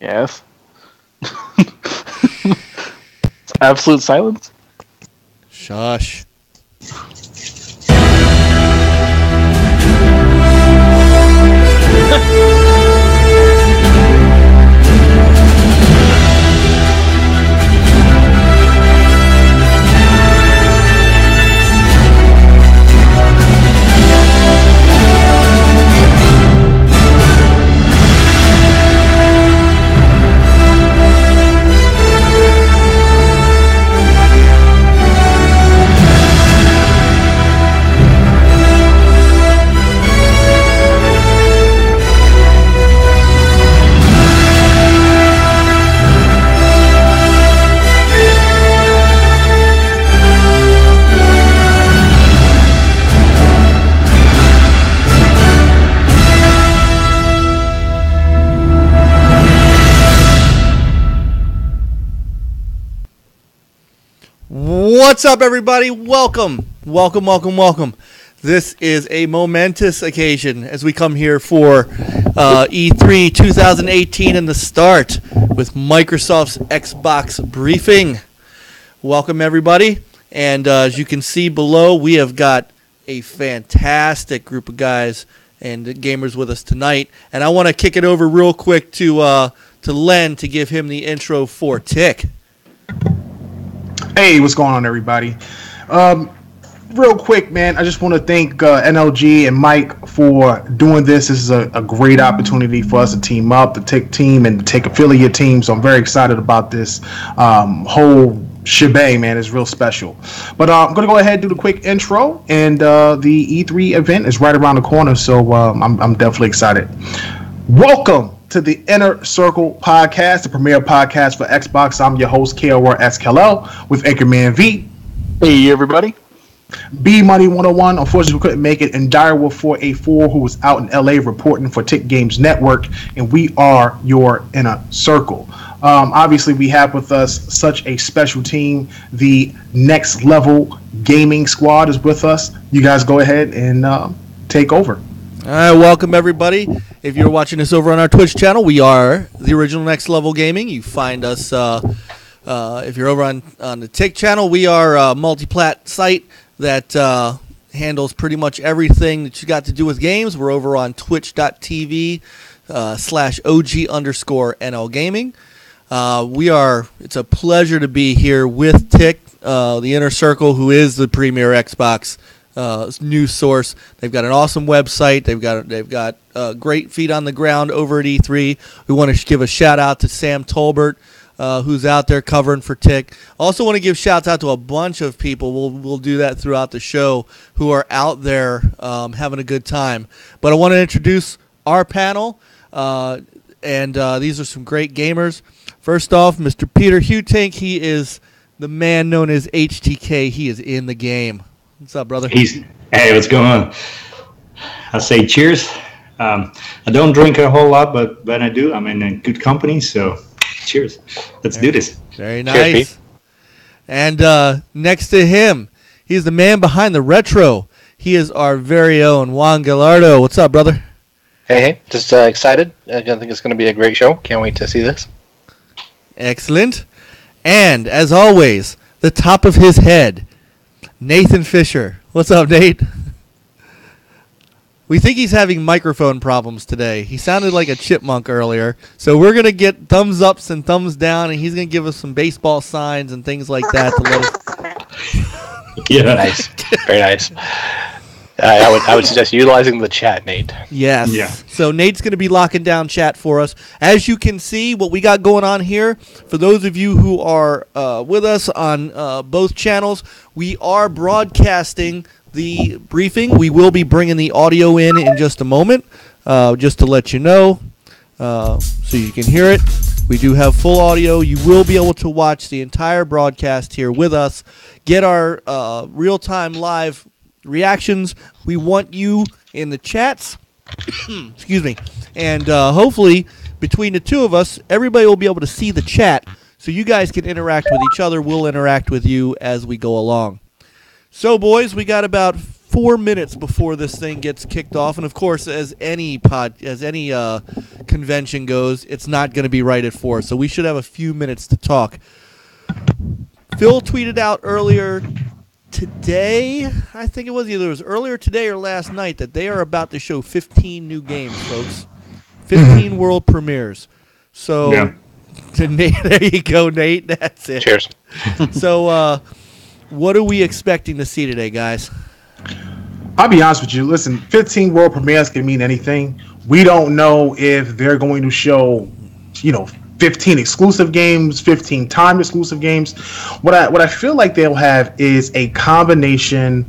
Yes. Absolute silence. Shush. What's up, everybody? Welcome. This is a momentous occasion as we come here for E3 2018 and the start with Microsoft's Xbox briefing. Welcome, everybody. And as you can see below, we have got a fantastic group of guys and gamers with us tonight. And I want to kick it over real quick to Len to give him the intro for TiC. Hey, what's going on, everybody? Real quick, man, I just want to thank NLG and Mike for doing this. This is a great opportunity for us to team up, the TiC team and the TiC affiliate team. So I'm very excited about this whole shebang, man. It's real special. But I'm going to go ahead and do the quick intro. And the E3 event is right around the corner, so I'm definitely excited. Welcome to the Inner Circle podcast, the premier podcast for Xbox. I'm your host, KORSKLL, with Anchorman V. Hey, everybody. B Money 101. Unfortunately, we couldn't make it. And Direwolf 484, who was out in LA reporting for TiC Games Network. And we are your Inner Circle. Obviously, we have with us such a special team. The Next Level Gaming Squad is with us. You guys go ahead and take over. All right, welcome everybody. If you're watching us over on our Twitch channel, we are the original Next Level Gaming. You find us if you're over on the TiC channel. We are a multi-plat site that handles pretty much everything that you got to do with games. We're over on twitch.tv /OG_NL Gaming. It's a pleasure to be here with TiC, the Inner Circle, who is the premier Xbox news source. They've got an awesome website. They've got great feet on the ground over at E3. We want to give a shout out to Sam Tolbert, who's out there covering for TiC. Also want to give shouts out to a bunch of people. We'll do that throughout the show, who are out there having a good time. But I want to introduce our panel, and these are some great gamers. First off, Mr. Peter Hutink. He is the man known as HTK. He is in the game. What's up, brother? Hey, what's going on? I say cheers. I don't drink a whole lot, but when I do, I'm in good company. So, cheers. Let's do this. Very nice. Cheers, and next to him, he's the man behind the retro. He is our very own Juan Gallardo. What's up, brother? Hey. Just excited. I think it's going to be a great show. Can't wait to see this. Excellent. And, as always, the top of his head, Nathan Fisher. What's up, Nate? We think he's having microphone problems today. He sounded like a chipmunk earlier. So we're going to get thumbs ups and thumbs down, and he's going to give us some baseball signs and things like that to let us... Yeah. Nice. Very nice. I would suggest utilizing the chat, Nate. Yes. Yeah. So Nate's going to be locking down chat for us. As you can see, what we got going on here, for those of you who are with us on both channels, we are broadcasting the briefing. We will be bringing the audio in just a moment, just to let you know, so you can hear it. We do have full audio. You will be able to watch the entire broadcast here with us, get our real-time live reactions. We want you in the chats. Excuse me. And hopefully, between the two of us, everybody will be able to see the chat, so you guys can interact with each other. We'll interact with you as we go along. So, boys, we got about 4 minutes before this thing gets kicked off, and of course, as any convention goes, it's not going to be right at 4. So we should have a few minutes to talk. Phil tweeted out earlier today, I think it was earlier today or last night, that they are about to show 15 new games, folks. 15 world premieres. So, Yeah. Nate, there you go, Nate. That's it. Cheers. So, what are we expecting to see today, guys? I'll be honest with you. Listen, 15 world premieres can mean anything. We don't know if they're going to show, 15 exclusive games, 15 timed exclusive games. What I feel like they'll have is a combination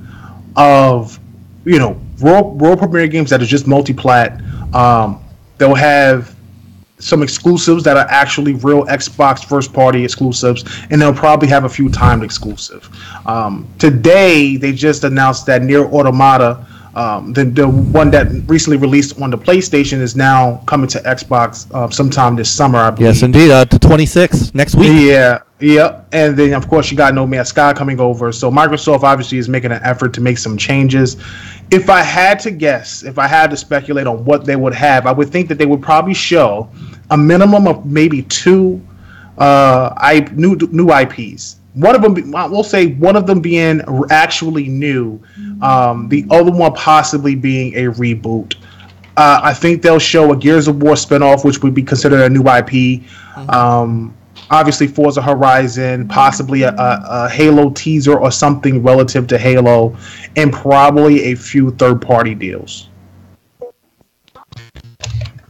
of, world premiere games that are just multi-plat. They'll have some exclusives that are actually real Xbox first-party exclusives, and they'll probably have a few timed exclusive. Today, they just announced that Nier Automata, the one that recently released on the PlayStation, is now coming to Xbox sometime this summer, I believe. Yes, indeed. To 26 next week. Yeah. And then, of course, you got No Man's Sky coming over. So Microsoft obviously is making an effort to make some changes. If I had to guess, if I had to speculate on what they would have, I would think that they would probably show a minimum of maybe 2 new IPs. One of them, we'll say one of them being actually new, the other one possibly being a reboot. I think they'll show a Gears of War spinoff, which would be considered a new IP. Obviously, Forza Horizon, possibly a Halo teaser or something relative to Halo, and probably a few third-party deals.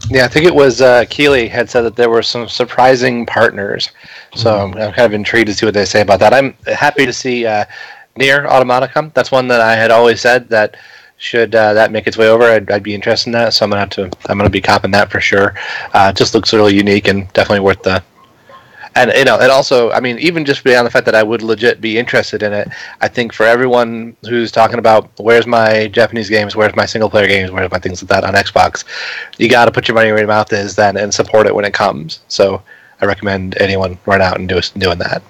Yeah, I think it was Keeley had said that there were some surprising partners. So I'm kind of intrigued to see what they say about that. I'm happy to see Nier Automata come. That's one that I had always said that should that make its way over, I'd be interested in that. So I'm gonna be copping that for sure. It just looks really unique and definitely worth the. And and also, I mean, even just beyond the fact that I would legit be interested in it, I think for everyone who's talking about where's my Japanese games, where's my single player games, where's my things like that on Xbox, you got to put your money where your mouth is then and support it when it comes. So I recommend anyone run out and doing that.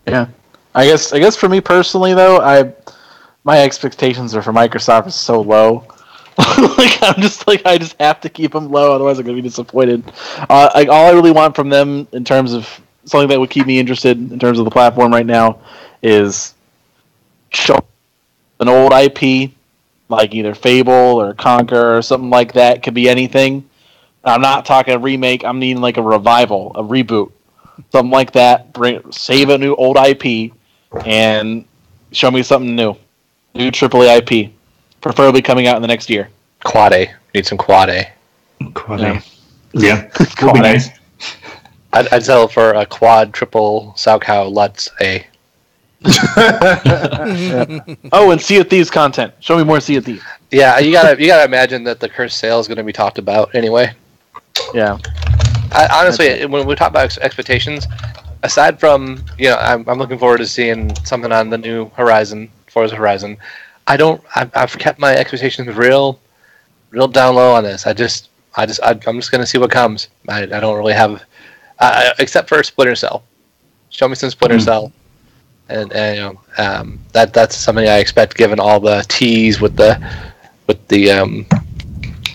Yeah, I guess for me personally though, my expectations are for Microsoft is so low. I just have to keep them low, otherwise I'm gonna be disappointed. All I really want from them in terms of something that would keep me interested in terms of the platform right now is show an old IP like either Fable or Conquer or something like that. Could be anything. I'm not talking a remake. I'm needing like a revival, a reboot, something like that. Save a new old IP and show me something new AAA IP. Preferably coming out in the next year. Quad A. Need some Quad A. Quad A. Yeah. Would be nice. I'd settle for a quad triple Saucow Lutz A. Oh, and Sea of Thieves content. Show me more Sea of Thieves. Yeah, you gotta imagine that the cursed sale is going to be talked about anyway. Yeah. Honestly, when we talk about expectations, aside from I'm looking forward to seeing something on the new Horizon, Forza Horizon. I've kept my expectations real down low on this. I'm just gonna see what comes. I don't really have, except for Splinter Cell. Show me some Splinter Cell, and that's something I expect given all the tease with the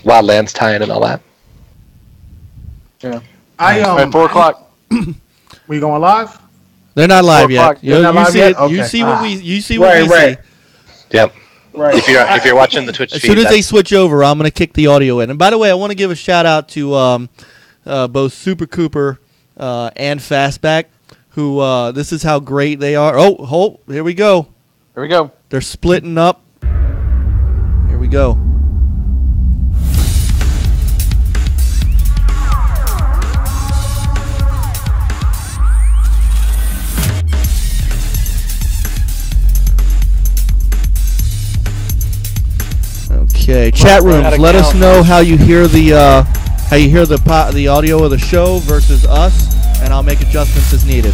Wildlands tie-in and all that. Yeah. At 4:00. We going live? They're not live yet. They're not live yet? You Okay. see what we see. Yep. Right. If you're watching the Twitch feed, As soon as they switch over, I'm going to kick the audio in. And by the way, I want to give a shout out to both Super Cooper and Fastback, who this is how great they are. Oh, here we go. Here we go. They're splitting up. Here we go. Okay, chat rooms. Let us know how you hear the audio of the show versus us, and I'll make adjustments as needed.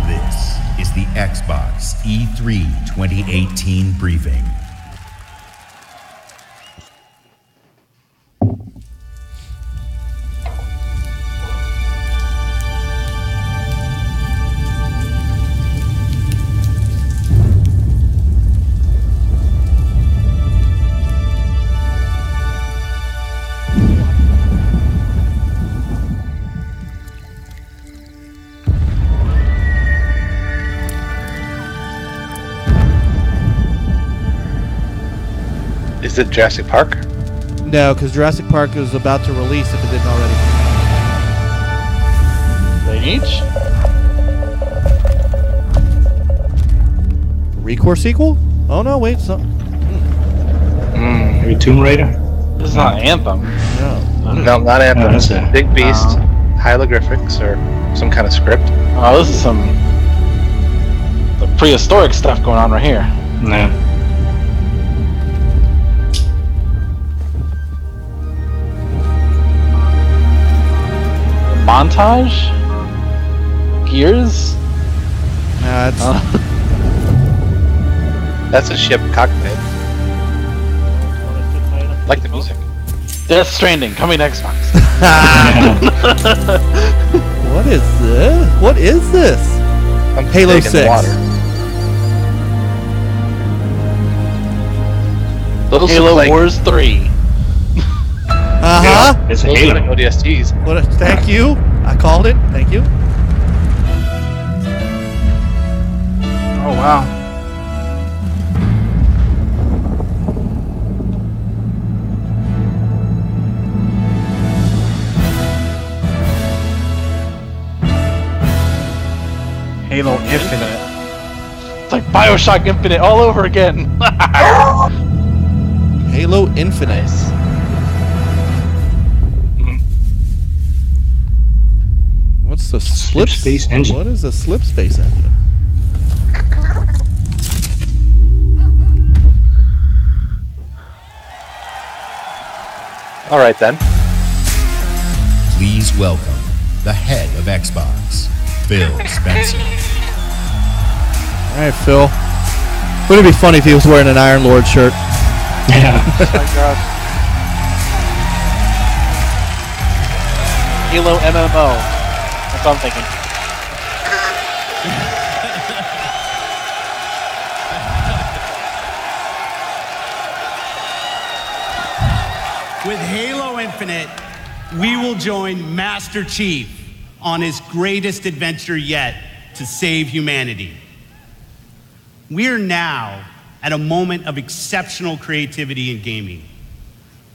This is the Xbox E3 2018 briefing. Is it Jurassic Park? No, because Jurassic Park is about to release if it didn't already. Each? Recore sequel? Oh no, wait, so Maybe Tomb Raider? This is not Anthem. no. No, not Anthem. Oh, that's a- Big Beast, hieroglyphics, or some kind of script. Oh, this is some the prehistoric stuff going on right here. No. Montage? Gears? Nah, it's That's a ship cockpit. I like the music. Death Stranding, coming to Xbox. what is this? What is this? I'm Halo taking 6. Water. Those Halo look like Wars 3. Uh-huh. It's a those Halo. look like ODSTs. Thank you. I called it. Thank you. Oh wow. Halo Infinite. It's like Bioshock Infinite all over again. Halo Infinite. What's the slip space engine. What is a slip space engine? All right then. Please welcome the head of Xbox, Phil Spencer. All right, Phil. Wouldn't it be funny if he was wearing an Iron Lord shirt? Yeah. Oh my god. Halo MMO. That's what I'm thinking. With Halo Infinite, we will join Master Chief on his greatest adventure yet to save humanity. We are now at a moment of exceptional creativity in gaming.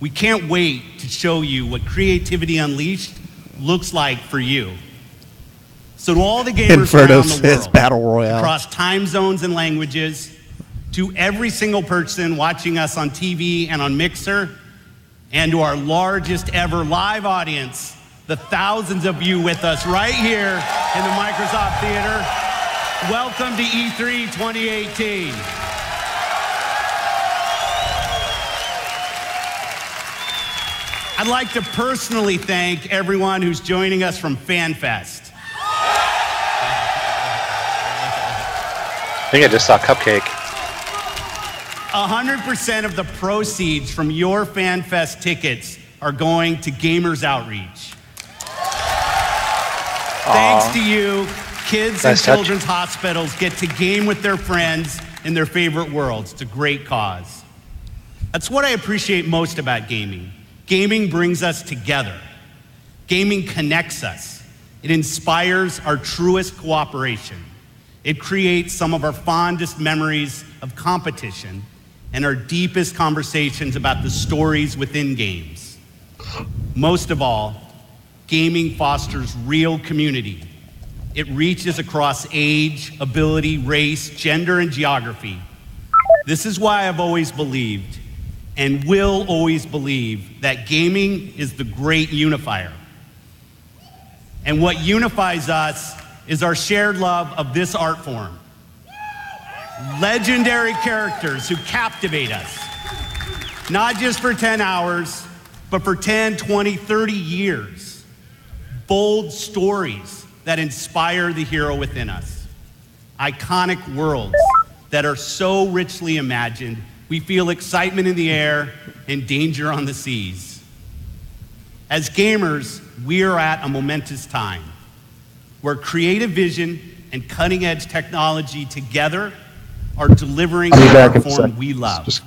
We can't wait to show you what Creativity Unleashed looks like for you. So to all the gamers around Inferno's the Fist world, Battle Royale. across time zones and languages, to every single person watching us on TV and on Mixer, and to our largest ever live audience, the thousands of you with us right here in the Microsoft Theater, welcome to E3 2018. I'd like to personally thank everyone who's joining us from FanFest. I think I just saw Cupcake. 100% of the proceeds from your FanFest tickets are going to Gamers Outreach. Thanks to you, kids and Nice touch. children's hospitals get to game with their friends in their favorite worlds. It's a great cause. That's what I appreciate most about gaming. Gaming brings us together. Gaming connects us. It inspires our truest cooperation. It creates some of our fondest memories of competition and our deepest conversations about the stories within games. Most of all, gaming fosters real community. It reaches across age, ability, race, gender, and geography. This is why I've always believed, and will always believe, that gaming is the great unifier. And what unifies us is our shared love of this art form. Legendary characters who captivate us, not just for 10 hours, but for 10, 20, 30 years. Bold stories that inspire the hero within us. Iconic worlds that are so richly imagined, we feel excitement in the air and danger on the seas. As gamers, we are at a momentous time where creative vision and cutting-edge technology together are delivering I'll be the back art in a form sec. we love. Just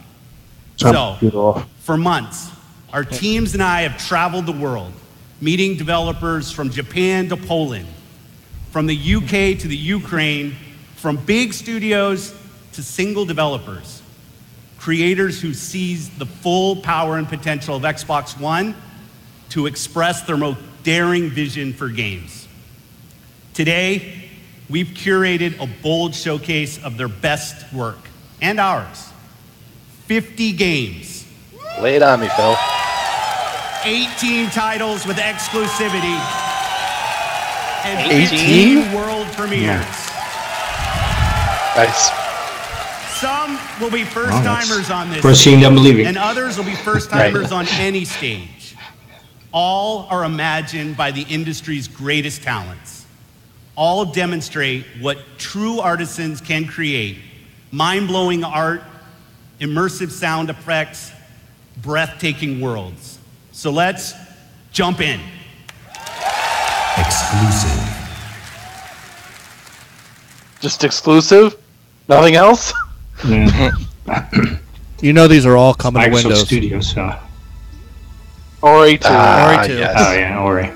turn the computer off. For months, our teams and I have traveled the world, meeting developers from Japan to Poland, from the UK to the Ukraine, from big studios to single developers. creators who seized the full power and potential of Xbox One to express their most daring vision for games. Today, we've curated a bold showcase of their best work, and ours. 50 games. Lay it on me, Phil. 18 titles with exclusivity. And 18? 15 world premieres. Nice. Some will be first-timers on this First seeing, then believing. and others will be first-timers on any stage. All are imagined by the industry's greatest talents. All demonstrate what true artisans can create: mind-blowing art, immersive sound effects, breathtaking worlds. So let's jump in. Exclusive. Just exclusive? Nothing else? Yeah. You know these are all coming to Microsoft Windows. Studios, so. Ori 2. Ori 2. Yes. Oh, yeah, Ori.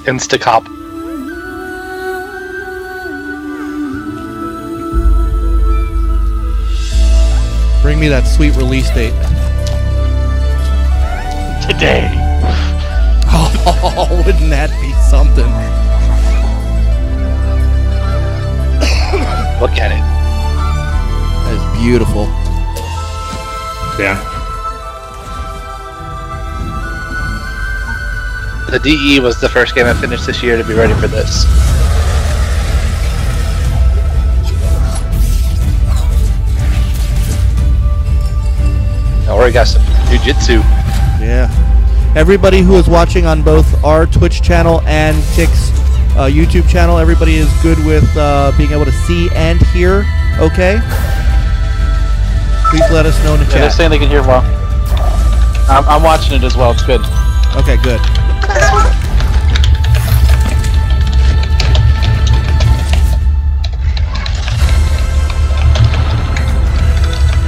Instacop. Bring me that sweet release date. Today. Oh, wouldn't that be something? Look at it. That is beautiful. Yeah. The DE was the first game I finished this year to be ready for this. I already got some jujitsu. Yeah. Everybody who is watching on both our Twitch channel and TiC's YouTube channel, everybody is good with being able to see and hear, okay? Please let us know in the Yeah, they're chat. saying they can hear well. I'm watching it as well. It's good. Okay, good.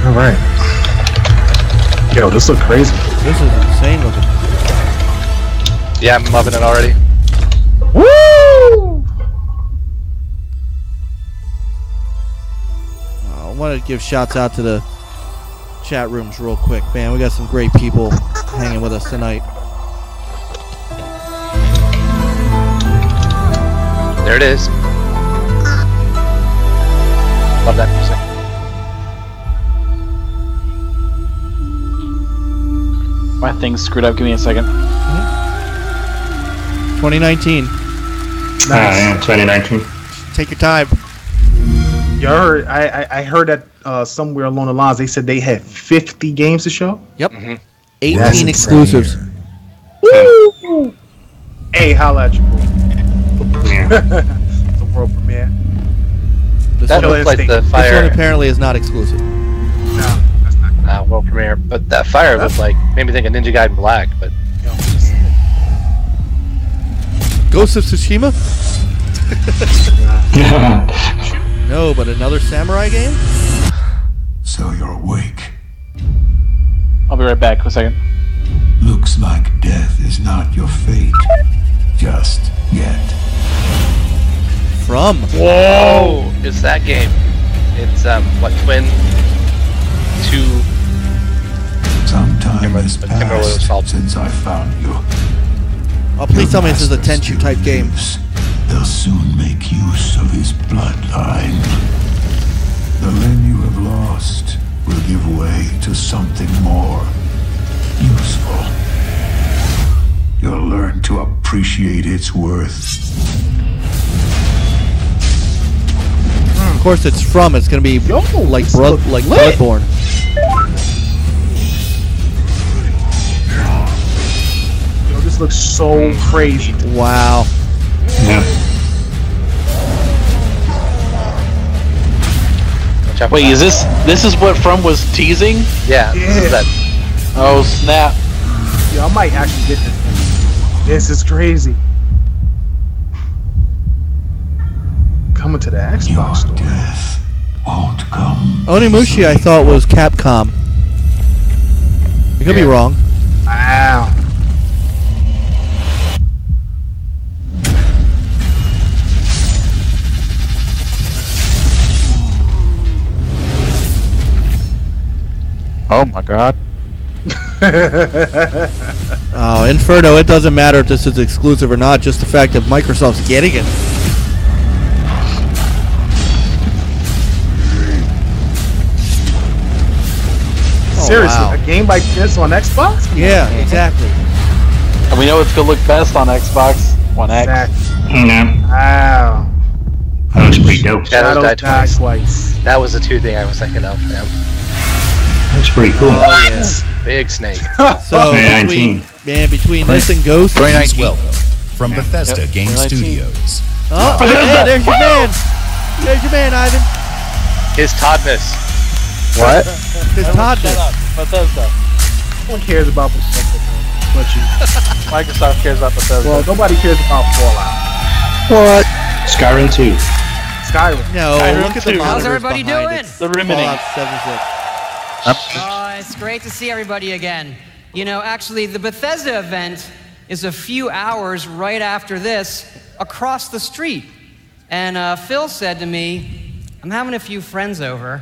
All right. Yo, this look crazy. This is insane looking. Yeah, I'm loving it already. Woo! I want to give shouts out to the chat rooms real quick, man. We got some great people hanging with us tonight. There it is. Love that music. My thing's screwed up. Give me a second. 2019. Nice. Yeah, 2019. Take your time. You heard? I heard that somewhere along the lines they said they had 50 games to show. Yep. Mhm. 18 That's exclusives. Woo! Hey, holla at you, boy. Yeah. The world premiere. This That one, looks like the this one fire. apparently is not exclusive. No, that's not. World premiere, but that fire looked like made me think of Ninja Gaiden Black. But You know, just- Ghost of Tsushima? No, but another samurai game? So you're awake. I'll be right back. A second. Looks like death is not your fate. Just yet. From? whoa, it's that game. It's what Twin 2. Some time Remember- has I can't remember what it was called. passed since I found you. Oh, please Your tell me this is a master Tenchu type still game. lives. They'll soon make use of his bloodline. The land you have lost will give way to something more useful. You'll learn to appreciate its worth. Of course, it's from. It's gonna be Yo, like this look lit. Bloodborne. Yo, this looks so crazy. Wow. Yeah. Watch out for Wait, that. is this is what From was teasing? Yeah, this Yeah. is that. Oh snap! Yo, I might actually get this. This is crazy. Coming to the Your Xbox store. death won't come. Onimushi, I thought was Capcom. I could be Yeah. wrong. Wow. Oh my god. Oh, Inferno, it doesn't matter if this is exclusive or not, just the fact that Microsoft's getting it. Seriously, wow. a game like this on Xbox? Yeah, exactly. And we know it's gonna look best on Xbox One X. Exactly. No, Wow. that looks pretty dope. Shadows Die Twice. Twice. That was the two thing I was thinking of. Yeah. That's pretty cool. Big snake. So 2019. between this and Ghost, 2019. Welcome from Bethesda Game 2019. Studios. oh, hey, there's your man. There's your man, Ivan. His Toddness. What? His Toddness. Bethesda. No one cares about Bethesda, but you. Microsoft cares about Bethesda. Well, nobody cares about Fallout. What? Skyrim 2. Skyrim. No, Skyrim look at the 2. monitors How's everybody behind doing? it. The rimming. Fallout 76. Oh, it's great to see everybody again. You know, actually, the Bethesda event is a few hours right after this across the street. And Phil said to me, I'm having a few friends over.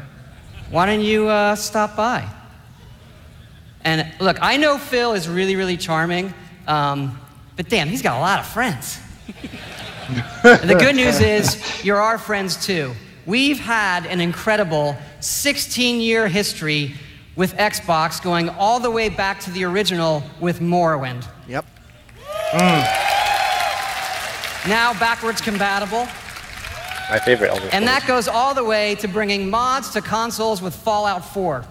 Why don't you stop by? And look, I know Phil is really, really charming, but damn, he's got a lot of friends. And the good news is, you're our friends too. We've had an incredible 16-year history with Xbox, going all the way back to the original with Morrowind. Yep. Now backwards compatible. My favorite Elder And that Scrolls. goes all the way to bringing mods to consoles with Fallout 4.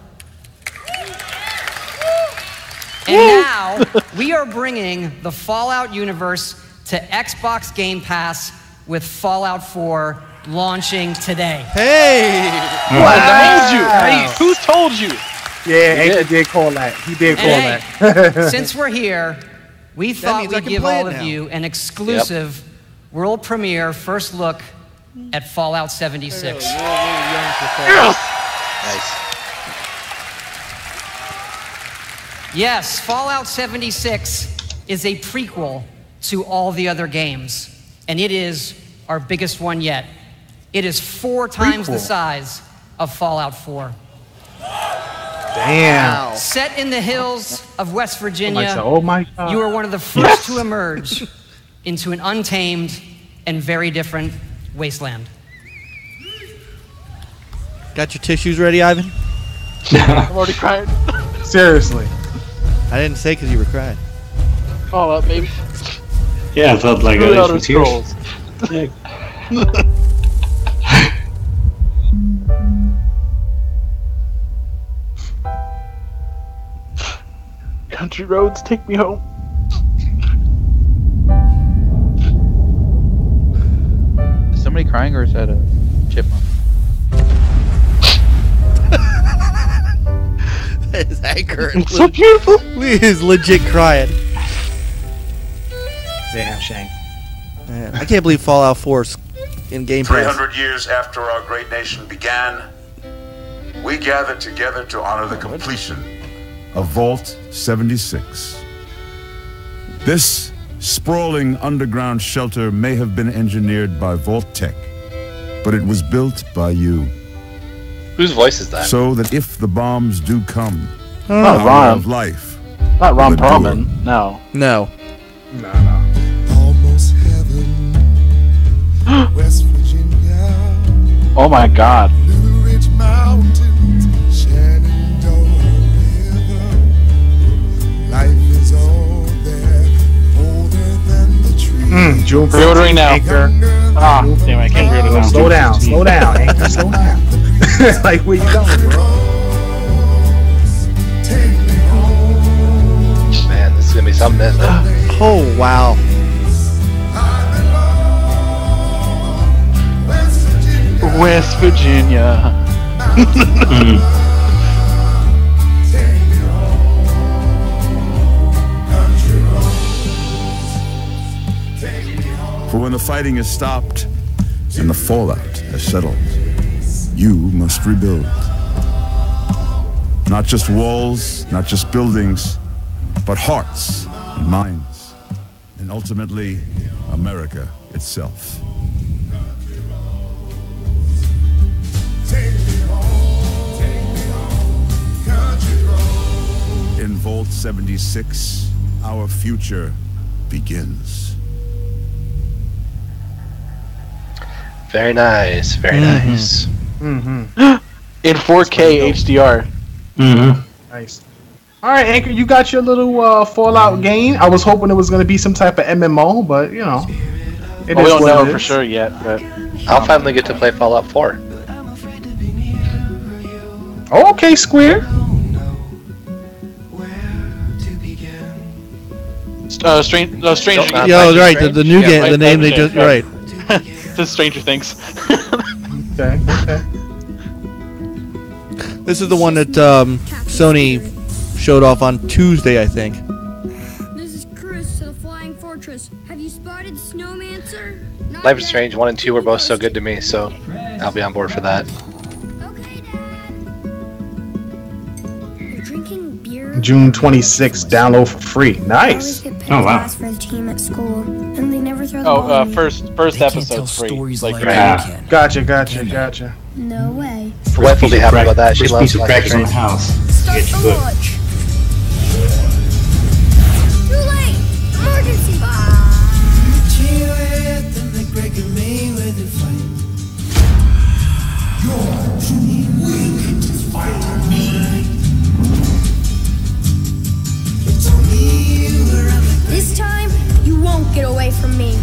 And now, we are bringing the Fallout universe to Xbox Game Pass with Fallout 4 launching today. Hey! What? Who told you? Yeah, Anchor did call that. He did call And that. hey, since we're here, we thought means I we'd can give play all it of now. you an exclusive world premiere first look at Fallout 76. Nice. Yes, Fallout 76 is a prequel to all the other games, and it is our biggest one yet. It is 4 times the Prequel. size of Fallout 4. Damn. Set in the hills of West Virginia, Oh my god. you are one of the first to emerge into an untamed and very different wasteland. Got your tissues ready, Ivan? I'm already crying. Seriously. I didn't say because you were crying. Fallout, baby. Yeah, I felt like I Elder was some tears. Scrolls. Yeah. Country roads, take me home. Is somebody crying or is that a chipmunk? His anchor It's so beautiful. is legit crying. Damn shame. Man, I can't believe Fallout 4's in Game Pass. 300 years after our great nation began, we gather together to honor the completion of Vault 76. This sprawling underground shelter may have been engineered by Vault Tech, but it was built by you, Whose voice is that? so that if the bombs do come, Not the Ron. of life, Not Ron Endure. Perlman. No. No. No, no. Almost heaven, West Virginia, Oh my god. Blue Ridge Mountains, Shenandoah River. Life is all there, older than the trees. June Pre-ordering now. Anchor. Ah, damn, I can't read it now. Slow down, slow down, Anchor, slow down. Like, where you going, bro? Take me home. Man, this is gonna be something, isn't it? Oh, wow. West Virginia. West Virginia. Take me home. Country roads. Take me home. for when the fighting is stopped and the fallout has settled, you must rebuild. Not just walls, not just buildings, but hearts and minds, and ultimately, America itself. Take me home, country roads. 76, our future begins. Very nice. Very nice. Mm-hmm. In 4K HDR. Mm-hmm. Nice. All right, Anchor, you got your little Fallout game. I was hoping it was going to be some type of MMO, but you know, We don't know for sure yet. But I'll finally get to play Fallout 4. Okay, Square. Stranger. Yo, right. The new game. The name they just right. The Stranger Things. Okay. This is the one that Sony showed off on Tuesday, I think. This is Chris to the Flying Fortress. Have you spotted Snowmancer? Not Life is yet. Strange 1 and 2 were both so good to me, so I'll be on board for that. Okay, Dad. You're drinking beer? June 26th, download for free. Nice. Oh, wow. For the team at school, and they never throw the ball at me. First episode's free. Like, Yeah. Gotcha. No way. My wife will be happy about that. She First loves piece of Life is cracker in the Strange. house. Start Get the you good. launch. Too late. Emergency. This time, you won't get away from me.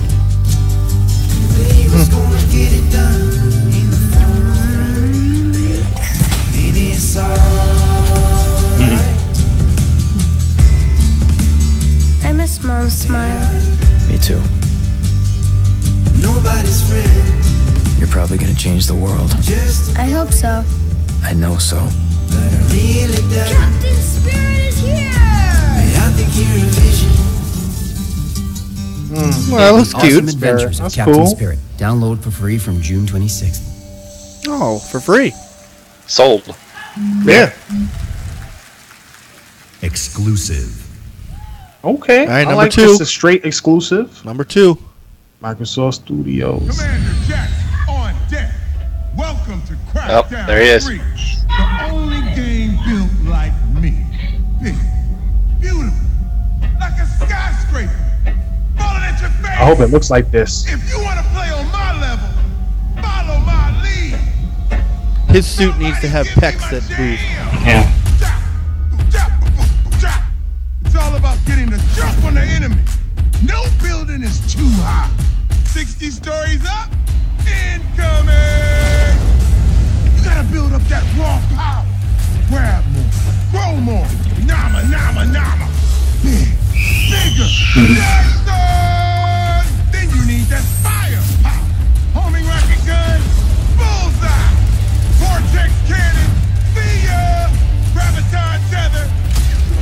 I miss Mom's smile. Me too. Nobody's friend. You're probably gonna change the world. I hope so. I know so. Captain Spirit is here! Well, that's Awesome cute. Adventures of That's Captain cool. Spirit. Download for free from June 26th. Oh, for free. Sold. Yeah. Exclusive. Okay. All right, I number like 2. this. A straight exclusive. Number 2. Microsoft Studios. Commander Jack on deck. Welcome to Oh, Crackdown there he is. 3. The only game built like me. Big, beautiful, like a skyscraper. Falling at your face. I hope it looks like this. If you want to play on my level, follow my lead. His suit needs to have pecs that move. Yeah. It's all about getting the jump on the enemy. No building is too high. 60 stories up, incoming. You gotta build up that raw power. Grab more, grow more. Nama. Bigger. Jackson! Then you need that firepower. Homing rocket gun, bullseye. Vortex cannon, see ya. Graviton tether.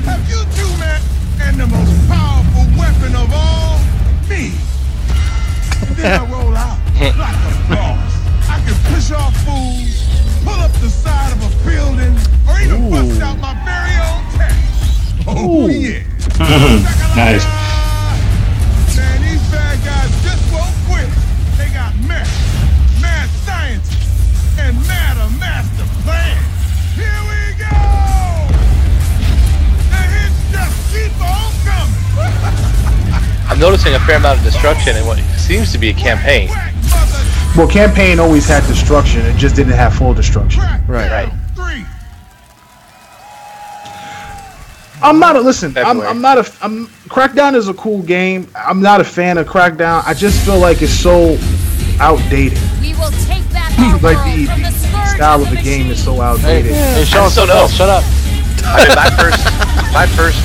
Have you two met? And the most powerful weapon of all, me. And then I roll out like a boss. I can push off fools, pull up the side of a building, or even bust out my very own tank. Oh yeah. Nice. Man, these bad guys just won't quit. They got mad scientists, and a master plan. Here we go! The hits just keep on coming. I'm noticing a fair amount of destruction in what seems to be a campaign. Well, campaign always had destruction. It just didn't have full destruction. Right. I'm not a listen. February. I'm not a. Crackdown is a cool game. I'm not a fan of Crackdown. I just feel like it's so outdated. We will take back Like the style of the game is so outdated. Hey, show I us still something know. else. Shut up. I mean, my first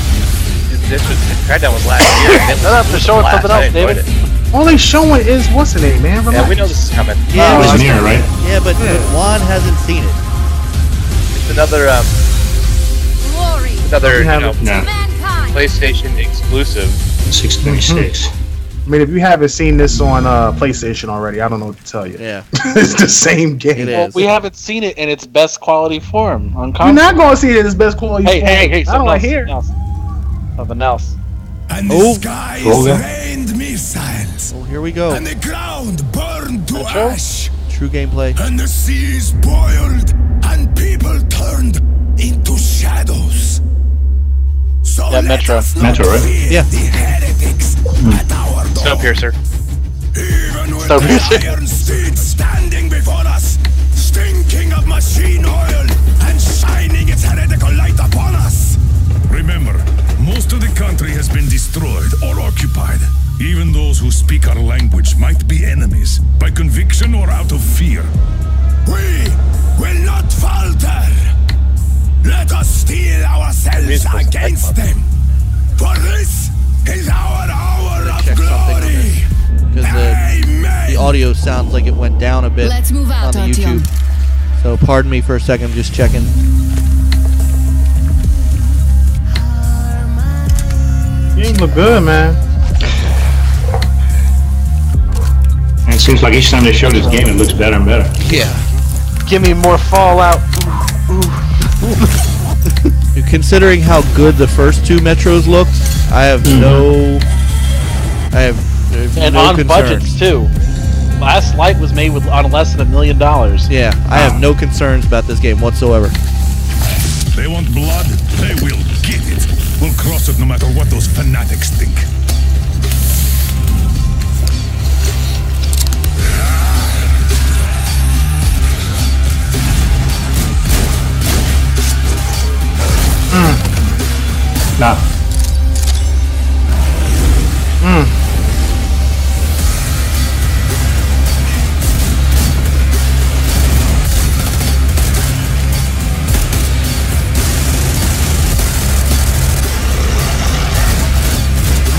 Crackdown was last year. And it was, Shut up, they're showing something I else, enjoyed David. it. All they showing is what's the name, man? Yeah, we know this is coming. Yeah, It's but, near, right? yeah, but Juan hasn't seen it. It's another Glory you know, haven't- No. mankind. PlayStation exclusive. 626. I mean, if you haven't seen this on PlayStation already, I don't know what to tell you. Yeah, It's the same game. it Well, is. we haven't seen it in its best quality form on You're console. not going to see it in its best quality. Hey, form. hey, hey! I Something don't else. hear. Something else. And the Oh. skies Olga. rained missiles. Oh, here we go. And the ground burned to Intro? ash. True gameplay. And the seas boiled. And people turned into shadows. Yeah, Metro. Metro, right? Yeah. Snowpiercer. Snowpiercer. Iron steed standing before us, stinking of machine oil and shining its heretical light upon us. Remember, most of the country has been destroyed or occupied. Even those who speak our language might be enemies, by conviction or out of fear. We will not falter. Let us steel ourselves against them. For this is our hour of Check something on glory. Because the audio sounds like it went down a bit Let's move out, on the Artyom. YouTube. So pardon me for a second, I'm just checking. Game look good, man. And it seems like each time they show this game, it looks better and better. Yeah. Give me more Fallout. Considering how good the first two Metros looked, I have no And no on concerns. budgets too. Last Light was made on less than $1 million. Yeah, I have no concerns about this game whatsoever. They want blood, they will get it. We'll cross it no matter what those fanatics think. Nah.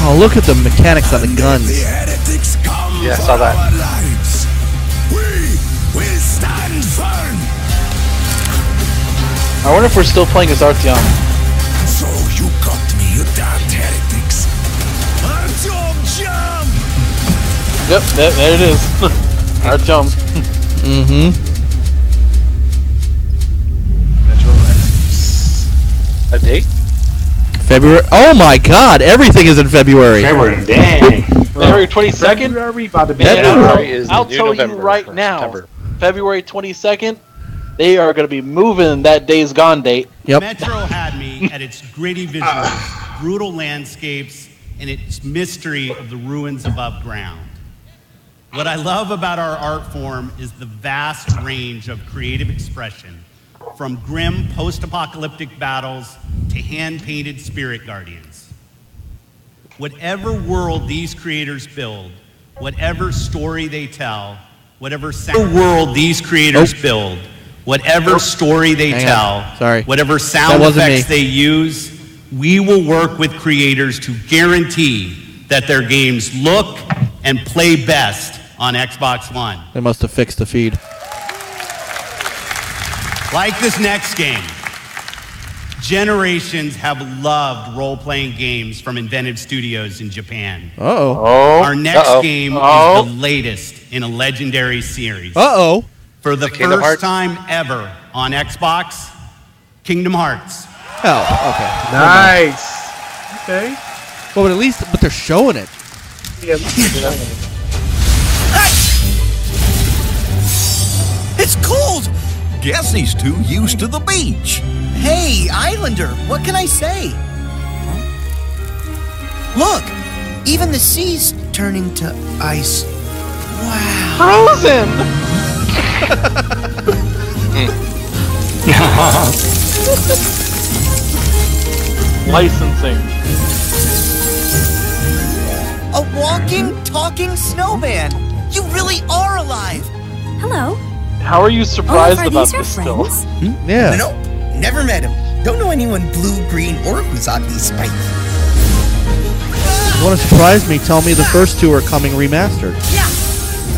Oh, look at the mechanics on the guns. The heretics come Yeah, I for saw that. our lives. We will stand firm. I wonder if we're still playing as Artyom. So you got me, you damned heretics. Artyom, jump! Yep, there it is. Artyom. Mm-hmm. A date? February. Oh my God! Everything is in February. February, dang. February 22nd. February about to be Man, February is I'll new tell November you right for now, September. February 22nd, they are going to be moving that Days Gone date. Yep. Metro had me at its gritty visuals, brutal landscapes, and its mystery of the ruins above ground. What I love about our art form is the vast range of creative expression, from grim post-apocalyptic battles to hand-painted spirit guardians. Whatever world these creators build, whatever story they tell, whatever world these creators build, whatever story they Hang tell, on. Sorry. whatever That sound wasn't effects me. they use, we will work with creators to guarantee that their games look and play best on Xbox One. They must have fixed the feed. Like this next game, generations have loved role-playing games from inventive studios in Japan. Uh-oh. Our next Uh-oh. game is the latest in a legendary series. Uh-oh. For the Kingdom first Hearts? time ever on Xbox, Kingdom Hearts. Oh, okay. Nice. Okay. Well, but they're showing it. Yeah. It's cold! Guess he's too used to the beach. Hey, Islander, what can I say? Look, even the sea's turning to ice. Wow. Frozen! Licensing. A walking, talking snowman. You really are alive. Hello. How are you surprised Are about these your this still? friends? Yeah. Nope, never met him. Don't know anyone blue, green, or who's oddly spiky. You want to surprise me? Tell me the first two are coming remastered.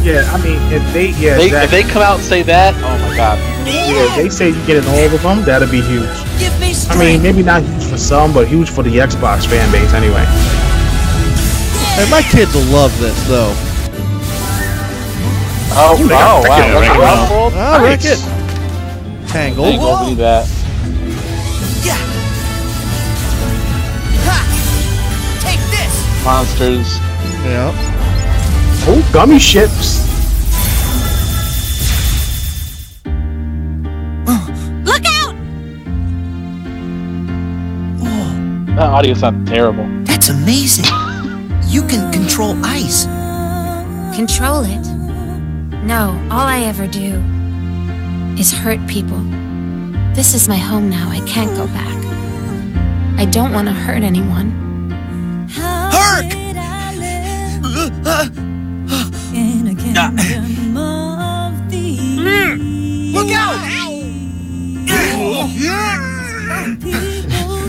Yeah, I mean, if they, If they come out and say that, oh my god. yeah, if they say you get all of them, that'd be huge. Give me I strength. mean, maybe not huge for some, but huge for the Xbox fan base anyway. Hey, my kids will love this, though. Oh, wow. Wreck-It, That's Wreck-It a Ralph. world? Ah, Nice. Wreck-It. Tangled. Tangled, do that. Yeah. Ha! Take this. Monsters. Yeah. Oh, gummy ships. Look out! audio sounds terrible. That's amazing. You can control ice. Control it? No, all I ever do is hurt people. This is my home now. I can't go back. I don't want to hurt anyone. Hark! Look out!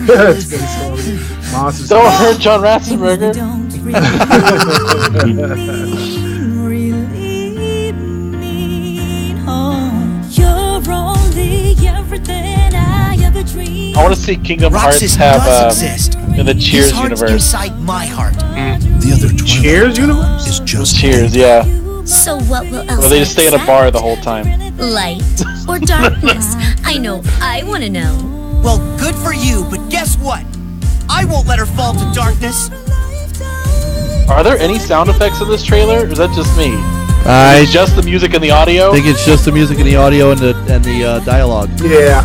That's good story. Monsters. Don't hurt John Ratzenberger. I want to see Kingdom Hearts Roxas have does exist. in the Cheers His heart's universe. inside my heart. The other Cheers universe is just Cheers, yeah. So what will Elsa Where they just stay in a bar the whole time. Light or darkness? I know I want to know. Well, good for you, but guess what? I won't let her fall to darkness. Are there any sound effects in this trailer, or is that just me? I Just the music and the audio? think it's just the music and the audio and the dialogue. Yeah.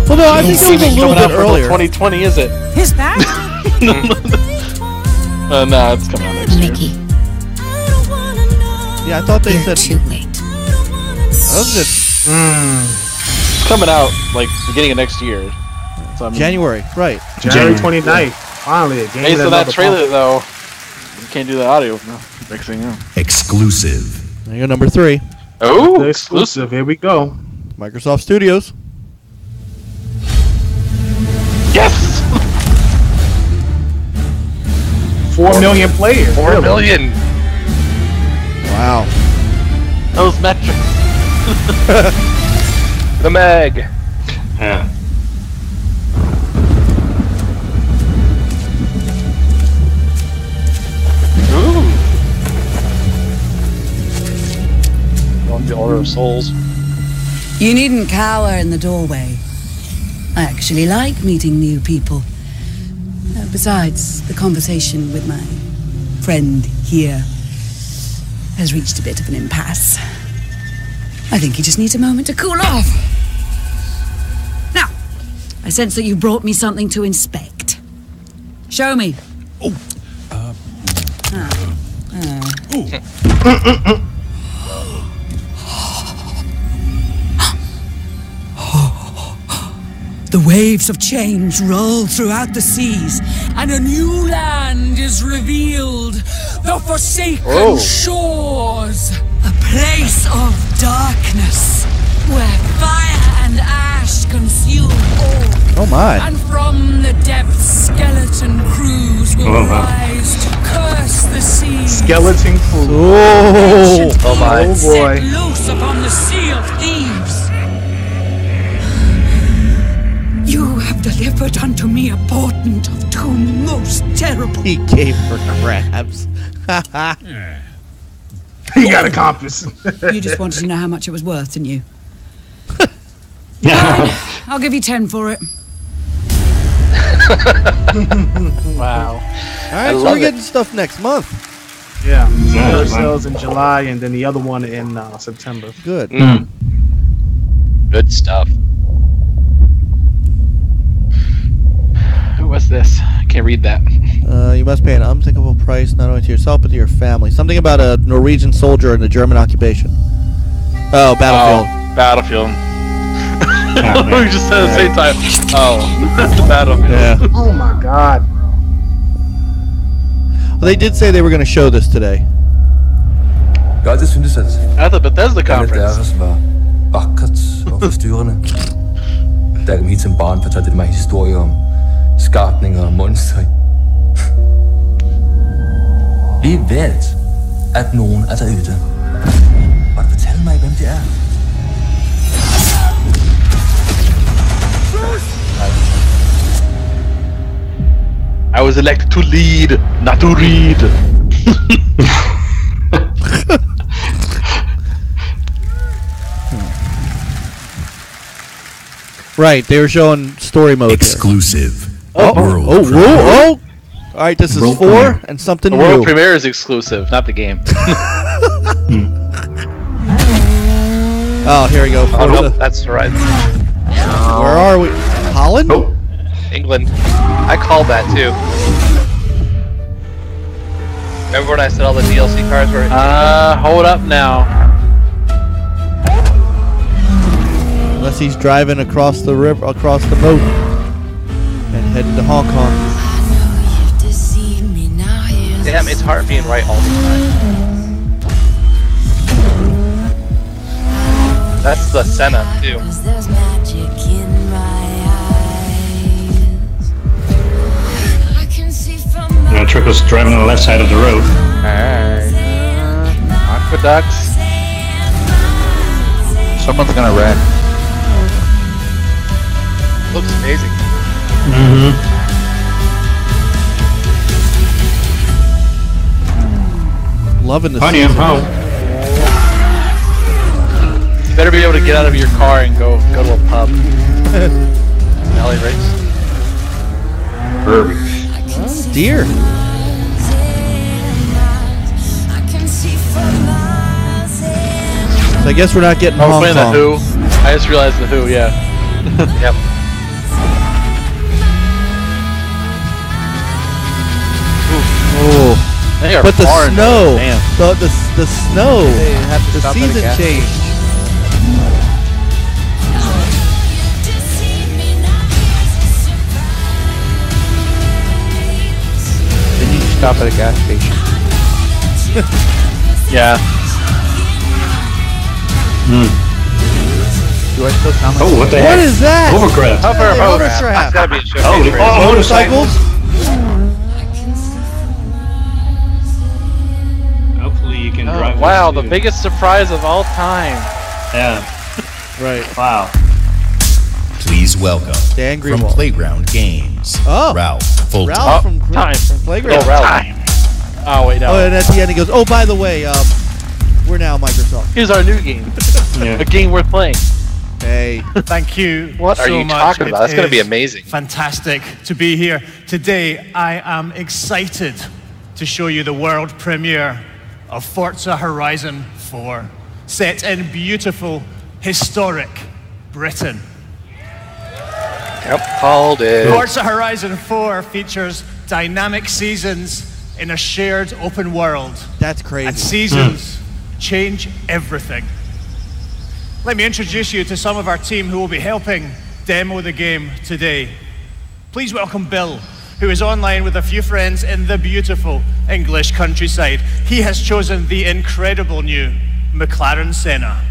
Well, no, I think it was a little bit earlier. 2020, is it? His back? Nah, it's coming out next year. Mickey, Yeah, I thought they you're said too late. that was just It's coming out like beginning of next year. So, I mean, January, right? January 29th. Finally, a game based that on that never trailer, comes. though, you can't do the audio. No, next thing you know. exclusive. There you go, number 3, Oh, The exclusive. Here we go. Microsoft Studios. Yes! 4 million players. 4 really. million. Wow. Those metrics. The Meg. Yeah. Ooh. On the Order of Souls. You needn't cower in the doorway. I actually like meeting new people. Besides, the conversation with my friend here has reached a bit of an impasse. I think he just needs a moment to cool off. Now, I sense that you brought me something to inspect. Show me. The waves of change roll throughout the seas, and a new land is revealed. The forsaken shores. A place of darkness, where fire and ash consume all. Oh my. And from the depths, skeleton crews will rise to curse the sea. Skeleton crew. Oh. Oh my. Oh boy. Set loose upon the sea of thieves. You have delivered unto me a portent of doom most terrible. He gave her crabs. He got a compass. You just wanted to know how much it was worth, didn't you? Yeah. I'll give you 10 for it. Wow. All right, so love we're it. getting stuff next month. Yeah. Yeah, First man. sales in July, and then the other one in September. Good. Good stuff. What's this? I can't read that. You must pay an unthinkable price not only to yourself but to your family. Something about a Norwegian soldier in the German occupation. Oh, Battlefield. Oh, Battlefield. Oh, We man. just said at the same time. Oh, the Battlefield. Yeah. Oh my god, bro. Well, they did say they were going to show this today. Ja, det syntes at At the Bethesda alle conference. deres var vakkert og forstyrrende. Da jeg kom hit som barn, fortalte det mig historier om skabninger og monstre. Vi ved, at nogen er derude. Og fortæl mig, hvem det er. I was elected to lead, not to read. Right, they were showing story mode. Exclusive. Oh, World oh, premiere. whoa, oh! All right, this is World 4 premiere. and something The world new. premiere is exclusive, not the game. Oh, here we go. Oh, Forza. nope, that's right. Where are we? Holland? Oh. England. I called that too. Remember when I said all the DLC cars were? Hold up now. Unless he's driving across the river, across the moat, and heading to Hong Kong. Damn, it's hard being right all the time. That's the Senna too. Trickle's driving on the left side of the road. Alright. Aqueducts. Someone's gonna wreck. Looks amazing. Loving the Honey, I'm home. You better be able to get out of your car and go to a pub. Alley race. Perfect. Deer. So I guess we're not getting Hong playing Kong. the Who. I just realized the Who. Yeah. Yep. Oh. They are But the far in snow, there. Damn. the snow, They have to the stop at a season gas change. They need to stop at a gas station. Yeah. Do I still sound like Oh, what the heck? What is that? Hovercraft. That's gotta be a showcase Holy, race. motorcycles. Hopefully you can drive. Wow, this the too. biggest surprise of all time. Yeah. Right. Wow. Please welcome Dan from Greenwald. Playground Games, Oh. Ralph Fulton. Ralph from Time. Playground. Oh, Ralph. Oh, wait, no. Oh, and at the end he goes, "Oh, by the way, we're now Microsoft." Here's our new game. A game worth playing. Hey. Thank you. What are so you much. talking about? That's It going to be is amazing. Fantastic to be here. Today, I am excited to show you the world premiere of Forza Horizon 4, set in beautiful, historic Britain. Yep, called it. Forza Horizon 4 features dynamic seasons in a shared open world. That's crazy. And seasons change everything. Let me introduce you to some of our team who will be helping demo the game today. Please welcome Bill, who is online with a few friends in the beautiful English countryside. He has chosen the incredible new McLaren Senna.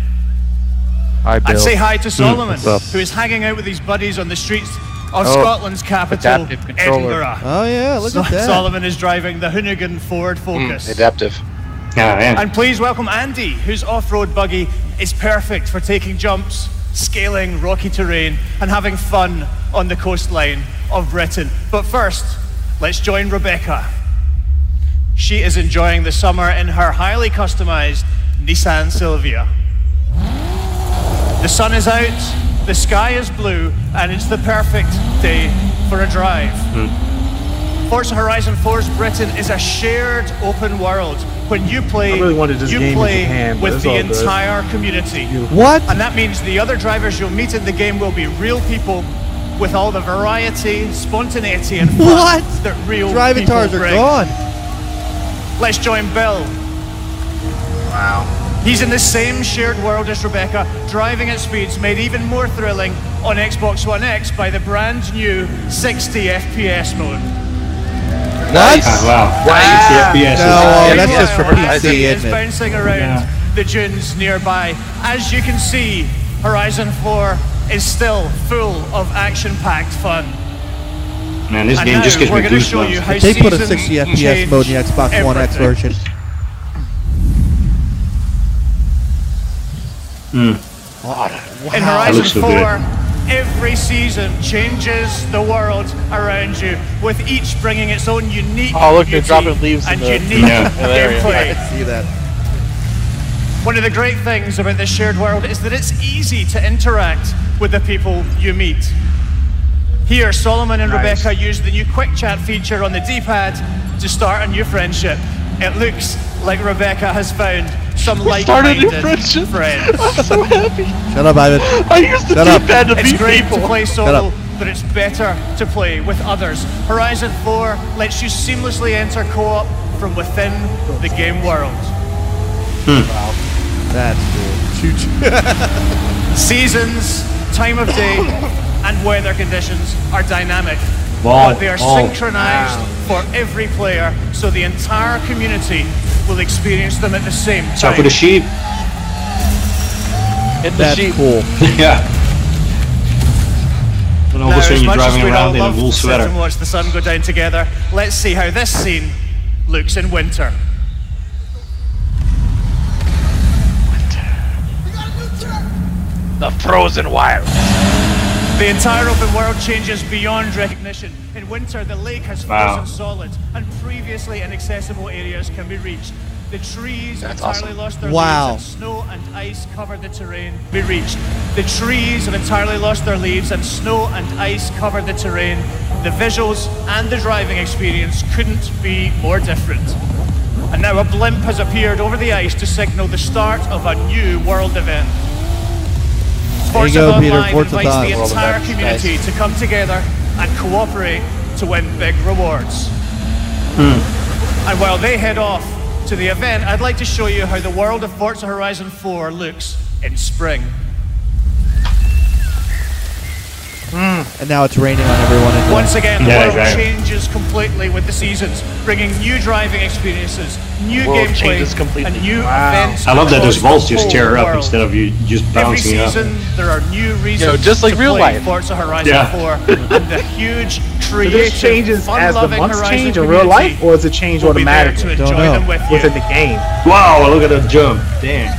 Hi, Bill. And say hi to Solomon, What's up? who is hanging out with his buddies on the streets of Oh, Scotland's capital, adaptive controller. Edinburgh. Oh yeah, look at that. Solomon is driving the Hoonigan Ford Focus. Adaptive. And please welcome Andy, whose off-road buggy is perfect for taking jumps, scaling rocky terrain, and having fun on the coastline of Britain. But first, let's join Rebecca. She is enjoying the summer in her highly customized Nissan Silvia. The sun is out, the sky is blue, and it's the perfect day for a drive. Forza Horizon 4's Britain is a shared open world. When you play, I really wanted this you game in play Japan, but with it's the all good. entire community. What? And that means the other drivers you'll meet in the game will be real people with all the variety, spontaneity, and fun What? that real Driving people cars are bring. gone. Let's join Bill. Wow. He's in the same shared world as Rebecca, driving at speeds made even more thrilling on Xbox One X by the brand new 60 FPS mode. What? Wow. FPS. No, that's just for Horizon PC, is isn't it? bouncing around Yeah. the dunes nearby. As you can see, Horizon 4 is still full of action-packed fun. Man, this And game now just gives me we're going to show you goosebumps. how They put a seasons 60 FPS change mode in the Xbox One X everything. version. In That Horizon looks so 4, good. every season changes the world around you, with each bringing its own unique Oh, look, they're beauty dropping leaves in and the- unique Yeah. There you go. gameplay. I see that. One of the great things about this shared world is that it's easy to interact with the people you meet. Here, Solomon and Nice. Rebecca use the new quick chat feature on the D-pad to start a new friendship. It looks like Rebecca has found some started a new like-minded friendship. friends. I'm so happy. Shut up, Ivan. I used the Shut up. D-pad to It's beat great people. to play Shut solo, up. but it's better to play with others. Horizon 4 lets you seamlessly enter co-op from within the game world. Wow. That's cool. Seasons, time of day, and weather conditions are dynamic, but they are synchronized for every player, so the entire community will experience them at the same time. Time for the sheep. That's cool. Yeah. And all of a sudden you're driving around in a wool to sit sweater. and watch the sun go down together, let's see how this scene looks in winter. The frozen wild. The entire open world changes beyond recognition. In winter, the lake has frozen solid, and previously inaccessible areas can be reached. The trees have entirely lost their leaves, and snow and ice cover the terrain. Be reached. The trees have entirely lost their leaves, and snow and ice cover the terrain. The visuals and the driving experience couldn't be more different. And now a blimp has appeared over the ice to signal the start of a new world event. There you Forza go, Peter. Online Forza invites the thoughts. entire community to come together and cooperate to win big rewards. And while they head off to the event, I'd like to show you how the world of Forza Horizon 4 looks in spring. And now it's raining on everyone. Once again, the world changes completely with the seasons, bringing new driving experiences, new gameplay, and new events. I love that those across vaults the just whole tear up world. instead of you just bouncing Every up. season, there are new reasons just like to real play life. Forza Horizon 4, and the huge, So creative, this changes as the fun-loving months Horizon change in real community life, or does it change will be there automatically to enjoy them with you. within the game? Wow, look at that jump. Damn.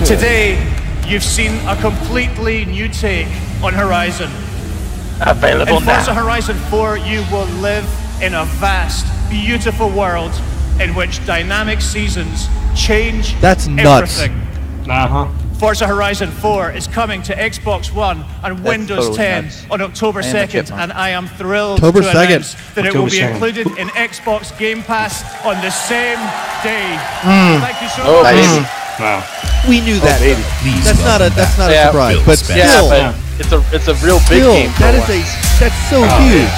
Today, you've seen a completely new take on Horizon. Available In Forza now. Horizon 4, you will live in a vast, beautiful world in which dynamic seasons change That's nuts. everything. Forza Horizon 4 is coming to Xbox One and Windows totally 10 nuts. on October And the 2nd, chipmunk. and I am thrilled October to 2nd. announce that it will be October 2nd. included in Xbox Game Pass on the same day. Thank you so Oh, much. baby. Wow. We knew that. baby. That's not a surprise, but still, it's a real big still, game. that is that's so huge.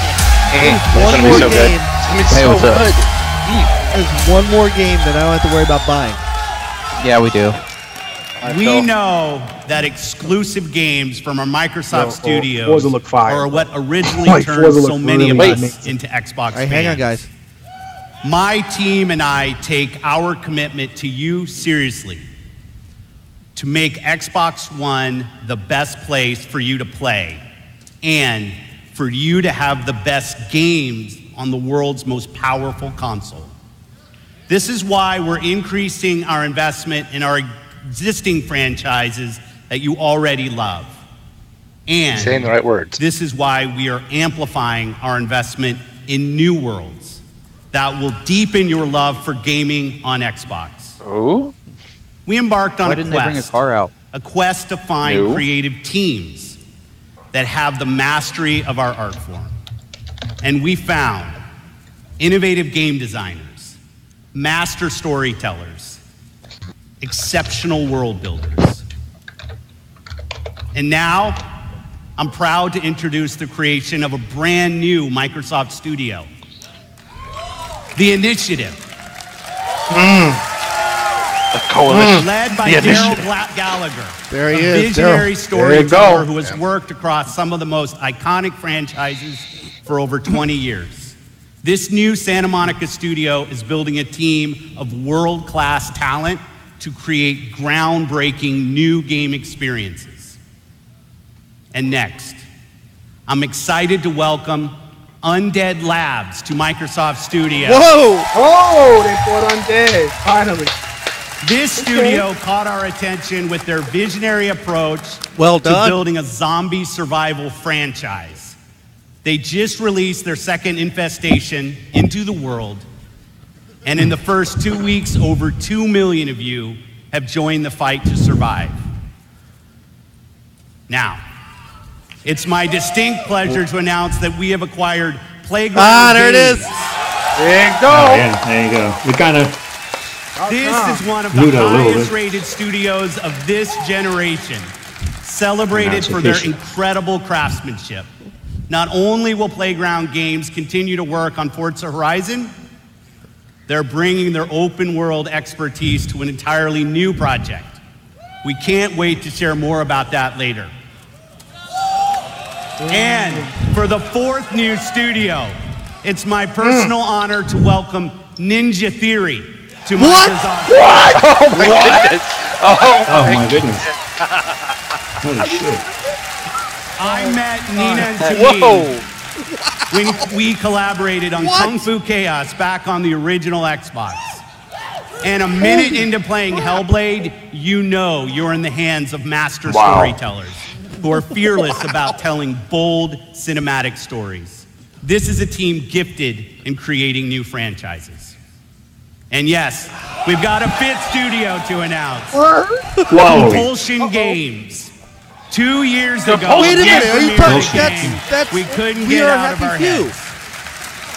There's one more game. Hey, what's up? There's one more game that I don't have to worry about buying. Yeah, we do. We know that exclusive games from our Microsoft studios Forza look fire. are what originally Like, turned Forza so look many of really us amazing. into Xbox All right, hang on, fans. guys. My team and I take our commitment to you seriously to make Xbox One the best place for you to play and for you to have the best games on the world's most powerful console. This is why we're increasing our investment in our existing franchises that you already love. And Saying the right words. this is why we are amplifying our investment in new worlds that will deepen your love for gaming on Xbox. Oh? We embarked on Why a didn't quest. they bring a car out? A quest to find No. creative teams that have the mastery of our art form. And we found innovative game designers, master storytellers, exceptional world builders. And now, I'm proud to introduce the creation of a brand new Microsoft studio. The Initiative. The coalition. Led by The Daryl Initiative. Gallagher. There he a is, visionary Daryl. storyteller who has worked across some of the most iconic franchises for over 20 years. This new Santa Monica studio is building a team of world-class talent to create groundbreaking new game experiences. And next, I'm excited to welcome Undead Labs to Microsoft Studios. Whoa! Oh, they brought Undead, finally. This studio caught our attention with their visionary approach Well to done. building a zombie survival franchise. They just released their second infestation into the world, and in the first 2 weeks, over 2 million of you have joined the fight to survive. Now, it's my distinct pleasure to announce that we have acquired Playground Ah, there it Games. is. There you go. Oh, yeah, there you go. We kind of This is one of Blew the that a little highest bit. rated studios of this generation. celebrated for their incredible craftsmanship. Not only will Playground Games continue to work on Forza Horizon, they're bringing their open world expertise to an entirely new project. We can't wait to share more about that later. And for the fourth new studio, it's my personal honor to welcome Ninja Theory to Microsoft. What? Oh my goodness. Oh my goodness. Holy shit. I met Nina and Tamin when we collaborated on Kung Fu Chaos back on the original Xbox. And a minute into playing Hellblade, you know you're in the hands of master storytellers who are fearless about telling bold cinematic stories. This is a team gifted in creating new franchises. And yes, we've got a fifth studio to announce. Compulsion Games. 2 years ago, wait a minute, are you talking? That's we couldn't get out of our heads.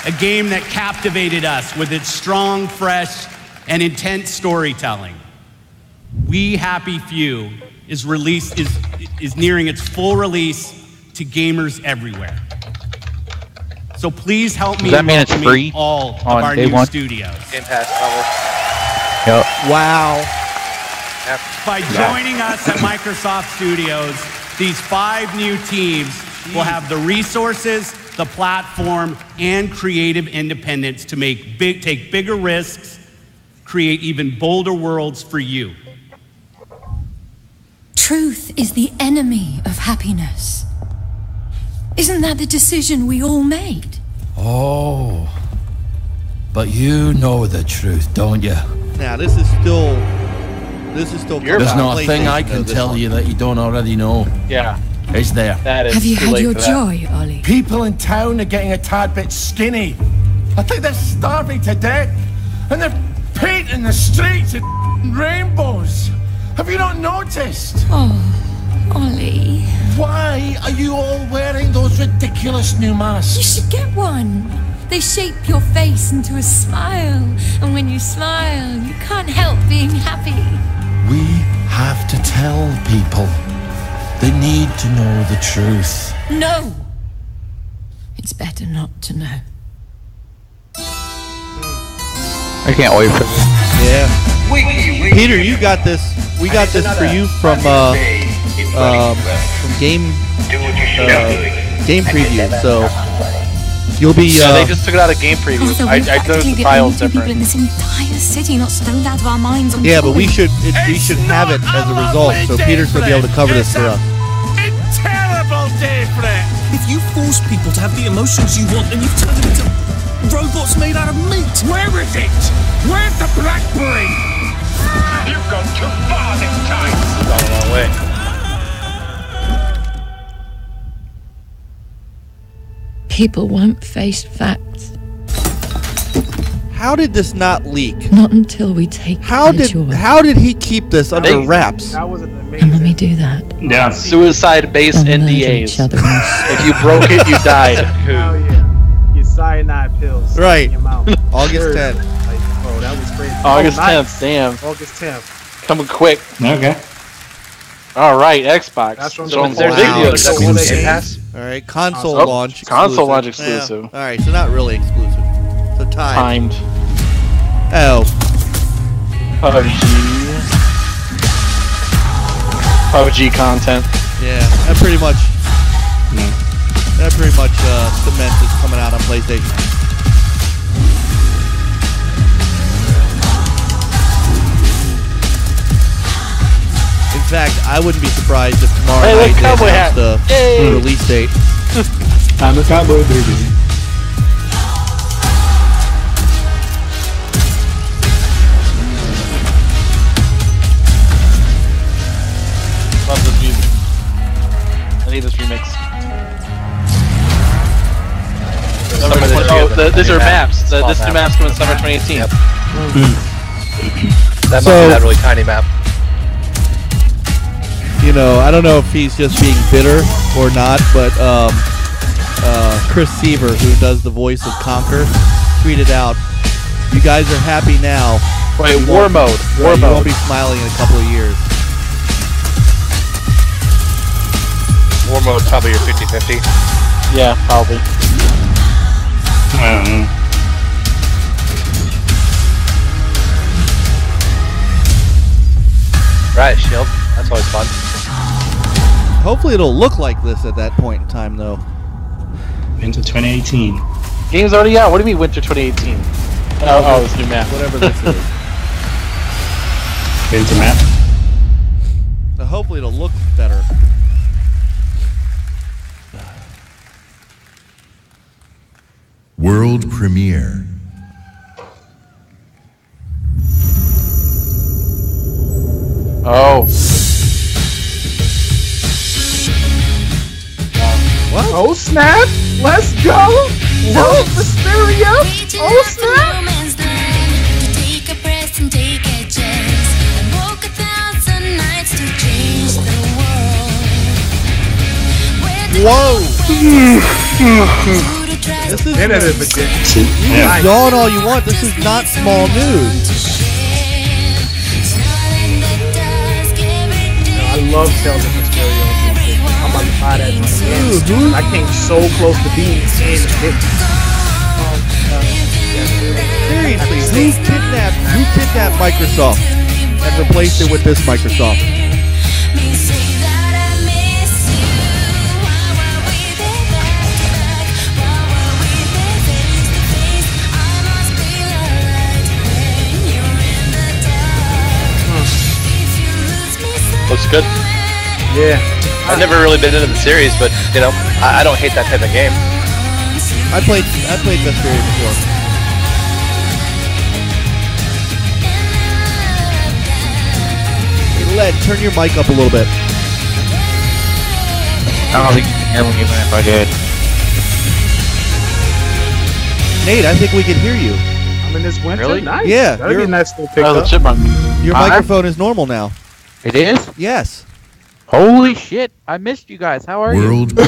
A game that captivated us with its strong, fresh, and intense storytelling. We Happy Few is nearing its full release to gamers everywhere. So please help me welcome all of our new studios. Game Pass, probably. Yep. Wow. By joining us at Microsoft Studios, these 5 new teams will have the resources, the platform, and creative independence to take bigger risks, create even bolder worlds for you. Truth is the enemy of happiness. Isn't that the decision we all made? Oh. But you know the truth, don't you? Now, this is still There's not a thing I can tell you that you don't already know. Yeah. It's there. Have you had your joy, Ollie? People in town are getting a tad bit skinny. I think they're starving to death. And they're painting the streets in rainbows. Have you not noticed? Oh, Ollie. Why are you all wearing those ridiculous new masks? You should get one. They shape your face into a smile. And when you smile, you can't help being happy. We have to tell people. They need to know the truth. No. It's better not to know. I can't wait for this. Yeah. Peter, you got this. We got this for you from game preview. So you'll be. They just took it out of game preview. Also, I noticed the files people different. in this entire city not stoned out of our minds. On Yeah, but we should have it as a result. So Peter's gonna be able to cover this for us. Terrible different. If you force people to have the emotions you want, then you've turned them into robots made out of meat. Where is it? Where's the blackberry? You've gone too far this time. Gone a long way. People won't face facts. How did this not leak? Not until we take How did he keep this under wraps? That was an amazing. And let me do that. Yeah. Suicide-based They'll murder NDAs. each other. If you broke it, you died. Hell yeah. Your cyanide pills. Right. In your mouth. August 10th. Like, oh, that was crazy. August Oh, nice. 10th, damn. August 10th. Coming quick. Okay. All right, Xbox. That's what I'm So saying. there's Wow. video. So all that games? All right, console Oh, launch. console launch Yeah. exclusive. All right, so not really exclusive. So timed. Timed. Oh, PUBG content. yeah. That pretty much cements is coming out on PlayStation. In fact, I wouldn't be surprised if tomorrow Hey, night look, they cowboy announce hat. the Yay. release date. I'm a cowboy, baby. Love this music. I need this remix. These are maps. This new map's coming summer 2018. Yep. That must So- be that really tiny map. You know, I don't know if he's just being bitter or not, but Chris Seaver, who does the voice of Conker, tweeted out, "You guys are happy now. Wait, war mode. Right, War you mode. won't be smiling in a couple of years." War mode probably your 50-50. Yeah, probably. Right, shield. That's always fun. Hopefully it'll look like this at that point in time, though. Into 2018. Game's already out. What do you mean Winter 2018? Oh, this new map. Whatever this is. Winter map. So hopefully it'll look better. World premiere. Oh. What? Oh snap! Let's go! World Mysteria! Oh snap! Whoa! This is yawn all you want. This is not small news. I love Tales of Mysterio. I'm about to buy that again. I came so close to being in it. Seriously, who kidnapped Microsoft and replaced it with this Microsoft? Looks good. Yeah. I've never really been into the series, but you know, I don't hate that type of game. I played Mysterio before. Hey, Led, turn your mic up a little bit. I don't think you can hear me even if I did. Nate, I think we can hear you. I'm in this winter. Really? Nice. Yeah, That'd be a nice little pick The up. chipmunk. Your microphone is normal now. It is? Yes. Holy shit! I missed you guys. How are World you?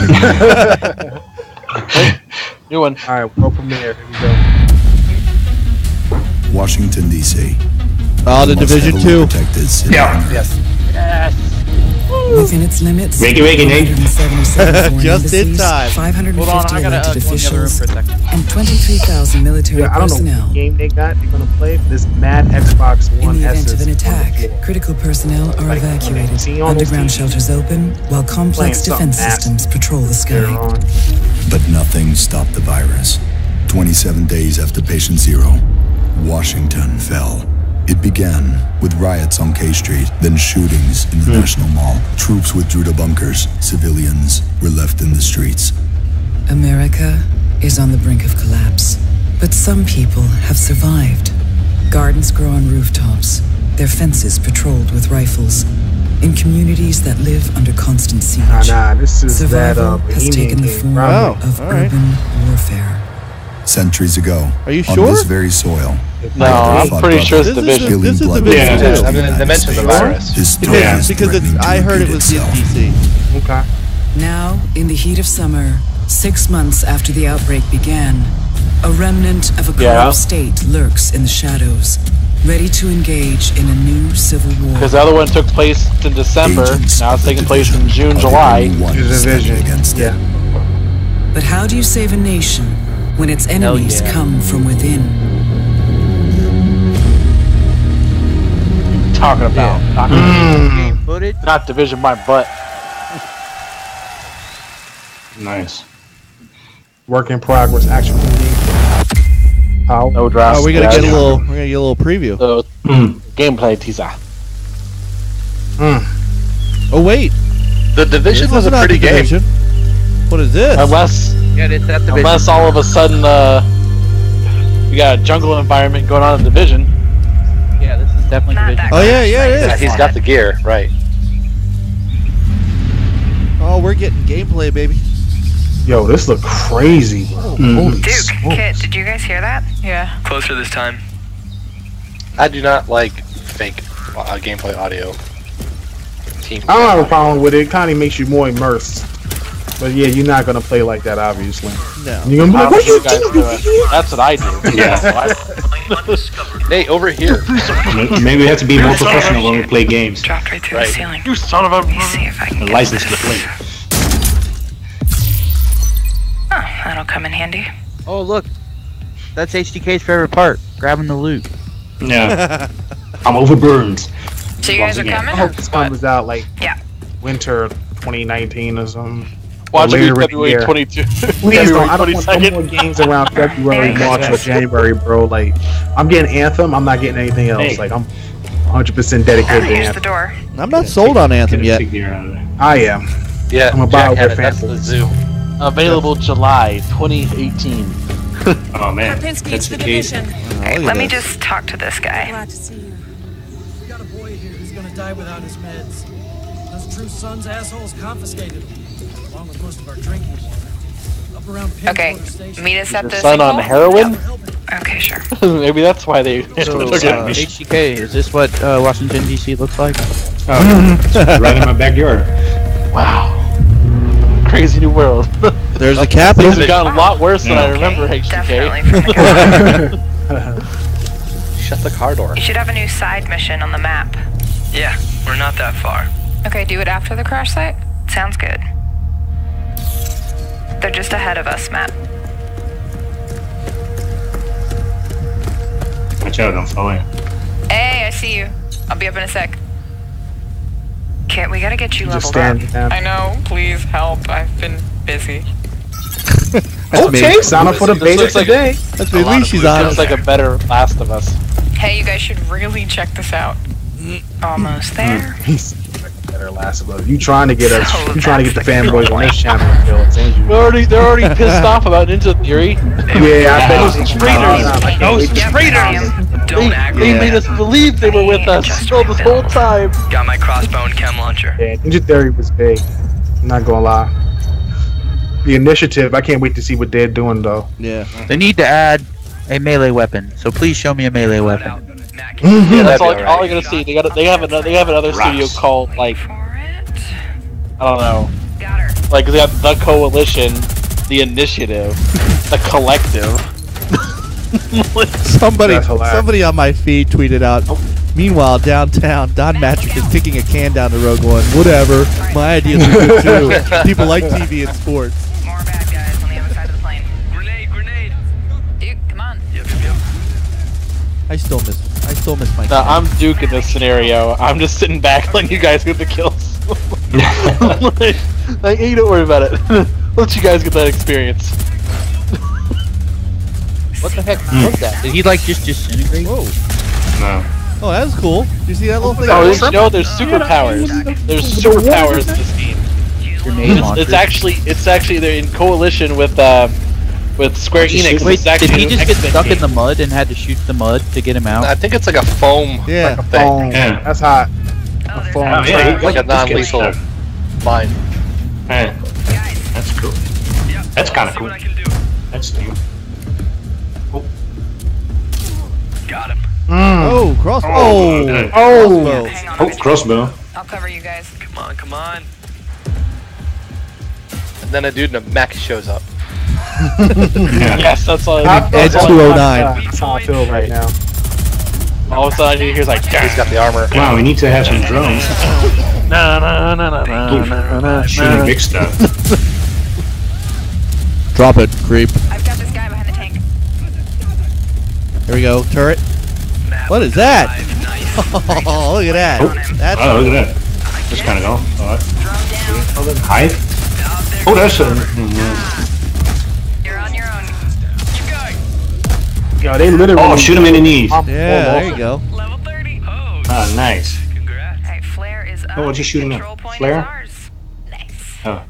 New one. All right, world premiere. Here we go. Washington, D.C. Oh, the Most Division heavily 2. protected city Yeah. on Earth. Yes. Yes. Within its limits, Wakey, Nate. 177 foreign Just in embassies, time. 550 Hold on, I gotta elected go in the other room officials, for a second. and 23,000 military Yeah, I don't know personnel. what game they got. They're gonna play this mad Xbox One In the S. event of an attack, critical personnel are Like, evacuated, see all those underground teams? shelters open, while complex Playing defense something systems patrol the They're sky. on. But nothing stopped the virus. 27 days after patient zero, Washington fell. It began with riots on K Street, then shootings in the National Mall. Troops withdrew to bunkers. Civilians were left in the streets. America is on the brink of collapse, but some people have survived. Gardens grow on rooftops, their fences patrolled with rifles. In communities that live under constant siege, Nah, this is survival that has Bohemian taken the game. form Right. of all right. urban warfare. Centuries ago, Are you on sure? this very soil, No, I'm pretty sure it's This is Division. the- this is blood Division brothers two. of I mean, the they mentioned the United virus. States. History Yeah, is because threatening to I heard it repeat was in itself. DC. Okay. Now, in the heat of summer, 6 months after the outbreak began, a remnant of a corrupt Yeah. state lurks in the shadows, ready to engage in a new civil war. Because the other one took place in December. Agents Now it's of the taking place in Division June, are the July. only ones Division. standing against it. Yeah. But how do you save a nation when its enemies yeah. come from within? Talking about Game footage. not Division, my butt. Nice. Work in progress. Action movie. How? No draft. Oh, we're gonna get a little preview. So, gameplay teaser. Oh wait, The Division this was is a not pretty the game. Division. What is this? Unless Unless all of a sudden we got a jungle environment going on in Division. Yeah, this is definitely Division. Oh yeah, it Yeah, is. he's got the gear, right? Oh, we're getting gameplay, baby. Yo, this look crazy, bro. Holy Duke, smokes. Kit, did you guys hear that? Yeah. Closer this time. I do not like fake gameplay audio. Team. I don't have a problem with it. It kind of makes you more immersed. But yeah, you're not gonna play like that, obviously. No. You're gonna be like, what are you doing? That's what I do. Yeah. Hey, over here. Maybe we have to be more professional when we play games. Dropped right through the ceiling. You son of a. Let me see if I can A get license this. to play. That'll come in handy. Oh, look. That's HDK's favorite part. Grabbing the loot. Yeah. I'm overburned. So you guys are coming? I hope this comes out like Yeah. winter 2019 or something. Watch it be Later in the February year. 22. Please February don't. I don't want no 22nd. more games around February, March, or January, bro. Like, I'm getting Anthem. I'm not getting anything else. Hey. Like, I'm 100% dedicated to Here's the Anthem. door. I'm not sold on Anthem yet. I am. Yeah, I'm a Jack had BioWare it. That's the fanboy. zoo. Available July 2018. Oh man, Karpinski, that's it's the the case. division. Alright, let me just talk to this guy. Glad to see you. We got a boy here who's gonna die without his meds. Those True Sons assholes confiscated them, along with most of our drinking water. Up around Okay, Pinwater Station. meet us at Your the son on sinkhole? heroin? Okay, sure. Maybe that's why they. So, took it. HDK, is this what Washington, D.C. looks like? Oh, it's right in my backyard. Wow. Crazy new world. There's the Capitol. Things have gotten a lot worse than I remember, Definitely HDK. from the Shut the car door. You should have a new side mission on the map. Yeah, we're not that far. Okay, do it after the crash site? Sounds good. They're just ahead of us, Matt. Watch out, don't fall in. Hey, I see you. I'll be up in a sec. Okay, we gotta get you Just leveled up. stand down. I know, please help. I've been busy. Okay, sign up for the beta looks like today. That's at least she's on. Looks like a better Last of Us. Hey, you guys should really check this out. Almost there. He's better Last of Us. You trying to get us? So You trying to get the that's the fanboys on this channel to kill us, ain't you? They're already pissed off about Ninja Theory. Yeah, I bet Those you. traitors. Those Yep, I traitors. am. Don't They aggravate. made us believe they were with us all this whole time. Got my crossbow and chem launcher. Yeah, Ninja Theory was big. I'm not gonna lie. The initiative, I can't wait to see what they're doing though. Yeah. They need to add a melee weapon. So please show me a melee weapon. Yeah, that'd that's be all alright. you're gonna see. They have another studio called like I don't know. Like they have the Coalition, the Initiative, the Collective. Somebody on my feed tweeted out. Meanwhile, downtown, Don Matrick is kicking a can down the road, going, "Whatever, my ideas are good too. People like TV and sports." More bad guys on the other side of the plane. Grenade! Dude, come on. I still miss my. No, I'm Duke in this scenario. I'm just sitting back letting you guys get the kills. like, hey, don't worry about it. Let you guys get that experience. What the heck was that? Did he like just disintegrate? Whoa. No. Oh, that was cool. Did you see that little thing? Oh, there's superpowers. There's superpowers in this game. It's actually they're in coalition with Square Enix. Wait, It's actually did he an just get X-Men stuck game. in the mud and had to shoot the mud to get him out? I think it's like a foam. Yeah. Like a thing. Yeah. That's hot. A foam. Oh, yeah, Like a let's get non-lethal stuck. mine. Hey, that's cool. That's kind of cool. That's new. Got him. Oh, crossbow. Oh, Oh, Oh. Hang on. Oh, crossbow. I'll cover you guys. Come on. And then a dude in a mech shows up. Yes, that's all. Edge 209. That's how I feel right now. All of a sudden, you hear like, He's got the armor. Wow, we need to have some drones. Shooting big stuff. Drop it, creep. I've got this guy behind the tank. Here we go, turret. What is that? Oh, look at that. That's Oh, look at that. That's kind of cool. Alright. Oh, that's Hive? Oh, that's a. You're on your own. Yo, they literally. Oh, shoot him in the knees. Yeah, there you go. Level 30. Oh, Ah, nice. congrats. Hey, flare is up. Oh, what's he shooting Control at? point Flare? is ours. Nice. Oh.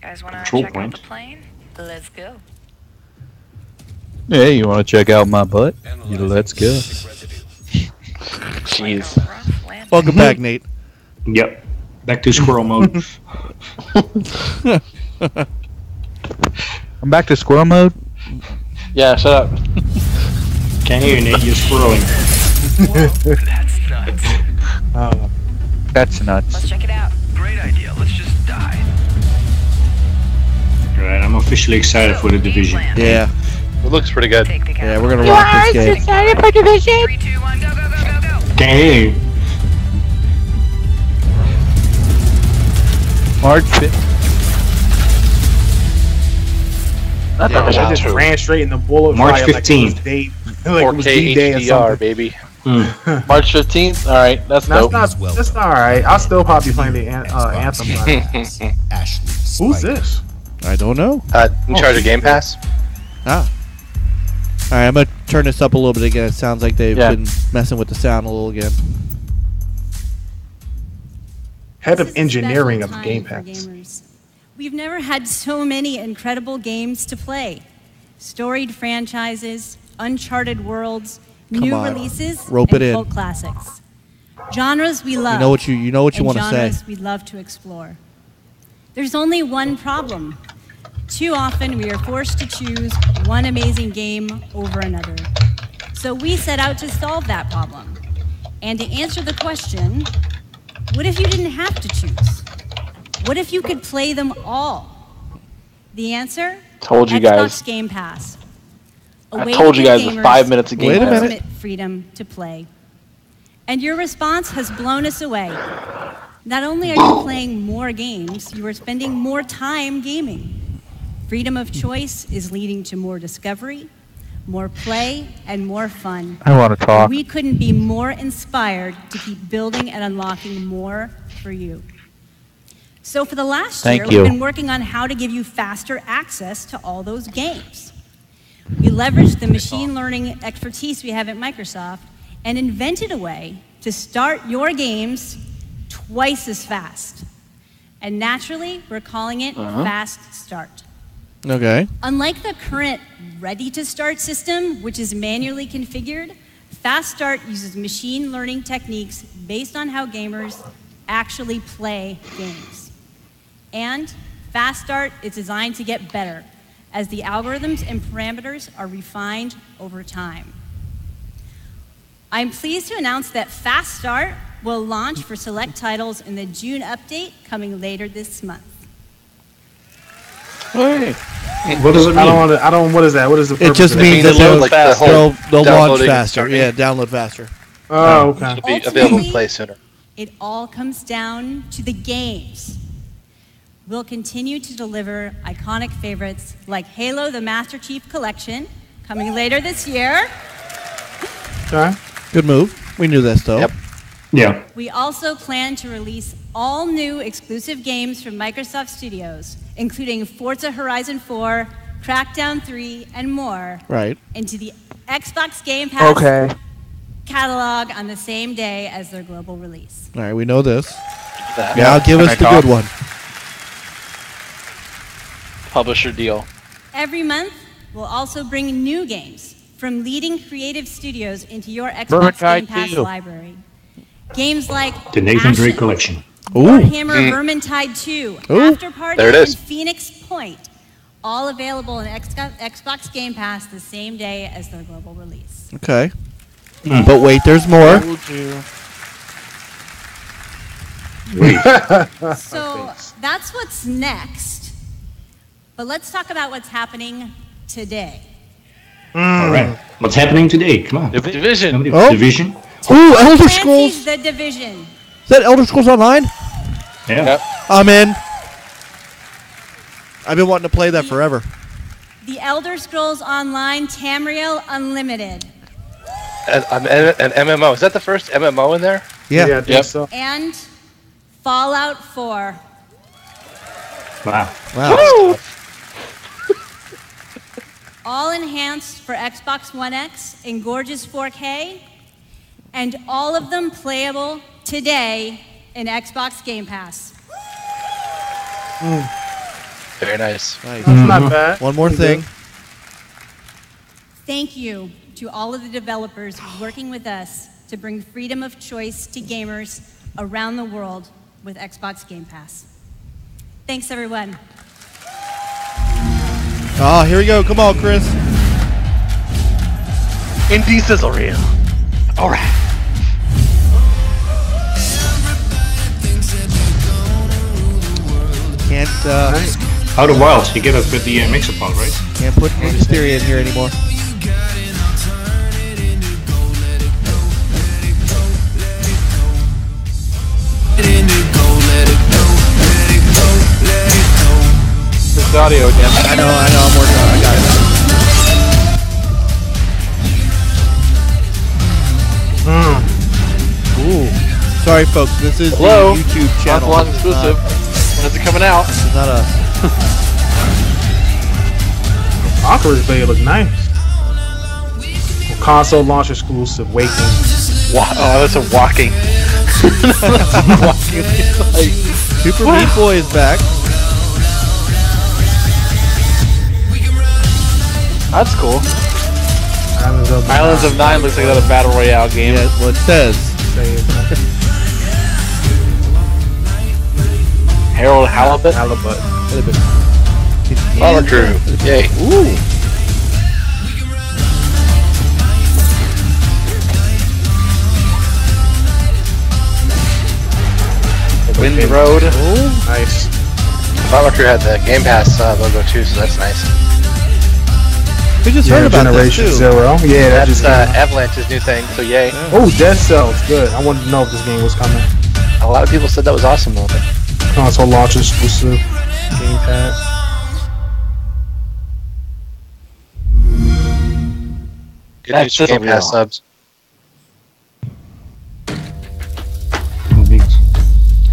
Guys wanna Control check point. out the plane? Let's go. Hey, you want to check out my butt? Let's go. jeez. Welcome back, Nate. Yep. Back to squirrel mode. I'm back to squirrel mode. Yeah, shut up. Can't hear you, Nate. You're squirreling. That's nuts. That's nuts. Let's check it out. Great idea. Let's just die. Right, I'm officially excited for the division. Yeah. It looks pretty good. Yeah, we're gonna rock this game. Excited for division? 3, 2, 1, go, go, go, go, go. Can't hear you. March 5th. I just ran straight in the bullet March fire 15th. like it was D-Day or HDR, something. baby. March 15th. All right, that's dope. That's all right. I'll still probably playing the anthem. Who's this? I don't know. In charge of Game Pass. Ah. All right, I'm gonna turn this up a little bit again. It sounds like they've been messing with the sound a little again. Head of engineering of Game Pass. Gamers. We've never had so many incredible games to play. Storied franchises, uncharted worlds, new releases, Rope and it in. cult classics. Genres we love. You know what you want to say. Genres we love to explore. There's only one problem. Too often we are forced to choose one amazing game over another. So we set out to solve that problem. And to answer the question, what if you didn't have to choose? What if you could play them all? The answer? Told you Xbox guys. Game Pass. I told you guys in 5 minutes of Game Pass. Ultimate freedom to play. And your response has blown us away. Not only are you playing more games, you are spending more time gaming. Freedom of choice is leading to more discovery, more play, and more fun. I want to talk. And we couldn't be more inspired to keep building and unlocking more for you. So for the last year, we've been working on how to give you faster access to all those games. We leveraged the machine learning expertise we have at Microsoft and invented a way to start your games twice as fast. And naturally, we're calling it Fast Start. Okay. Unlike the current ready-to-start system, which is manually configured, Fast Start uses machine learning techniques based on how gamers actually play games. And Fast Start is designed to get better as the algorithms and parameters are refined over time. I'm pleased to announce that Fast Start will launch for select titles in the June update coming later this month. Hey. What does it mean? What is that? What is the purpose? It just of means It that means that they'll launch downloading faster. starting. Yeah, download faster. Oh, okay. It'll be available to play sooner. It all comes down to the games. We'll continue to deliver iconic favorites like Halo the Master Chief Collection, coming later this year. Okay. Good move. We knew this, though. Yep. Yeah. We also plan to release all new exclusive games from Microsoft Studios, including Forza Horizon 4, Crackdown 3, and more, Right. into the Xbox Game Pass Okay. catalog on the same day as their global release. All right, we know this. That. Now give us the good one. Publisher deal. Every month, we'll also bring new games from leading creative studios into your Xbox Vermintide Game Pass 2. library. Games like The Nathan Ashen, Drake Collection. Warhammer Vermintide 2, After Party, There it is. and Phoenix Point, all available in Xbox Game Pass the same day as their global release. Okay. But wait, there's more. So that's what's next. But let's talk about what's happening today. All right. What's happening today? Come on. Division. Division. Ooh, Elder Clancy's Scrolls. The Division. Is that Elder Scrolls Online? Yeah. Yep. I'm in. I've been wanting to play that forever. The Elder Scrolls Online Tamriel Unlimited. An MMO. Is that the first MMO in there? Yeah. I think so. And Fallout 4. Wow. Wow. All enhanced for Xbox One X in gorgeous 4K. And all of them playable today in Xbox Game Pass. Very nice. Nice. Not bad. One more thing. Thank you to all of the developers working with us to bring freedom of choice to gamers around the world with Xbox Game Pass. Thanks, everyone. Oh, here we go. Come on, Chris. Indie sizzle reel. All right. Can't Outer Wilds. You get us with the Mixapod, right? can't put Mysteria in here anymore. This audio again. I know. I'm working on it. I got Sorry, folks. This is Hello? the YouTube channel. Console exclusive. When is it coming out? It's not us. Oculus Bay look nice. Console launch exclusive. Waking. Oh, that's a walking. Super Meat Boy is back. That's cool. Islands of Nine looks like another battle royale game. Yeah, well, it says. Harold Halibut. Follow Drew. Yay. Ooh. Wind Road. Ooh. Nice. Follow Drew had the Game Pass logo too, so that's nice. We just heard about Generation this too. Zero. Yeah, That's Avalanche's new thing, so yay. Yeah. Oh, Dead Cells. Good. I wanted to know if this game was coming. A lot of people said that was awesome though. Console launch exclusive. Game Pass. Good news for Game Pass subs.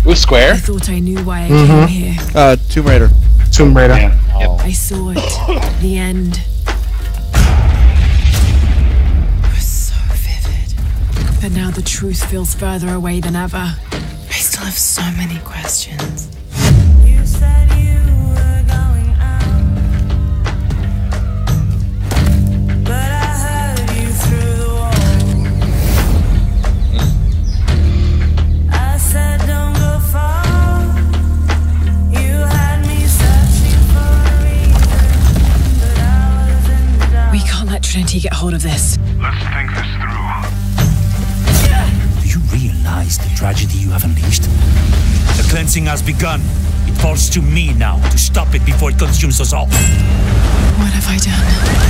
Ooh, Square. I thought I knew why I came here. Tomb Raider. Tomb Raider. Yeah. I saw it. The end. It was so vivid. But now the truth feels further away than ever. I still have so many questions. You said you were going out, but I heard you through the wall. I said don't go far. You had me searching for a reason, but I was in the dark. We can't let Trinity get hold of this. Let's think this through. Do you realize the tragedy you have unleashed? The cleansing has begun. It falls to me now to stop it before it consumes us all. What have I done?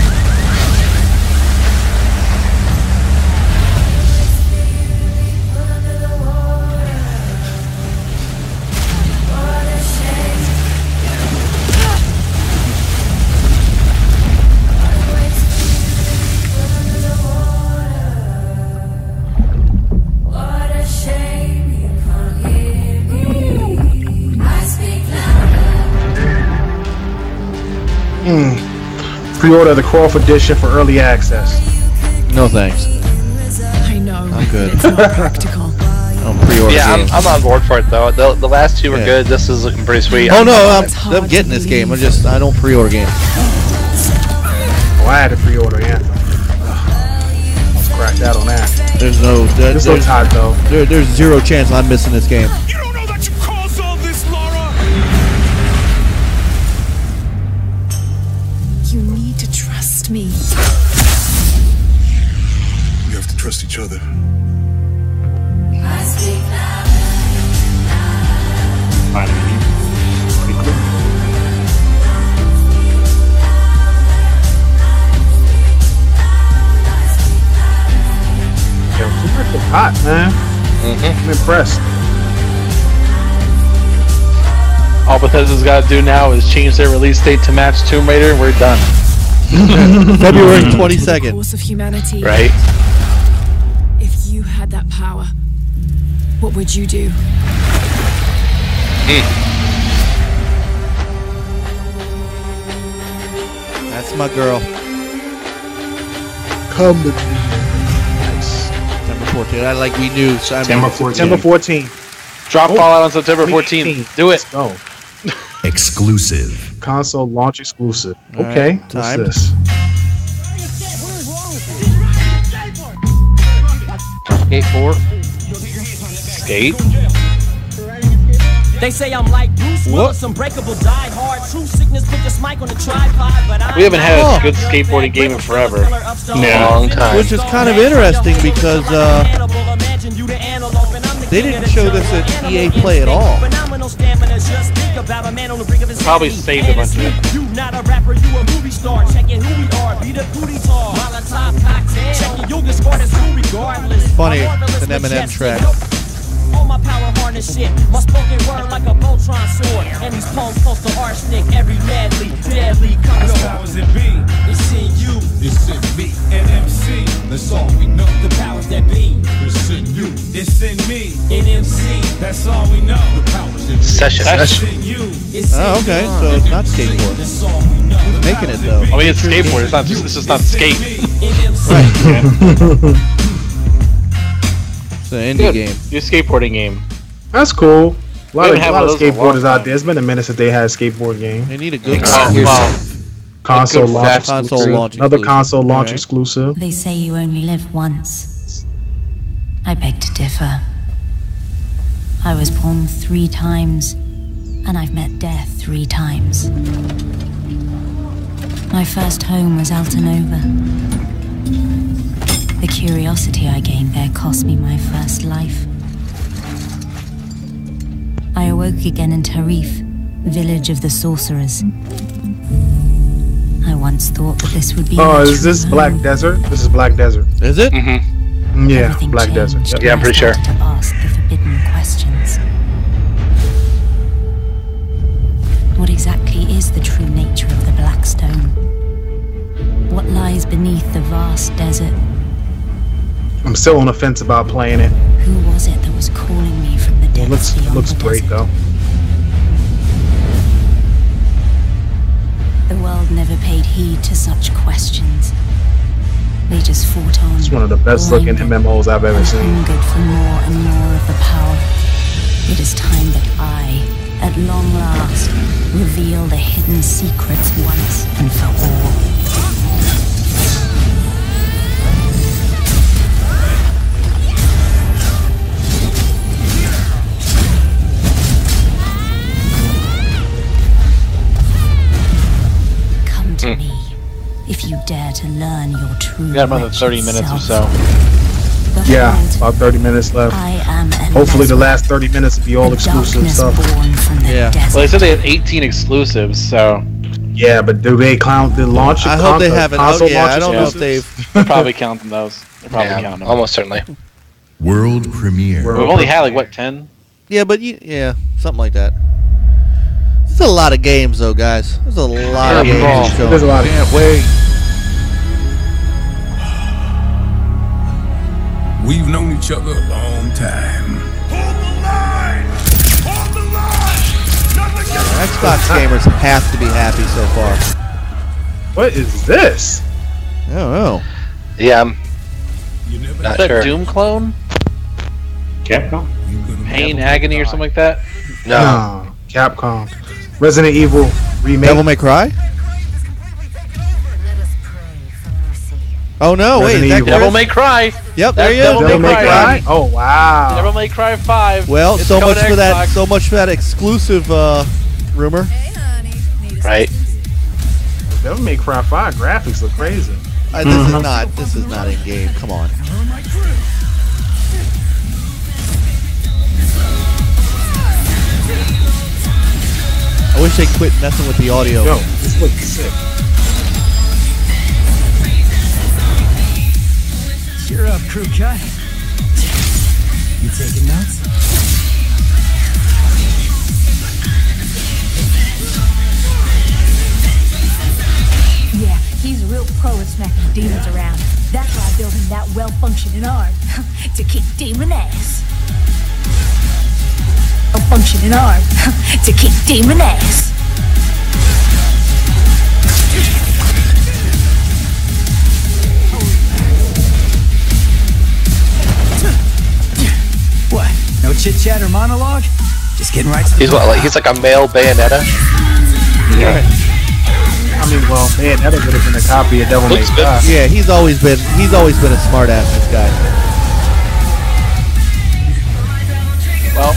Pre-order the Crawford edition for early access. No thanks. I know. I'm good. It's not practical. I don't pre-order Yeah, games. I'm on board for it though. The last two were Yeah. good. This is looking pretty sweet. Oh no, hard I'm getting to this game. believe. I don't pre-order games. Oh, I had to pre-order Anthem. I'll crack that on that. There's no. This looks hot though. There's zero chance I'm missing this game. You don't know that you caused all this, Laura! You need to trust me. We have to trust each other. Finally. Pretty cool. Yo, Tomb Raider looks hot, man. I'm impressed. All Bethesda's got to do now is change their release date to match Tomb Raider, and we're done. February The 22nd. course of humanity. Right? If you had that power, what would you do? That's my girl. Come with me. Nice. September 14th. I like we knew. So September 14th. September 14th. Drop Oh. Fallout on September 14th. 14th. Do it. Let's go. Exclusive. Console launch exclusive. All Okay. right, What's timed. this? Skateboard. Skate. They say I'm like Bruce Willis, unbreakable, die hard, true sickness, put this mic on the tripod, but I We haven't had a good skateboarding game in forever. Long time. Which is kind of interesting because they didn't show this at EA Play at all. Probably saved a bunch of it. You not a rapper, you a movie star. Checking who we are, be the booty tall. Molotov cocktail. Checking you'll get scored as who regardless. Funny, it's an Eminem track. All my power harness shit. My spoken word like a Voltron sword. And these poems close to arsenic. Every medley, deadly. Come As powers it be, it's in you. it's in me and MC. That's all we know. The powers that be. It's in you. It's in me. In MC, that's all we know. The power's in Session. Oh, okay. So it's not skateboard. Who's making it though? I mean, it's skateboard. It's just not skate. It's an indie game. Your skateboarding game. That's cool. A lot of those in a long skateboarders out there. It's been a minute since they had a skateboard game. They need a good console launch. Another exclusive. console launch Right. exclusive. They say you only live once. I beg to differ. I was born 3 times, and I've met death 3 times. My first home was Altanova. The curiosity I gained there cost me my first life. I awoke again in Tarif, village of the sorcerers. I once thought that this would be. Oh, is this Black Desert? This is Black Desert. Is it? Mm-hmm. Yeah, Everything Black changed Desert. when Yeah, I'm I pretty sure. started to ask the forbidden questions. What exactly is the true nature of the Black Stone? What lies beneath the vast desert? I'm still on the fence about playing it. Who was it that was calling me from the It depths beyond looks the great desert? though. The world never paid heed to such questions. They just fought on. It's one of the best looking MMOs I've ever seen. Hungered for more and more of the power. It is time that I, at long last, reveal the hidden secrets once and for all. Come to me, if you dare to learn your true. We got another 30 minutes or so. Yeah, about 30 minutes left. I am Hopefully the last 30 minutes will be all exclusive stuff. Yeah. Well, they said they had 18 exclusives, so. Yeah, but do they count the launch? I hope they haven't. Console Yeah, I launch don't know if exclusives? they've. They're probably counting those. They're probably Yeah, counting them. almost certainly. World premiere. We've only had like what 10? Yeah, but yeah, something like that. There's a lot of games though, guys. There's a lot of games. There's a lot of Can't wait. We've known each other a long time. Hold the line! Hold the line! Nothing gets Xbox gamers have to be happy so far. What is this? I don't know. Yeah, I'm not Is that sure. Doom clone? Capcom? Pain, Agony, or something like that? No. Capcom. Resident Evil remake. Devil May Cry? Oh no! Wait, Resident is that Evil. Devil Chris? May Cry. Yep, there That's he is. Devil May Cry. Oh wow. Devil May Cry 5. Well, It's so coming much to for that. Xbox. So much for that exclusive rumor. Right. Devil May Cry 5 graphics look crazy. This is not. This is not in game. Come on. I wish they quit messing with the audio. Yo, this looks sick. Cheer up, crew cut. You taking notes? Yeah, he's a real pro at smacking demons around. That's why I built him that well-functioning arm. To kick demon ass. A functioning arm. To kick demon ass. What? No chit chat or monologue? Just getting right to the He's what? Like he's like a male Bayonetta. Yeah. I mean, well, man, that would have been a copy of Devil May Looks good. Cry. Yeah, he's always been a smart ass. This guy. Well,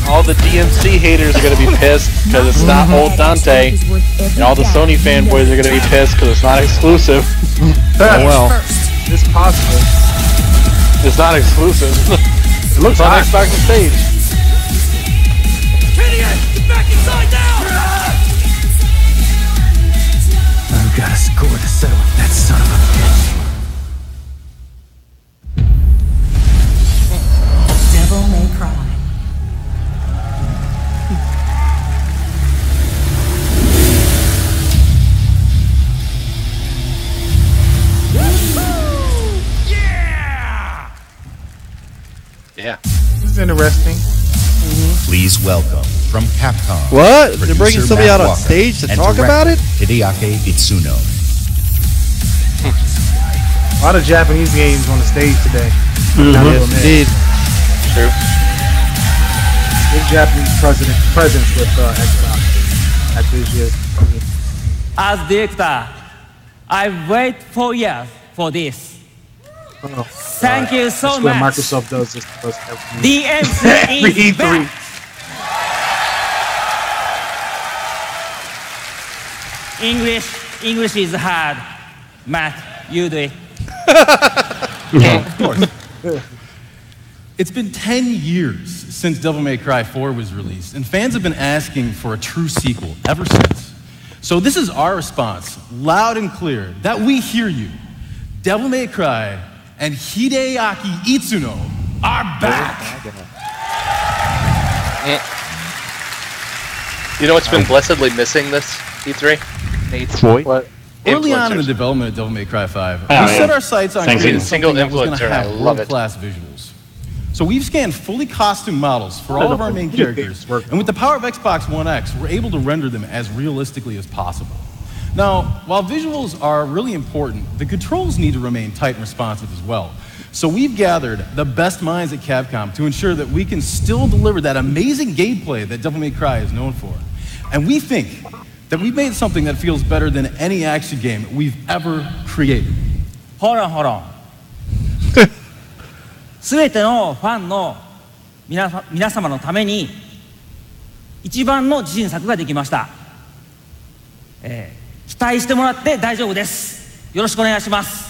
all the DMC haters are gonna be pissed because it's not old Dante, and all the Sony fanboys are gonna be pissed because it's not exclusive. Oh well. It's possible. It's not exclusive. It looks It's on hot. Xbox stage. Get back inside now! I've got a score to settle with that son of a bitch. Devil May Cry. Yeah. interesting. Please welcome from Capcom. What? They're bringing producer somebody Matt out on Walker stage to and talk about it? director Hideaki Itsuno. A lot of Japanese games on the stage today. Yes, indeed. True. Big Japanese presence with Xbox at this year's. As director, I wait 4 years for this. Oh, Thank you so that's where much. Microsoft does this. DMC Every is E3. back. English is hard. Matt, you do it. Of course. It's been 10 years since Devil May Cry 4 was released, and fans have been asking for a true sequel ever since. So this is our response, loud and clear, that we hear you. Devil May Cry and Hideaki Itsuno are back. You know what's been blessedly missing this E3? Nate's voice. What? Early on in the development of Devil May Cry 5, we yeah. set our sights on Thanks, creating Ian. Single something that was going to influencer, I have love it. world-class visuals. So we've scanned fully costumed models for all of our main characters, and with the power of Xbox One X, we're able to render them as realistically as possible. Now, while visuals are really important, the controls need to remain tight and responsive as well. So we've gathered the best minds at Capcom to ensure that we can still deliver that amazing gameplay that Devil May Cry is known for. And we think that we've made something that feels better than any action game we've ever created. ほらほら。すべてのファンの皆様のために一番の自信作ができました。期待してもらって大丈夫です。よろしくお願いします。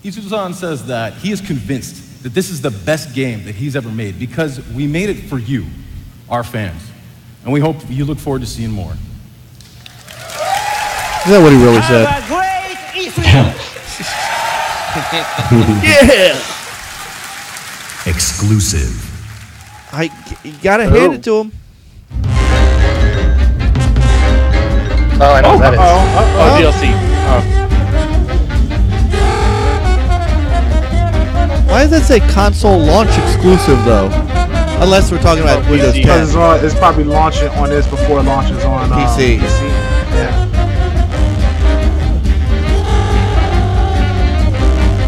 Itsuno-san says that he is convinced that this is the best game that he's ever made because we made it for you, our fans. And we hope you look forward to seeing more. Is that what he really said? Have a great E3. Yeah. Exclusive. You gotta hand it to him. Oh, I know what that is. DLC. Why does that say console launch exclusive though? Unless we're talking about Windows 10. Because it's probably launching on this before it launches on PC. Yeah.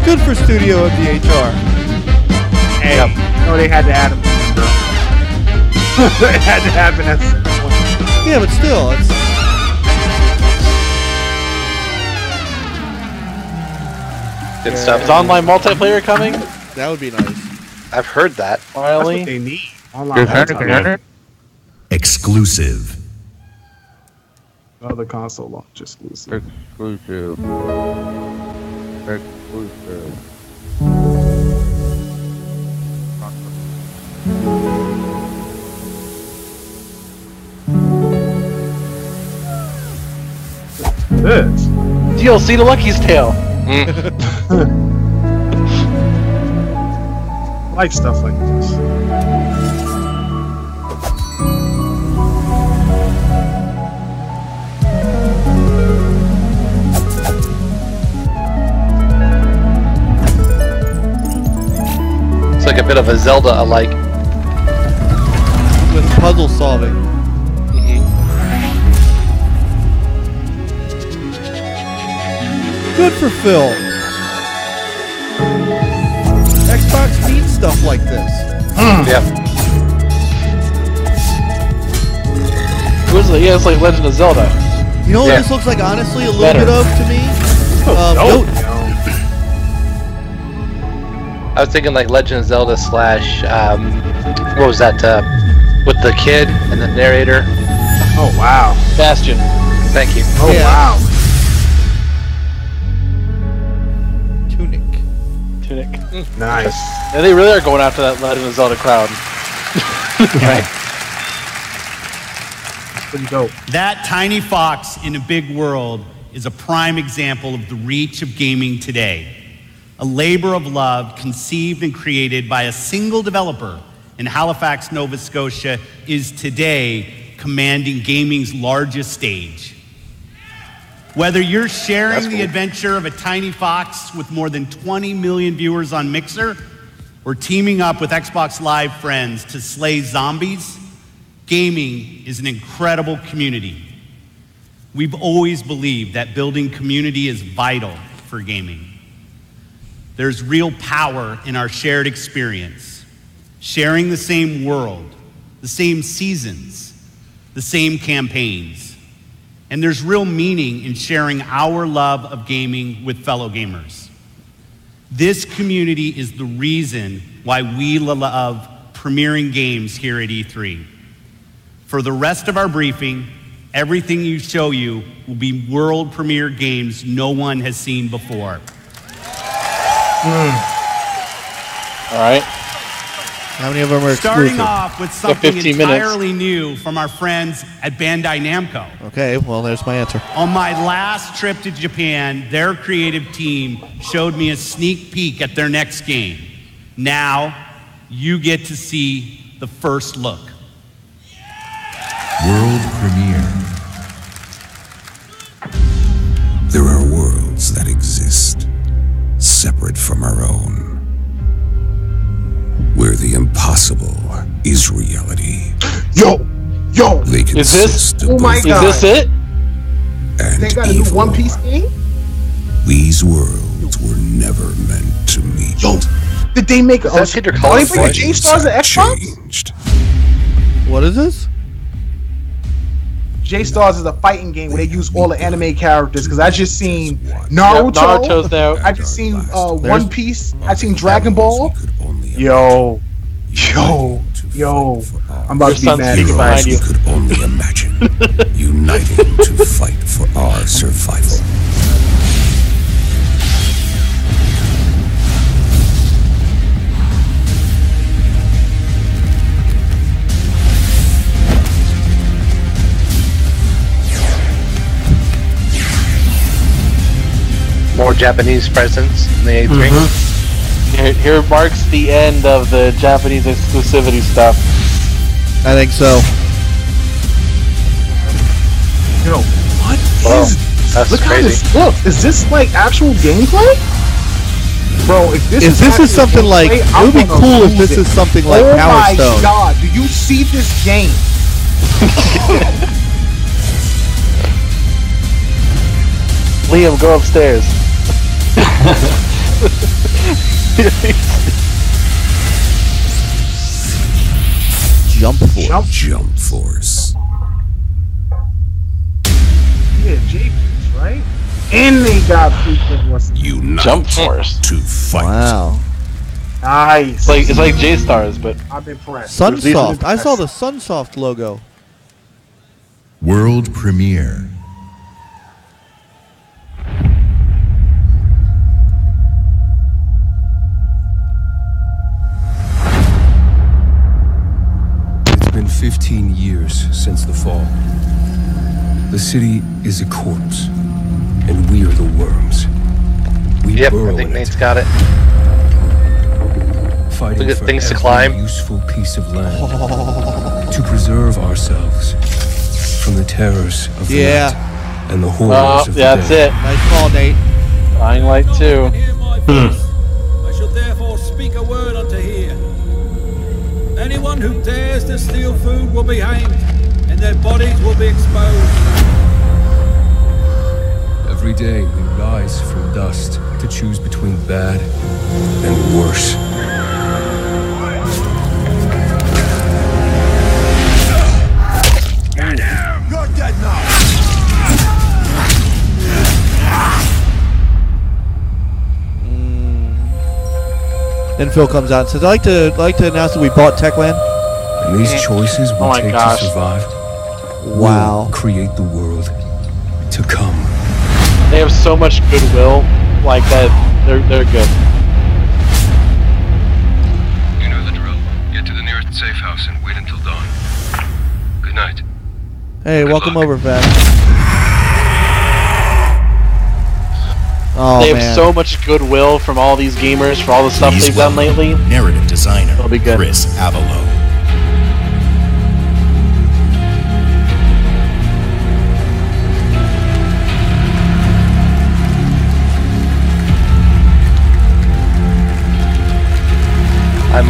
Good for Studio MDHR. Hey, no, they had to add them. It had to happen at some point. Yeah, but still, it's. Good stuff. Is online multiplayer coming? That would be nice. I've heard that. Finally. That's what they need. Online multiplayer. Exclusive. Another console launch exclusive. Exclusive. This. DLC to Lucky's Tale. I like stuff like this. It's like a bit of a Zelda alike. With puzzle solving. Good for Phil. Xbox needs stuff like this. Yeah. Yeah, it's like Legend of Zelda. You know what this looks like, honestly, a little Better. bit of to me? I was thinking like Legend of Zelda slash, what was that, with the kid and the narrator? Oh, wow. Bastion. Thank you. Oh, wow. Tunic. Nice. Yeah, they really are going after that Legend of Zelda crowd. Right. Pretty dope. That tiny fox in a big world is a prime example of the reach of gaming today. A labor of love conceived and created by a single developer in Halifax, Nova Scotia, is today commanding gaming's largest stage. Whether you're sharing the adventure of a tiny fox with more than 20 million viewers on Mixer, or teaming up with Xbox Live friends to slay zombies, gaming is an incredible community. We've always believed that building community is vital for gaming. There's real power in our shared experience, sharing the same world, the same seasons, the same campaigns. And there's real meaning in sharing our love of gaming with fellow gamers. This community is the reason why we love premiering games here at E3. For the rest of our briefing, everything you show you will be world premiere games no one has seen before. All right. How many of them are Starting exclusive? off with something entirely new from our friends at Bandai Namco. Okay, well, there's my answer. On my last trip to Japan, their creative team showed me a sneak peek at their next game. Now, you get to see the first look. World premiere. There are worlds that exist separate from our own, where the impossible is reality. Yo! They consist of Oh my both god! good Is this it? and They got a new evil. One Piece game? These worlds were never meant to meet. Yo! Did they make Is that Peter Are they Cullen's putting voice? J-Stars at Xbox? Changed. What is this? J-Stars is a fighting game where they use all the anime characters, because I just seen Naruto. Naruto's out. I just seen One Piece. I seen Dragon Ball. Yo. I'm about Your to be son's mad. speaking behind you. Could only imagine uniting to fight for our survival. More Japanese presence in the A3. Here marks the end of the Japanese exclusivity stuff. I think so. Yo, what Wow, is? that's Look how crazy. this looks. Is this like actual gameplay? Bro, if this If this actual is something like, gameplay, it I'm would be gonna cool if lose this it. is something like Oh Power my Stone. god, do you see this game? Liam, go upstairs. Jump Force. Jump Force. Yeah, J-Force, right? And they got freaking what's Unite Jump Force. to fight. Wow. nice. It's like J-Stars, but I'm impressed. Sunsoft. I saw the Sunsoft logo. World premiere. It's been 15 years since the fall. The city is a corpse, and we are the worms. We Yep, burrow I think in Nate's it, got it. fighting Look at for things to every climb. useful piece of land to preserve ourselves from the terrors of the Yeah. night and the horrors of the that's day. it. Nice call, Nate. Dying Light 2. I shall therefore speak a word unto here. Anyone who dares to steal food will be hanged, and their bodies will be exposed. Every day we rise from dust to choose between bad and worse. Get him! You're dead now! Then Phil comes out and says, I'd like to announce that we bought Techland. And these choices we Oh my take gosh. to survive Wow. will create the world to come. They have so much goodwill, like that. They're good. You know the drill. Get to the nearest safe house and wait until dawn. Good night. Hey, welcome over, Fast. Oh, They have man. so much goodwill from all these gamers for all the stuff Please they've done welcome lately. Narrative designer It'll be good. Chris Avalo.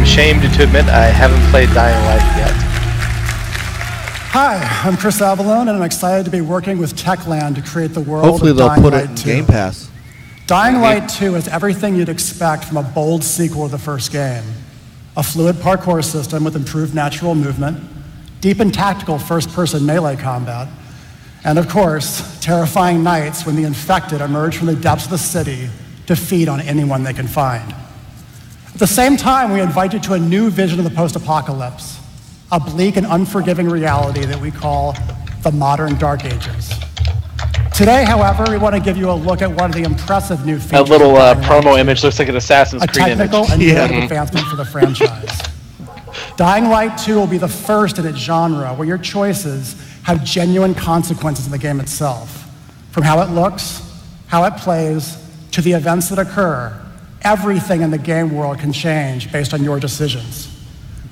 ashamed to admit I haven't played Dying Light yet. Hi, I'm Chris Avalone, and I'm excited to be working with Techland to create the world Hopefully of they'll Dying put Light it in 2. Game Pass. Dying Light 2 is everything you'd expect from a bold sequel to the first game. A fluid parkour system with improved natural movement, deep and tactical first-person melee combat, and of course, terrifying nights when the infected emerge from the depths of the city to feed on anyone they can find. At the same time, we invite you to a new vision of the post-apocalypse, a bleak and unforgiving reality that we call the modern Dark Ages. Today, however, we want to give you a look at one of the impressive new features. That little of Dying promo Light 2, image looks like an Assassin's a Creed image. technical and creative advancement for the franchise. Dying Light 2 will be the first in its genre where your choices have genuine consequences in the game itself. From how it looks, how it plays, to the events that occur, everything in the game world can change based on your decisions.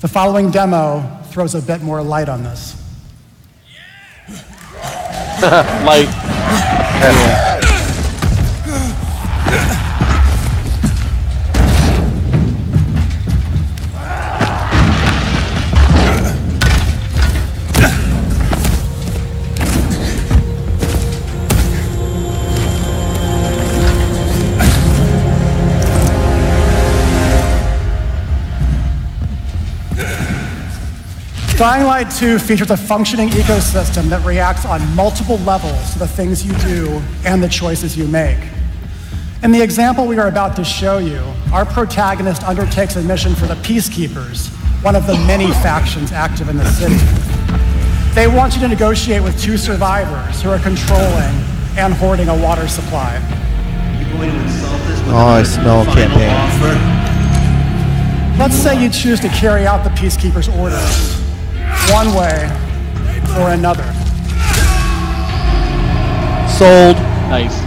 The following demo throws a bit more light on this. Light. Dying Light 2 features a functioning ecosystem that reacts on multiple levels to the things you do and the choices you make. In the example we are about to show you, our protagonist undertakes a mission for the Peacekeepers, one of the many factions active in the city. They want you to negotiate with two survivors who are controlling and hoarding a water supply. Oh, I smell campaign. Let's say you choose to carry out the Peacekeepers' orders, one way or another. Sold. Nice.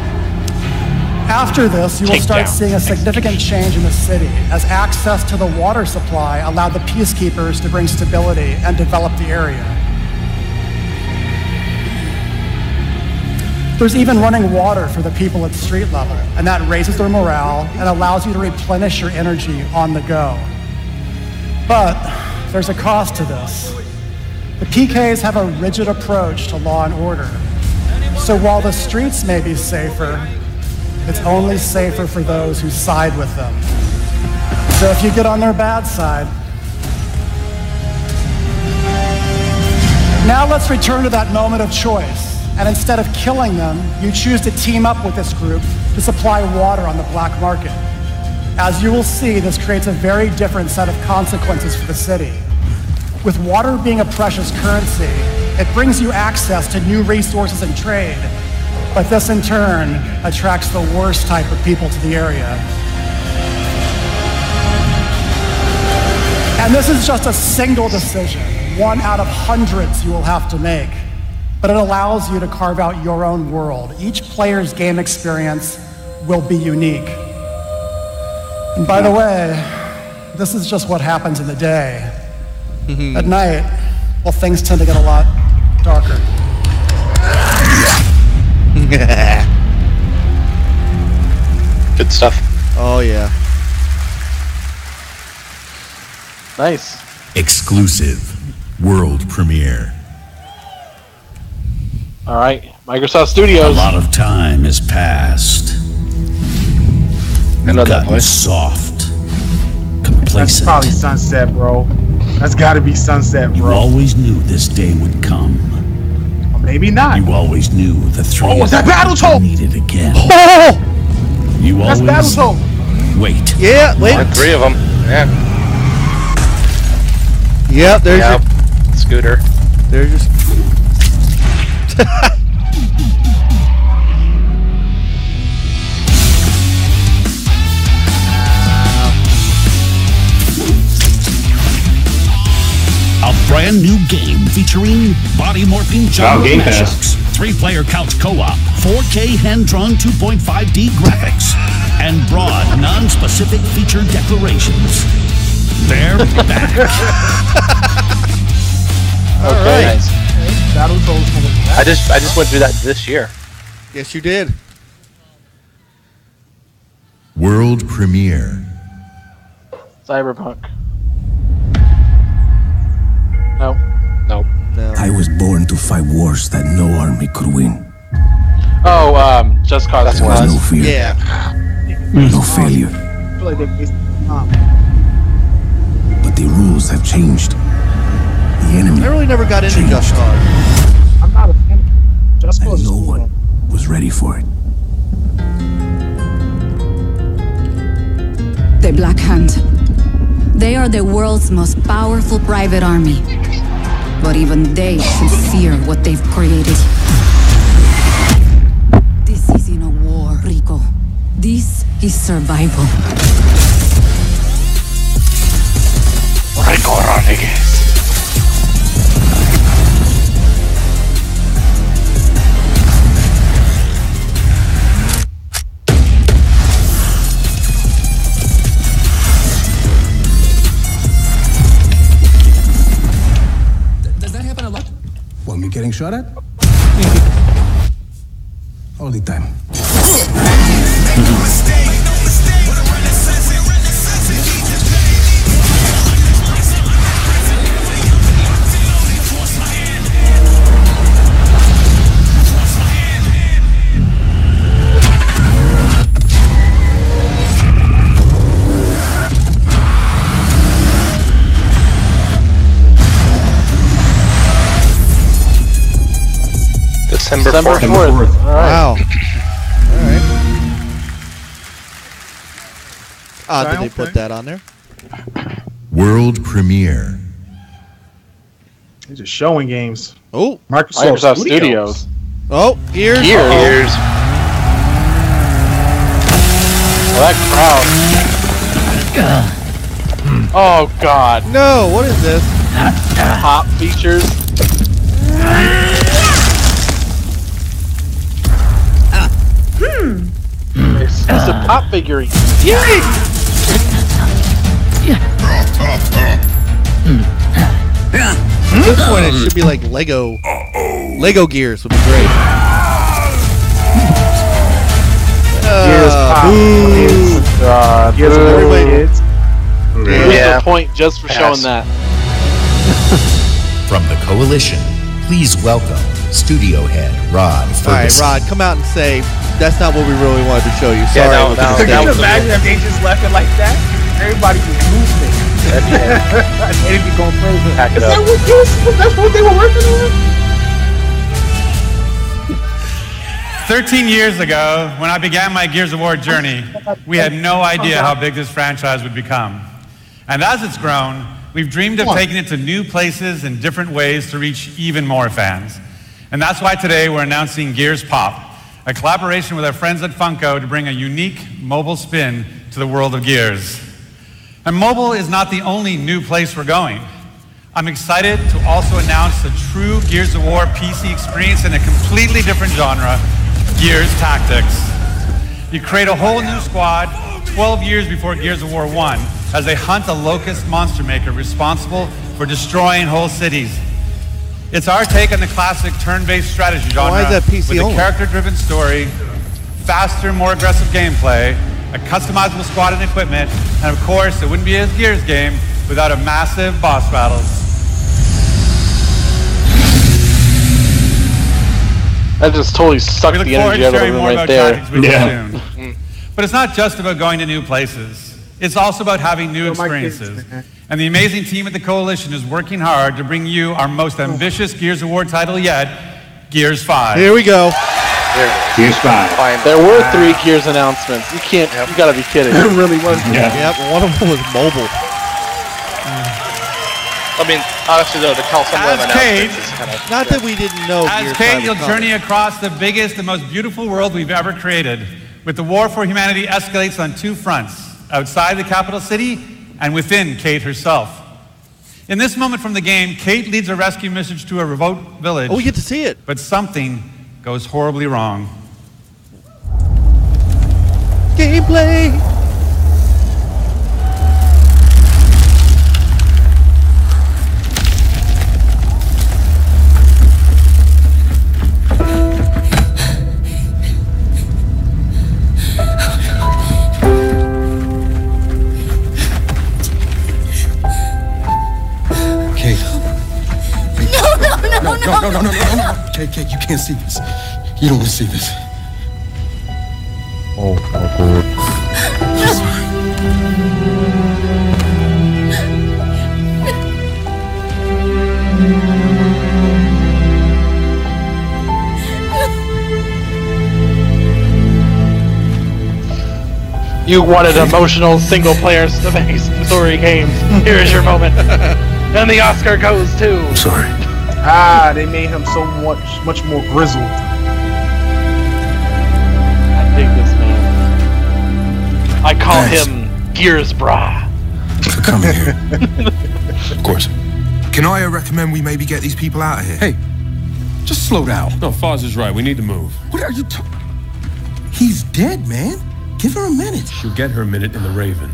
After this, you will start seeing a significant change in the city as access to the water supply allowed the Peacekeepers to bring stability and develop the area. There's even running water for the people at street level, and that raises their morale and allows you to replenish your energy on the go. But there's a cost to this. The PKs have a rigid approach to law and order. So while the streets may be safer, it's only safer for those who side with them. So if you get on their bad side. Now let's return to that moment of choice. And instead of killing them, you choose to team up with this group to supply water on the black market. As you will see, this creates a very different set of consequences for the city. With water being a precious currency, it brings you access to new resources and trade, but this in turn attracts the worst type of people to the area. And this is just a single decision, one out of hundreds you will have to make, but it allows you to carve out your own world. Each player's game experience will be unique. And by the way, this is just what happens in the day. At night, well, things tend to get a lot darker. Good stuff. Oh, yeah. Nice. Exclusive. World premiere. All right, Microsoft Studios. A lot of time has passed. You've gotten soft, complacent. That's probably Sunset, bro. That's gotta be Sunset, bro. You always knew this day would come. Or maybe not. You always knew the three Oh, was that Battletoad? needed again. Oh! You That's always Battletoad. wait. Yeah, wait. Three of them. Yeah. Yep, there's Yep. your... Scooter. There's your... A brand new game featuring body morphing jungle Game Pass. mashups, 3-player couch co-op, 4K hand-drawn 2.5D graphics, and broad, non-specific feature declarations. They're back. All right. Nice. Battletoad's coming back. I just went through that this year. Yes, you did. World premiere. Cyberpunk. Nope. Nope. No. I was born to fight wars that no army could win. Oh, Just Cause. There was no fear. Yeah. No failure. I feel like they wasted time. But the rules have changed. The enemy. I really never got into changed. Just Cause. I'm not a fan. Just And Cause is no cool, one was ready for it. The Black Hand. They are the world's most powerful private army. But even they should fear what they've created. This isn't a war, Rico. This is survival. Rico Rodriguez. Does that happen a lot? Want me getting shot at? All the time. December 4th. All right. Wow. All right. Odd that they put that on there. World premiere. They're just showing games. Oh, Microsoft Studios. Oh, Gears. Gears. Oh, that crowd. Oh God. No, what is this? Pop features. Exclusive pop figurine. At this point, it should be like Lego. Lego Gears would be great. Gears pop. God. Gears of everybody. Here's the point just for showing that. From the Coalition, please welcome Studio Head Rod Ferguson. All right, Rod, come out and say that's not what we really wanted to show you. Sorry. Can you imagine if they just left it like that? Everybody just moved it. They'd be going crazy. Pack it Is up. that what this? That's what they were working on? 13 years ago, when I began my Gears of War journey, we had no idea how big this franchise would become. And as it's grown, we've dreamed of taking it to new places and different ways to reach even more fans. And that's why today we're announcing Gears Pop, a collaboration with our friends at Funko to bring a unique mobile spin to the world of Gears. And mobile is not the only new place we're going. I'm excited to also announce a true Gears of War PC experience in a completely different genre, Gears Tactics. You create a whole new squad 12 years before Gears of War 1 as they hunt a locust monster maker responsible for destroying whole cities. It's our take on the classic turn-based strategy genre Why is that PC with only? a character-driven story, faster, more aggressive gameplay, a customizable squad and equipment, and of course, it wouldn't be a Gears game without a massive boss battles. That just totally sucked the energy out of the room right there. Soon. But it's not just about going to new places. It's also about having new experiences. And the amazing team at the Coalition is working hard to bring you our most ambitious Gears of War title yet, Gears 5. Here we go. Gears 5. There were 3 Gears announcements. You can't. You gotta be kidding. It really was. Yep, one of them was mobile. I mean, honestly though, to call some of them announcements is kind of... Not that we didn't know. As Gears Kate, 5 you'll was coming. journey across the biggest and most beautiful world we've ever created, with the war for humanity escalates on 2 fronts, outside the capital city and within Kate herself. In this moment from the game, Kate leads a rescue mission to a remote village. Oh, we get to see it. But something goes horribly wrong. Gameplay. okay? You can't see this. You don't want to see this. Oh, You wanted emotional single-player story games. Here's your moment. And the Oscar goes to... I'm sorry. They made him so much more grizzled. I dig this man. I call him Gears Bra. For coming here. Of course. Can I recommend we maybe get these people out of here? Hey, just slow down. No, Foz is right. We need to move. What are you talking? He's dead, man. Give her a minute. She'll get her minute in the Raven.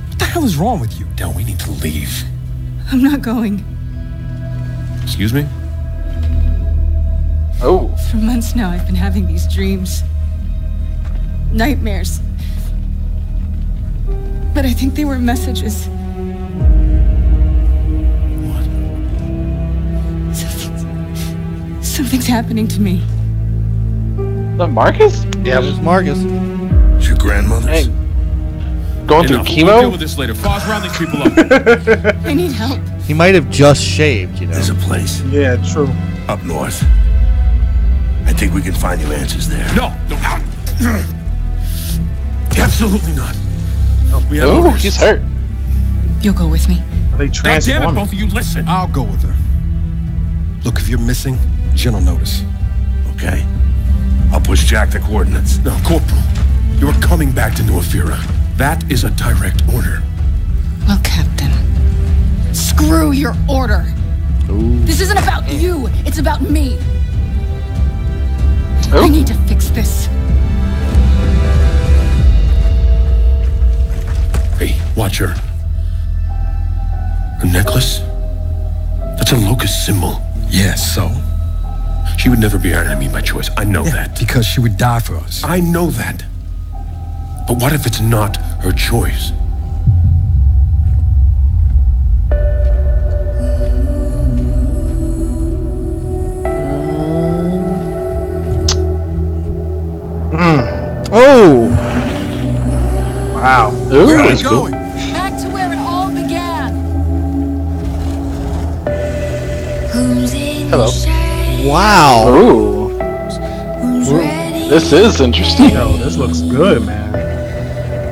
What the hell is wrong with you? Del, we need to leave. I'm not going. Excuse me? Oh. For months now, I've been having these dreams. Nightmares. But I think they were messages. What? Something's happening to me. The Marcus? Yeah, There's Marcus. It's your grandmother's. Hey. Going through Enough. chemo? We'll deal with this later. Foz, round these people up. I need help. He might have just shaved, you know. There's a place Yeah, true. up north. I think we can find you answers there. No. Absolutely not. We have Oh, orders. he's hurt. You'll go with me. They God damn it, transformed. both of you, listen. I'll go with her. Look, if you're missing, Jen will notice. Okay? I'll push Jack the coordinates. No, Corporal, you're coming back to New Afira. That is a direct order. Well, Captain, screw your order. Ooh. This isn't about you. It's about me. Oh. I need to fix this. Hey, watch her. Her necklace? That's a locust symbol. Yes, so? She would never be our enemy by choice. I know that. Because she would die for us. I know that. But what if it's not her choice? Oh! Wow. Ooh, Where are we that's cool. going? Back to where it all began. Hello. Wow. Ooh. This is interesting. Yo, this looks good, man.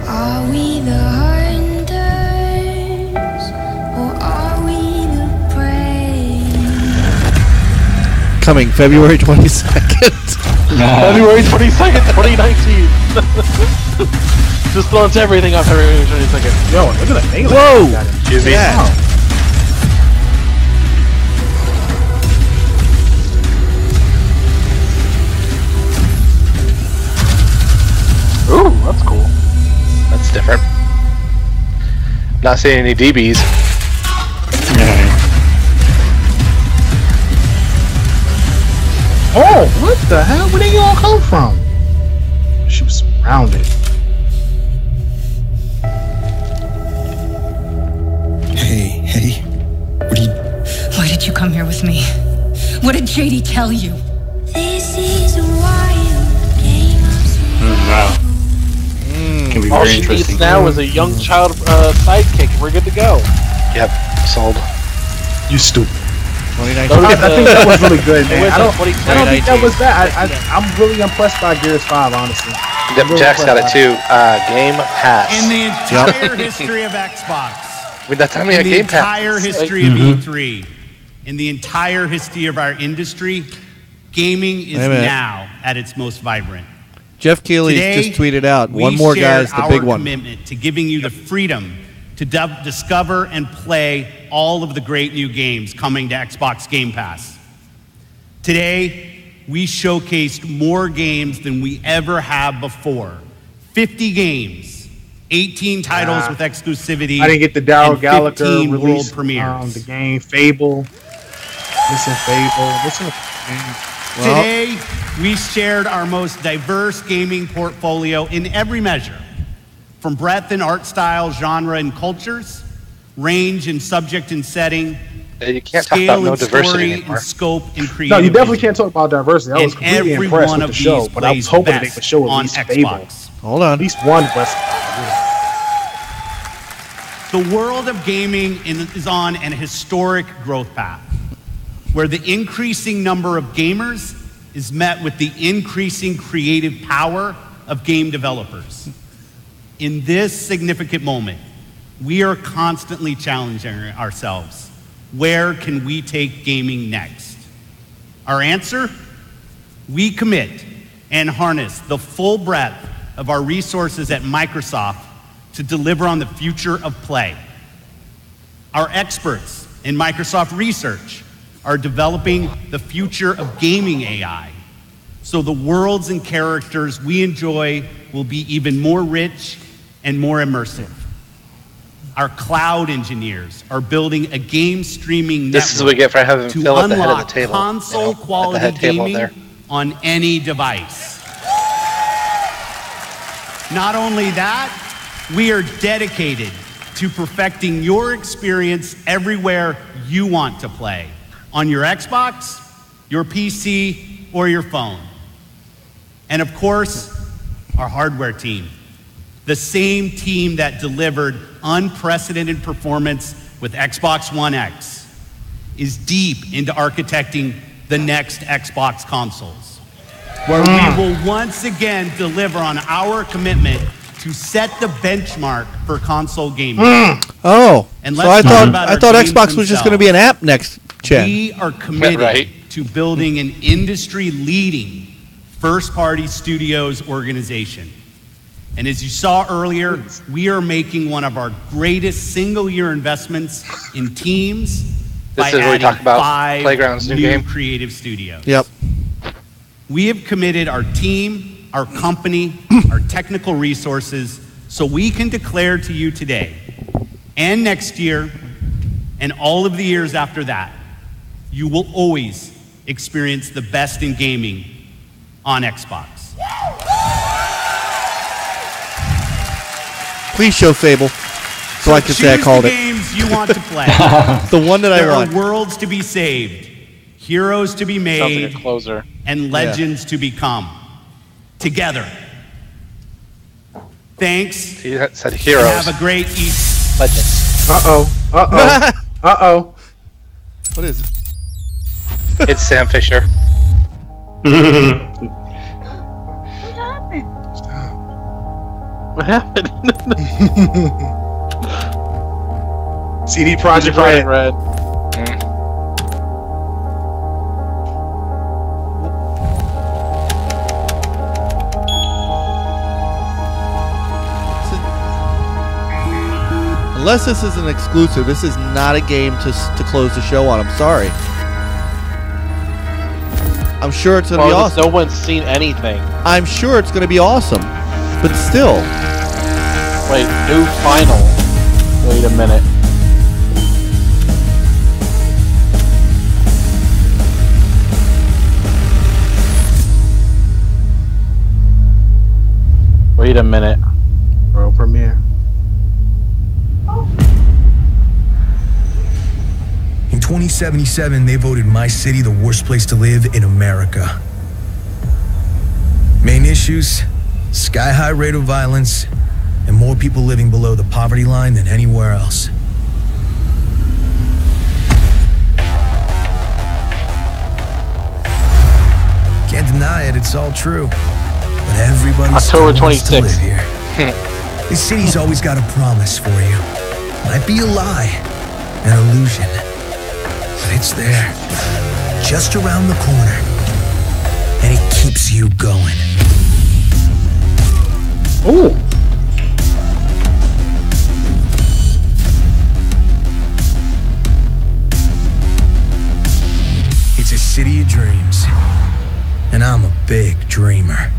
Are we the hunters or are we the prey? Coming February 22nd. February 22nd, 2019. Just launch everything on February 22nd. Yo, look at the melee. Whoa! Yeah. Ooh, that's cool. That's different. Not seeing any DBs. Oh, what the hell? Where did you all come from? She was surrounded. Hey. What are you... Why did you come here with me? What did JD tell you? This is a wild game of Wow. Can be All very she interesting. needs now is a young child sidekick, and we're good to go. Yep, sold. You stupid. 2019. I think that was really good, man. It was I don't a 2019. think that was bad. I'm really impressed by Gears 5, honestly. Yep, Jack's got it too. Game Pass. In the entire history of Xbox. Wait, that time we In had the Game Pass. entire history of E3. In the entire history of our industry, gaming is Wait a minute. now at its most vibrant. Jeff Keighley Today, just tweeted out, we one more share guy's the our big one. commitment to giving you the freedom to discover and play all of the great new games coming to Xbox Game Pass. Today, we showcased more games than we ever have before. 50 games, 18 titles with exclusivity. I didn't get the Daryl and Gallagher 15 release. world premieres. The game Fable. Listen, Fable. Listen. Today, we shared our most diverse gaming portfolio in every measure, from breadth in art style, genre, and cultures, range in subject and setting, You can't talk about scale no and diversity story anymore. and scope and creativity. No, you definitely can't talk about diversity. I was And completely every impressed one with the of show, these but I was plays hoping they best would show at on least Fable. Xbox. Hold on. At least one West. The world of gaming is on an historic growth path, where the increasing number of gamers is met with the increasing creative power of game developers. In this significant moment, we are constantly challenging ourselves. Where can we take gaming next? Our answer? We commit and harness the full breadth of our resources at Microsoft to deliver on the future of play. Our experts in Microsoft Research are developing the future of gaming AI, so the worlds and characters we enjoy will be even more rich and more immersive. Our cloud engineers are building a game streaming This is network what we get for having to Phil at the head of the unlock table. console At the quality head table gaming there. on any device. Not only that, we are dedicated to perfecting your experience everywhere you want to play, on your Xbox, your PC, or your phone. And of course, our hardware team, the same team that delivered unprecedented performance with Xbox One X, is deep into architecting the next Xbox consoles, where we will once again deliver on our commitment to set the benchmark for console gaming. Oh, And so let's I talk thought about I our thought games Xbox was just going to be an app next gen. We are committed Right. to building an industry-leading first-party studios organization. And as you saw earlier, we are making one of our greatest single-year investments in teams by This is where we adding talk about 5 Playground's new new game. creative studios. Yep. We have committed our team, our company, our technical resources, so we can declare to you today and next year and all of the years after that, you will always experience the best in gaming on Xbox. Please show Fable, so I can say I called the it. games you want to play. The one that I There want. are worlds to be saved, heroes to be made, Sounds like a closer. and legends to become. Together. Thanks. He said heroes. Have a great evening. Legends. Uh-oh. What is it? It's Sam Fisher. What happened? CD Projekt Red. Unless this is an exclusive, this is not a game to close the show on. I'm sorry. I'm sure it's going to be awesome. No one's seen anything. I'm sure it's going to be awesome. But still. Wait, new final. Wait a minute. Wait a minute. World premiere. In 2077, they voted my city the worst place to live in America. Main issues: sky-high rate of violence, and more people living below the poverty line than anywhere else. Can't deny it, it's all true. But everybody October still wants to 26th. live here. This city's always got a promise for you. Might be a lie, an illusion. But it's there, just around the corner. And it keeps you going. Ooh. It's a city of dreams. And I'm a big dreamer.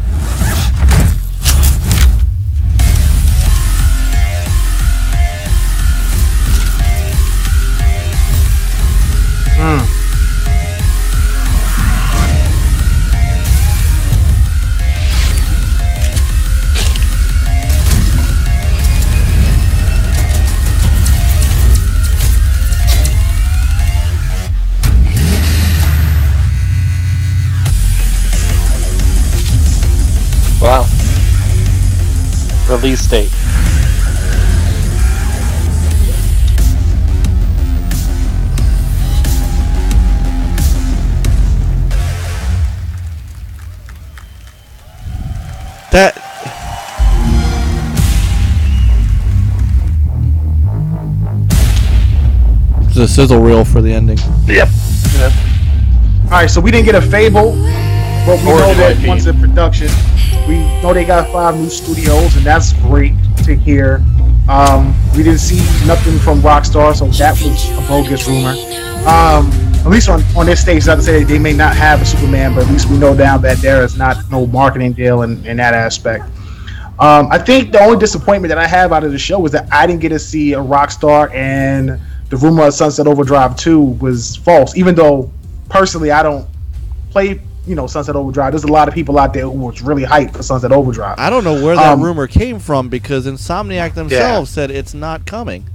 release date. That it's a sizzle reel for the ending. Yep. All right, so we didn't get a Fable, but we know that once in production, we know they got 5 new studios, and that's great to hear. We didn't see nothing from Rockstar, so that was a bogus rumor. At least on this stage, not to say that they may not have a Superman, but at least we know now that there is not no marketing deal in that aspect. I think the only disappointment that I have out of the show was that I didn't get to see a Rockstar, and the rumor of Sunset Overdrive 2 was false, even though personally I don't play Sunset Overdrive. There's a lot of people out there who was really hyped for Sunset Overdrive. I don't know where that rumor came from because Insomniac themselves said it's not coming.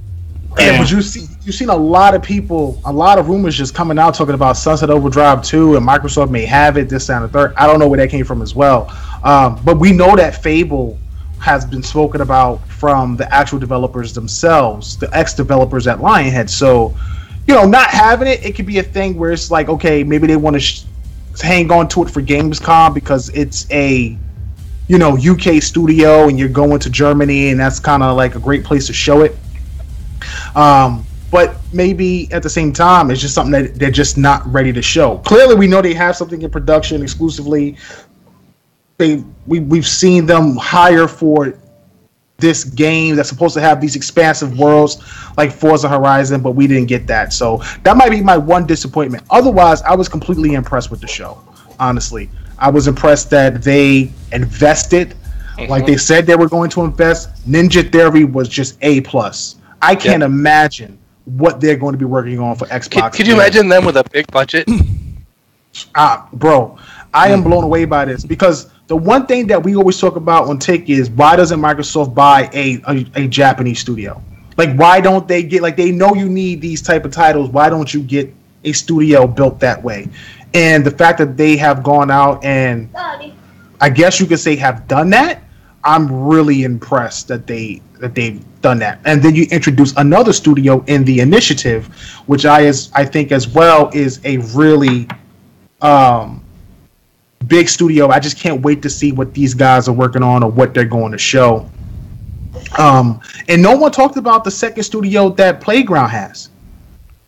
Yeah, but you've seen a lot of people, a lot of rumors just coming out talking about Sunset Overdrive 2 and Microsoft may have it, this, that, and the third. I don't know where that came from as well. But we know that Fable has been spoken about from the actual developers themselves, the ex-developers at Lionhead. So, not having it could be a thing where it's like, okay, maybe they want to hang on to it for Gamescom because it's a, UK studio and you're going to Germany and that's kind of like a great place to show it. But maybe at the same time, it's just something that they're just not ready to show. Clearly, we know they have something in production exclusively. We've seen them hire for this game that's supposed to have these expansive worlds like Forza Horizon, but we didn't get that. So that might be my one disappointment. Otherwise, I was completely impressed with the show. Honestly, I was impressed that they invested like they said they were going to invest. Ninja Theory was just A+. I can't imagine what they're going to be working on for Xbox. Could you imagine them with a big budget? Bro, I am blown away by this because the one thing that we always talk about on TiC is why doesn't Microsoft buy a Japanese studio? Like, why don't they get, like, they know you need these type of titles. Why don't you get a studio built that way? And the fact that they have gone out and I guess you could say have done that, I'm really impressed that they've done that. And then you introduce another studio in the initiative, which I think as well is a really big studio. I just can't wait to see what these guys are working on or what they're going to show. And no one talked about the second studio that Playground has.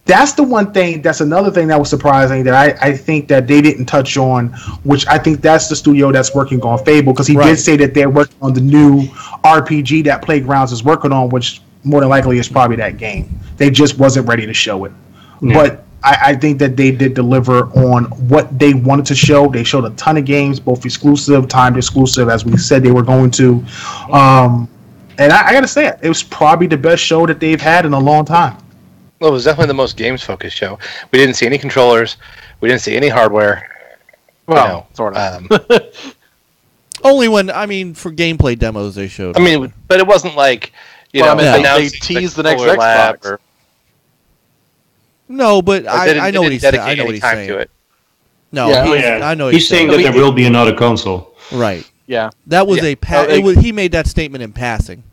That's the one thing, that's another thing that was surprising that I think that they didn't touch on, which I think that's the studio that's working on Fable, because he did say that they're working on the new RPG that Playgrounds is working on, which more than likely is probably that game. They just wasn't ready to show it. Yeah. But I think that they did deliver on what they wanted to show. They showed a ton of games, both exclusive, timed exclusive, as we said they were going to. And I got to say it was probably the best show that they've had in a long time. Well, it was definitely the most games-focused show. We didn't see any controllers. We didn't see any hardware. Well, sort of. Only when, for gameplay demos they showed. But it wasn't like, they teased the next Xbox. No, but I know what he's saying. I know what he's saying. To it. No, I know he's saying that there will be another console. Right. Yeah. That was he made that statement in passing.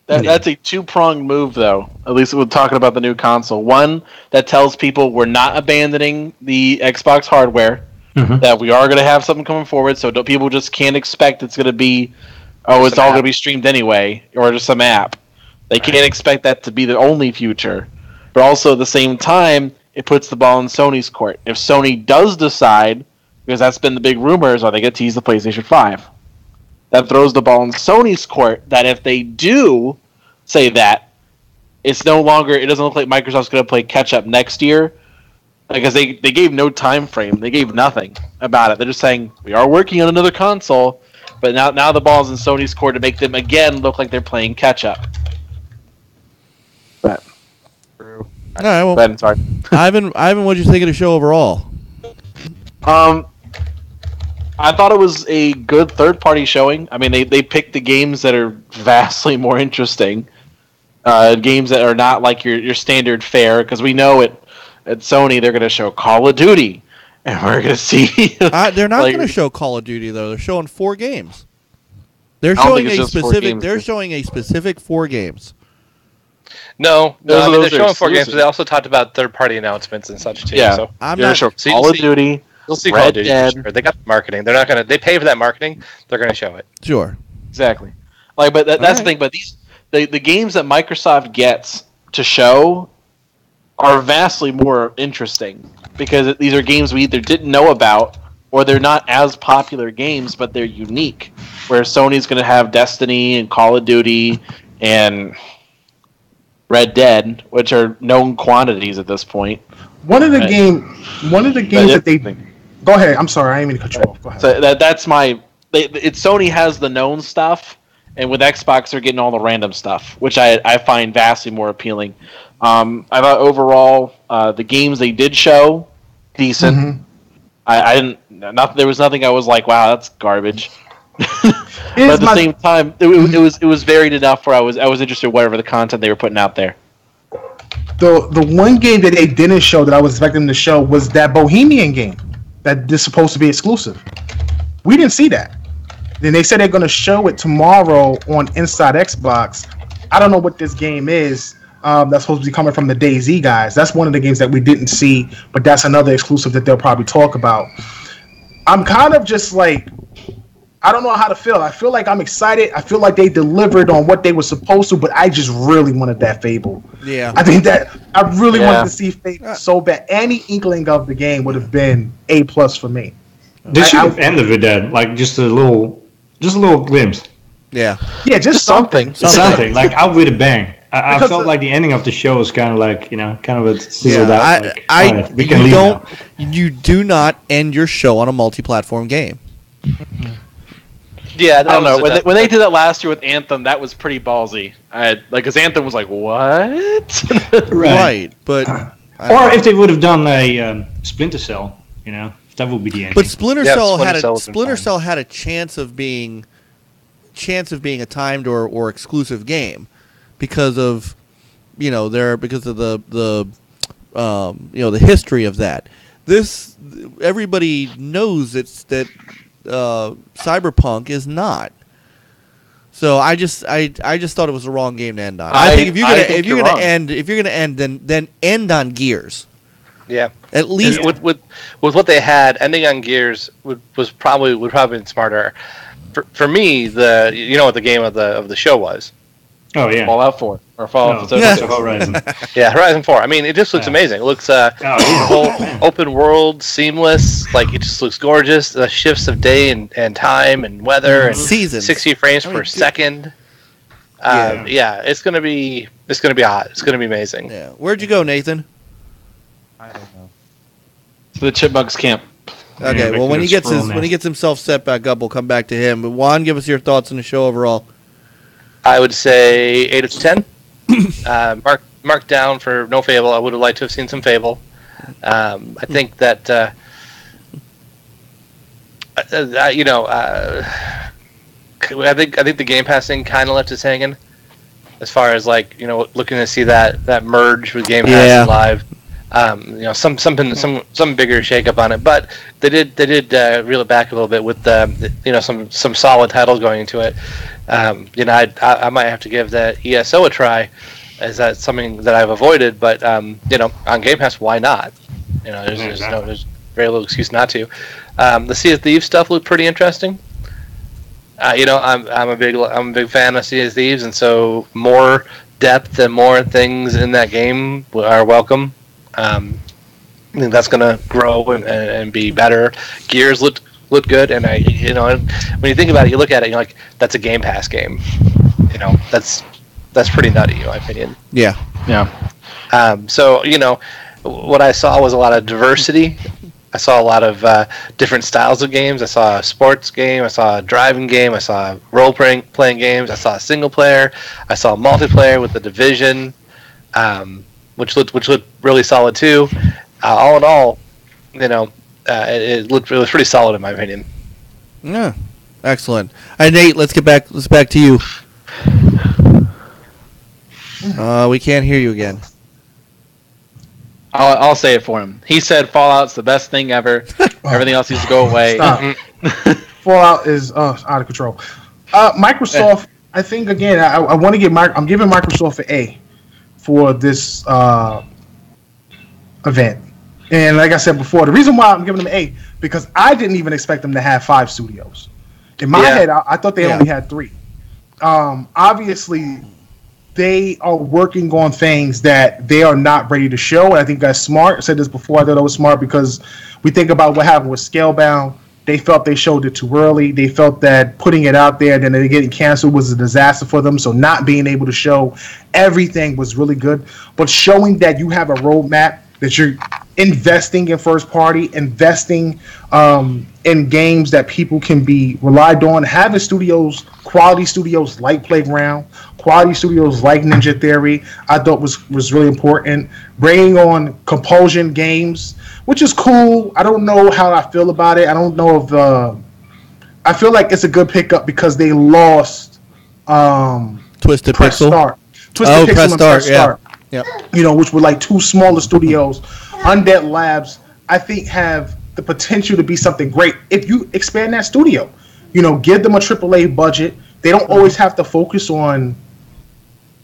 That's a two-pronged move, though. At least we're talking about the new console. One, that tells people we're not abandoning the Xbox hardware, that we are going to have something coming forward, so people just can't expect it's going to be, it's all going to be streamed anyway, or just some app. They can't expect that to be the only future. But also, at the same time, it puts the ball in Sony's court. If Sony does decide, because that's been the big rumors, are they going to tease the PlayStation 5? That throws the ball in Sony's court, that if they do say that, it doesn't look like Microsoft's going to play catch-up next year, because they gave no time frame. They gave nothing about it. They're just saying, we are working on another console, but now the ball's in Sony's court to make them, again, look like they're playing catch-up. But... All right, well, Ben, sorry. Ivan, what did you think of the show overall? I thought it was a good third-party showing. They picked the games that are vastly more interesting, games that are not like your standard fare, because we know at Sony they're going to show Call of Duty, and we're going to see... They're not going to show Call of Duty, though. They're showing 4 games. They're I don't showing think it's a just 4 specific. games. They're showing a specific 4 games. No, Those I are- mean, those they're are showing 4 games, but exclusive. they also talked about third-party announcements and such too. Yeah, So I'm they're not. showing So you'll Call of see- Duty. you'll see Red Call of Duty. Dead. For sure. They got the marketing. They're not gonna. They pay for that marketing. They're gonna show it. Sure. Exactly. Like, but that's Alright. the thing. But the games that Microsoft gets to show are vastly more interesting because these are games we either didn't know about or they're not as popular games, but they're unique. Where Sony's going to have Destiny and Call of Duty and Red Dead, which are known quantities at this point. One of the Right. games that they go ahead. I'm sorry, I didn't mean to cut you off. Go ahead. So that's my. It's Sony has the known stuff, and with Xbox they're getting all the random stuff, which I find vastly more appealing. I thought overall the games they did show decent. Mhm. I didn't. There was nothing I was like, wow, that's garbage. But Here's at the my- same time, it was varied enough where I was interested in whatever the content they were putting out there. The one game that they didn't show that I was expecting them to show was that Bohemian game that is supposed to be exclusive. We didn't see that. Then they said they're going to show it tomorrow on Inside Xbox. I don't know what this game is. That's supposed to be coming from the DayZ guys. That's one of the games that we didn't see, but that's another exclusive that they'll probably talk about. I'm kind of just like, I don't know how to feel. I feel like I'm excited. I feel like they delivered on what they were supposed to, but I just really wanted that Fable. Yeah. I think that I really Yeah. wanted to see Fable so bad. Any inkling of the game would have been A+ for me. They should have ended with that, like just a little glimpse. Yeah. Yeah, just something. Something like out with a bang. I Because felt like the ending of the show was kind of like, kind of a sizzled out. I, Like, I, alright, we can you leave don't, now. you do not end your show on a multi-platform game. Yeah, I don't know. When they did that last year with Anthem, that was pretty ballsy. Because Anthem was like, what? Right, but Or if they would have done a Splinter Cell, that would be the ending. but Splinter Yeah, Cell Splinter had Cell a would've been Splinter fine. Cell had a chance of being a timed or exclusive game because of because of the history of that. This everybody knows that Cyberpunk is not. So I just thought it was the wrong game to end on. I think if you're gonna end, then end on Gears. Yeah. At least with what they had, ending on Gears would probably been smarter. For me, what the game of the show was. Oh yeah, Fallout 4 or Fallout Forza Horizon. Yeah, Horizon 4. I mean, it just looks amazing. It looks the whole open world, seamless. Like it just looks gorgeous. The shifts of day and time and weather and seasons, 60 frames per second. Yeah, it's gonna be hot. It's gonna be amazing. Yeah. Where'd you go, Nathan? I don't know. To the Chipmunks camp. Okay, well when he gets himself set back up, we'll come back to him. But Juan, give us your thoughts on the show overall. I would say 8 out of 10. Mark down for no Fable. I would have liked to have seen some Fable. I think that I think the Game Pass thing kind of left us hanging, as far as looking to see that merge with Game Pass and Live. Some bigger shakeup on it, but they did reel it back a little bit with some solid titles going into it. I might have to give the ESO a try, as that's something that I've avoided. But on Game Pass, why not? There's very little excuse not to. The Sea of Thieves stuff looked pretty interesting. I'm a big fan of Sea of Thieves, and so more depth and more things in that game are welcome. I think that's gonna grow and be better. Gears looked good, and when you think about it, you look at it, you're like, that's a Game Pass game. That's pretty nutty, in my opinion. Yeah. So what I saw was a lot of diversity. I saw a lot of different styles of games. I saw a sports game. I saw a driving game. I saw role-playing games. I saw a single player. I saw multiplayer with The Division, which looked really solid too. All in all, it was pretty solid in my opinion. Yeah, excellent. All right, Nate, let's get back to you. We can't hear you again. I'll say it for him. He said Fallout's the best thing ever. Everything else needs to go away. Stop. Fallout is out of control. Microsoft. I think again. I want to give. I'm giving Microsoft an A for this event. And like I said before, the reason why I'm giving them an A because I didn't even expect them to have 5 studios. In my head, I thought they only had 3. Obviously, they are working on things that they are not ready to show. And I think that's smart. I said this before. I thought it was smart because we think about what happened with Scalebound. They felt they showed it too early. They felt that putting it out there and then they getting canceled was a disaster for them. So not being able to show everything was really good. But showing that you have a roadmap, that you're investing in first party, investing in games that people can be relied on, having studios, quality studios like Playground, quality studios like Ninja Theory, I thought was really important. Bringing on Compulsion Games, which is cool. I don't know how I feel about it. I don't know if I feel like it's a good pickup because they lost Twisted Press Pixel. Start. Twisted Pixel Press and Start, Press Start. Yeah. You know, which were like 2 smaller studios. Undead Labs, I think, have the potential to be something great if you expand that studio. You know, give them a AAA budget. They don't always have to focus on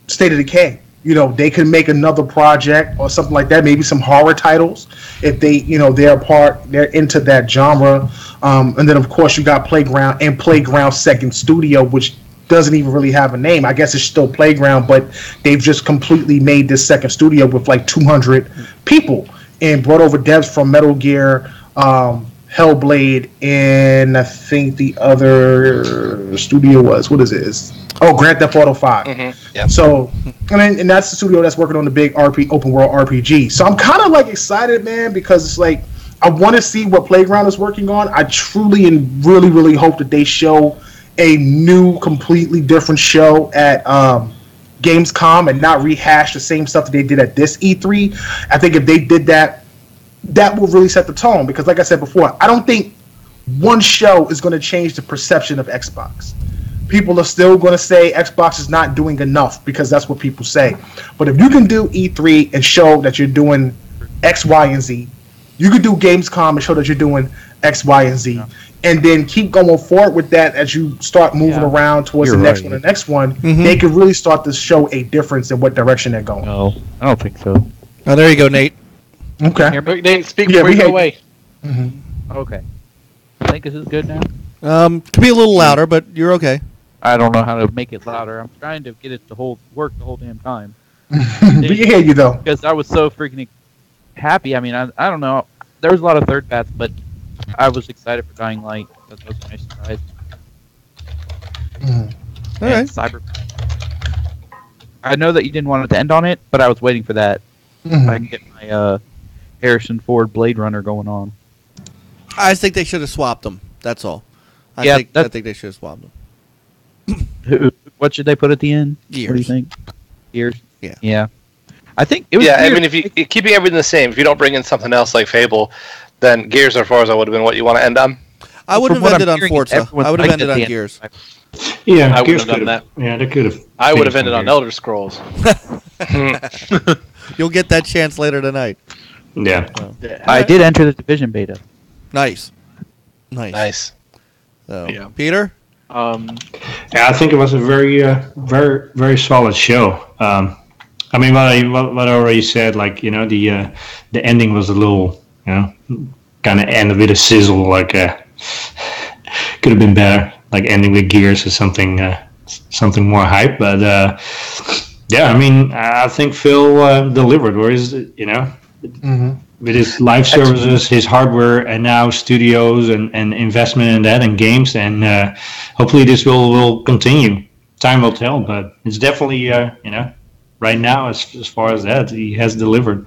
State of Decay. You know, they can make another project or something like that. Maybe some horror titles if they, you know, they're into that genre. And then of course you got Playground and Playground Second Studio, which doesn't even really have a name. I guess it's still Playground, but they've just completely made this second studio with like 200 people and brought over devs from Metal Gear, Hellblade, and I think the other studio was, what is it? Grand Theft Auto 5. Mm-hmm. Yep. So, and that's the studio that's working on the big open world RPG. So I'm kind of like excited, man, because it's like I want to see what Playground is working on. I truly and really, really hope that they show a new, completely different show at Gamescom and not rehash the same stuff that they did at this E3. I think if they did that, that will really set the tone. Because like I said before, I don't think one show is going to change the perception of Xbox. People are still going to say Xbox is not doing enough because that's what people say. But if you can do E3 and show that you're doing X, Y, and Z, you could do Gamescom and show that you're doing X, Y, and Z. Yeah. And then keep going forward with that as you start moving around towards the next one. The next one, they can really start to show a difference in what direction they're going. No, I don't think so. Oh, there you go, Nate. Okay. Nate, speak before you go away. Mm-hmm. Okay. I think this is good now. Could be a little louder, but you're okay. I don't know how to make it louder. I'm trying to get it to work the whole damn time. We can hear you though. Because I was so freaking happy. I mean, I don't know. There was a lot of third bats, but I was excited for Dying Light. That was a nice surprise. All right. Cyberpunk. I know that you didn't want it to end on it, but I was waiting for that. So I can get my Harrison Ford Blade Runner going on. I think they should have swapped them. That's all. I think they should have swapped them. What should they put at the end? Gears. What do you think? Gears? Yeah. Yeah. I think it was. Yeah, Gears. I mean, if you keeping everything the same, if you don't bring in something else like Fable, then Gears or Forza would have been what you want to end on. I wouldn't have ended on Forza. I would have ended on Gears. Yeah, I would have done that. Yeah, they could have. I would have ended on Elder Scrolls. You'll get that chance later tonight. Yeah. I did enter the Division beta. Nice. So, Peter? Yeah, I think it was a very, very solid show. I mean, what I already said, like, you know, the ending was a little, you know, kind of ended with a sizzle, like could have been better, like ending with Gears or something more hype. But yeah, I mean, I think Phil delivered. Where is it, you know, with his live services, his hardware, and now studios and investment in that and games, and hopefully this will continue. Time will tell, but it's definitely you know, right now as far as that, he has delivered.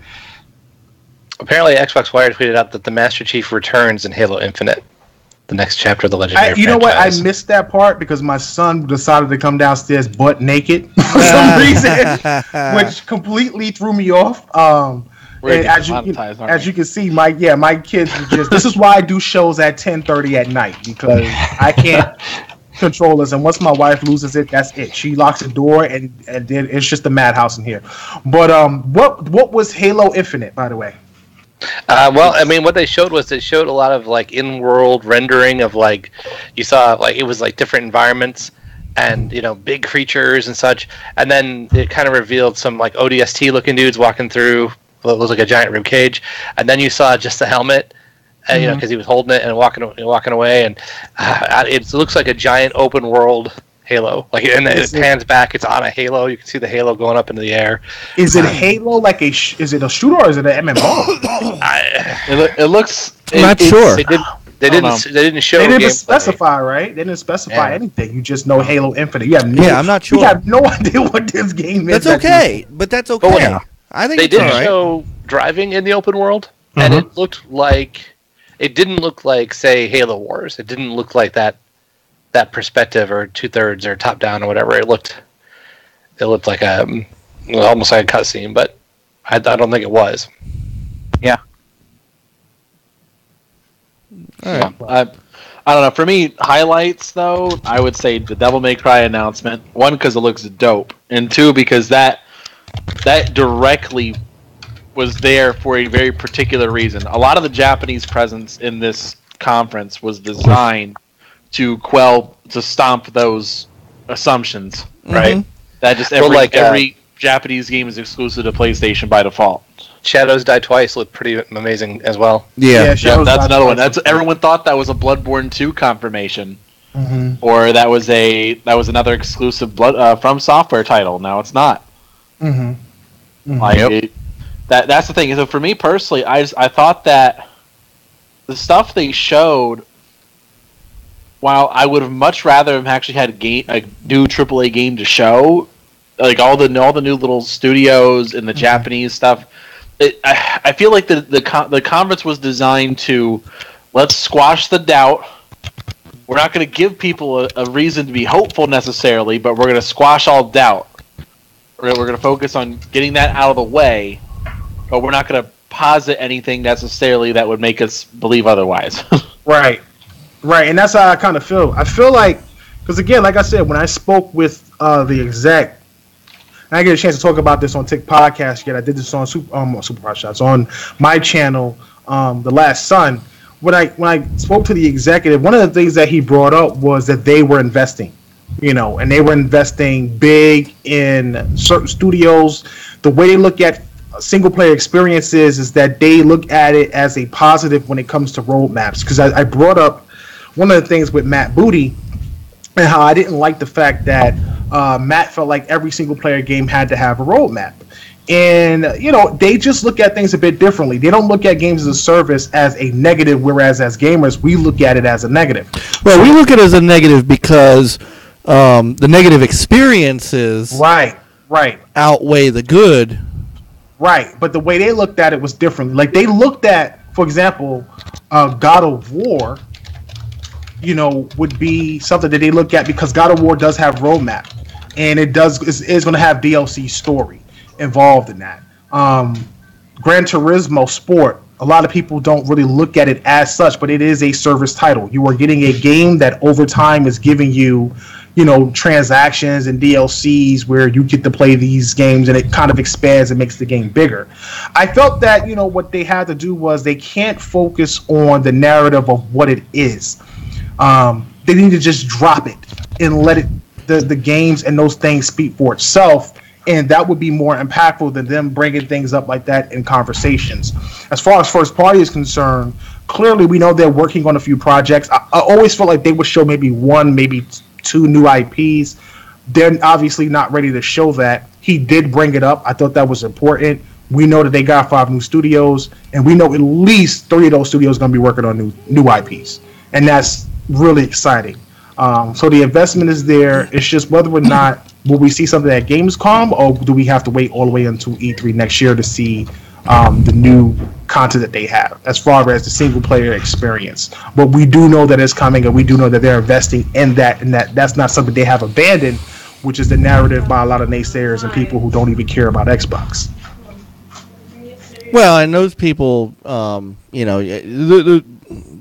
Apparently, Xbox Wire tweeted out that the Master Chief returns in Halo Infinite, the next chapter of the legendary You know what? I franchise. missed that part because my son decided to come downstairs butt naked for some reason, which completely threw me off. And as you can see, my kids were just. This is why I do shows at 10:30 at night, because I can't control this. And once my wife loses it, that's it. She locks the door, and then it's just a madhouse in here. But what was Halo Infinite, by the way? Well, I mean, what they showed a lot of like in-world rendering of, like, you saw, like, it was like different environments. and big creatures and such. And then it kind of revealed some like ODST looking dudes walking through what was like a giant rib cage, and then you saw just the helmet. Because he was holding it and walking away, and it looks like a giant open world Halo. Like, and it pans back. It's on a Halo. You can see the Halo going up into the air. Is it Halo? Like is it a shooter or is it an MMO? It looks. I'm not sure. They didn't show. They didn't specify, right? They didn't specify anything. You just know Halo Infinite. You have I'm not sure. You have no idea what this game is. That's okay, but that's okay. I think they did show driving in the open world, and it looked like. It didn't look like, say, Halo Wars. It didn't look like that perspective or 2/3 or top down or whatever. It looked like almost like a cutscene, but I don't think it was. Yeah. All right. I don't know. For me, highlights though, I would say the Devil May Cry announcement. One, because it looks dope, and two, because that directly was there for a very particular reason. A lot of the Japanese presence in this conference was designed to stomp those assumptions, right? That just every Japanese game is exclusive to PlayStation by default. Shadows Die Twice looked pretty amazing as well. Yeah, that's another one. Everyone thought that was a Bloodborne 2 confirmation, or that was another exclusive From Software title. Now it's not. That's the thing. So for me personally, I thought that the stuff they showed, while I would have much rather have actually had a new AAA game to show, like all the new little studios and the Japanese stuff. I feel like the conference was designed to let's squash the doubt. We're not going to give people a reason to be hopeful necessarily, but we're going to squash all doubt. We're going to focus on getting that out of the way. But we're not going to posit anything necessarily that would make us believe otherwise. Right, and that's how I kind of feel. I feel like, because again, like I said, when I spoke with the exec, and I get a chance to talk about this on TiC Podcast yet. I did this on Super Shots on my channel, The Last Sun. When I spoke to the executive, one of the things that he brought up was that they were investing, and they were investing big in certain studios. The way they look at single player experiences is that they look at it as a positive when it comes to roadmaps. Because I brought up one of the things with Matt Booty and how I didn't like the fact that Matt felt like every single player game had to have a roadmap. And, they just look at things a bit differently. They don't look at games as a service as a negative, whereas as gamers, we look at it as a negative. Well, we look at it as a negative because the negative experiences outweigh the good. Right, but the way they looked at it was different. Like, they looked at, for example, God of War, would be something that they look at because God of War does have roadmap, and it is going to have DLC story involved in that. Gran Turismo Sport, a lot of people don't really look at it as such, but it is a service title. You are getting a game that over time is giving you transactions and DLCs where you get to play these games, and it kind of expands and makes the game bigger. I felt that, what they had to do was they can't focus on the narrative of what it is. They need to just drop it and let the games and those things speak for itself, and that would be more impactful than them bringing things up like that in conversations. As far as first party is concerned, clearly we know they're working on a few projects. I always felt like they would show maybe one, maybe two new IPs. They're obviously not ready to show that. He did bring it up. I thought that was important. We know that they got 5 new studios, and we know at least 3 of those studios are going to be working on new IPs, and that's really exciting. So the investment is there. It's just whether or not will we see something at Gamescom, or do we have to wait all the way until E3 next year to see the new content that they have as far as the single player experience. But we do know that it's coming, and we do know that they're investing in that, and that's not something they have abandoned, which is the narrative by a lot of naysayers and people who don't even care about Xbox. Well, and those people,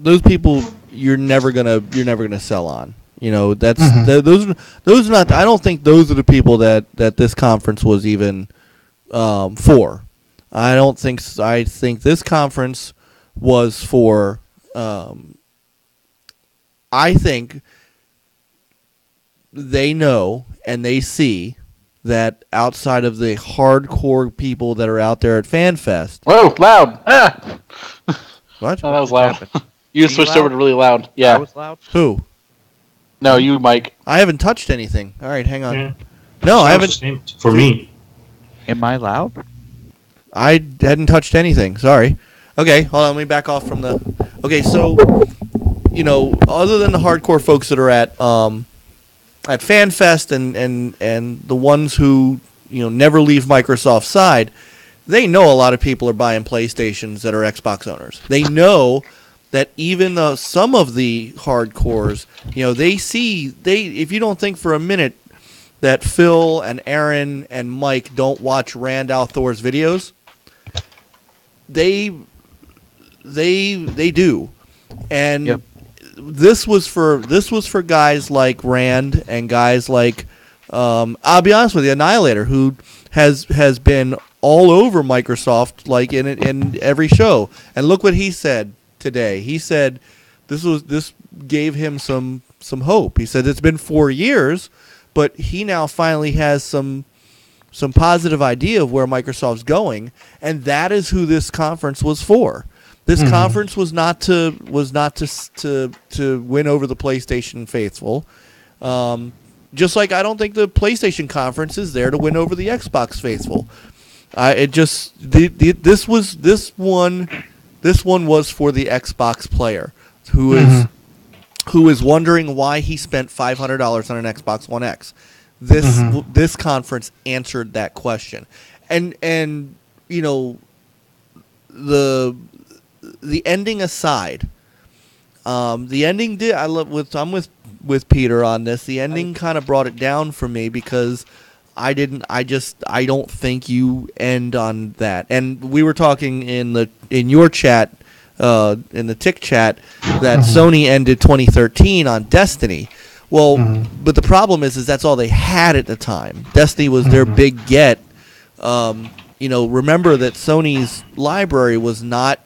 those people you're never gonna sell on. That's those are not. I don't think those are the people that this conference was even for. I don't think. I think this conference was for. I think they know and they see that outside of the hardcore people that are out there at FanFest. Whoa, loud! Ah! What? Oh, that was loud. You switched over to really loud. Yeah. That was loud. Who? No, you, Mike. I haven't touched anything. All right, hang on. Yeah. No, I Sounds haven't. the same for me. Am I loud? I hadn't touched anything. Sorry. Okay, hold on. Let me back off from the. Okay, so other than the hardcore folks that are at FanFest and the ones who never leave Microsoft's side, they know a lot of people are buying PlayStations that are Xbox owners. They know that even some of the hardcores, if you don't think for a minute that Phil and Aaron and Mike don't watch Rand Althor's videos, they do. And this was for guys like Rand and guys like I'll be honest with you, Annihilator, who has been all over Microsoft, like in every show. And look what he said today. He said this gave him some hope. He said it's been 4 years, but he now finally has some positive idea of where Microsoft's going, and that is who this conference was for. This conference was not to win over the PlayStation faithful. Just like I don't think the PlayStation conference is there to win over the Xbox faithful. This one was for the Xbox player who is wondering why he spent $500 on an Xbox One X. This conference answered that question, and the ending aside, the ending did. I'm with Peter on this. The ending kind of brought it down for me because I don't think you end on that. And we were talking in your chat, in the TiC chat, that Sony ended 2013 on Destiny. Well, but the problem is that's all they had at the time. Destiny was their big get. Remember that Sony's library was not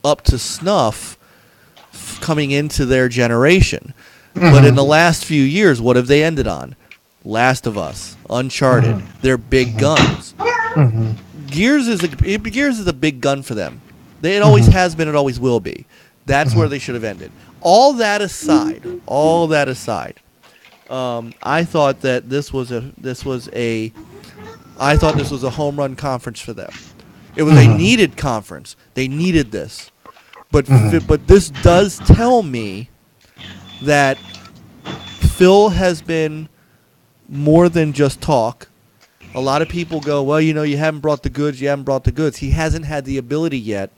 up to snuff coming into their generation. But in the last few years, what have they ended on? Last of Us, Uncharted, they're big guns. Gears is a big gun for them. It always has been, it always will be. That's where they should have ended. All that aside, I thought that this was a home run conference for them. It was a needed conference. They needed this, but this does tell me that Phil has been more than just talk. A lot of people go, well, you haven't brought the goods. He hasn't had the ability yet,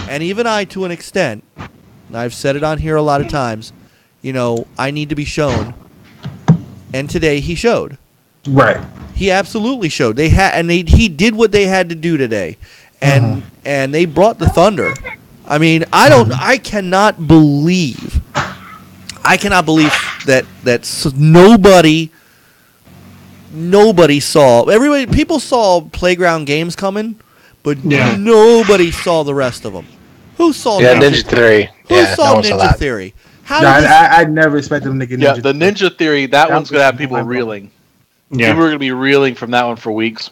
and even I, to an extent, and I've said it on here a lot of times. I need to be shown. And today he showed. Right. He absolutely showed. He did what they had to do today, and they brought the thunder. I mean, I cannot believe that nobody saw. People saw Playground Games coming, but nobody saw the rest of them. Who saw? Ninja Theory. Who saw Ninja Theory? I never expected them to get Ninja Theory. The Ninja Theory, that one's going to have people reeling. Yeah. People are going to be reeling from that one for weeks.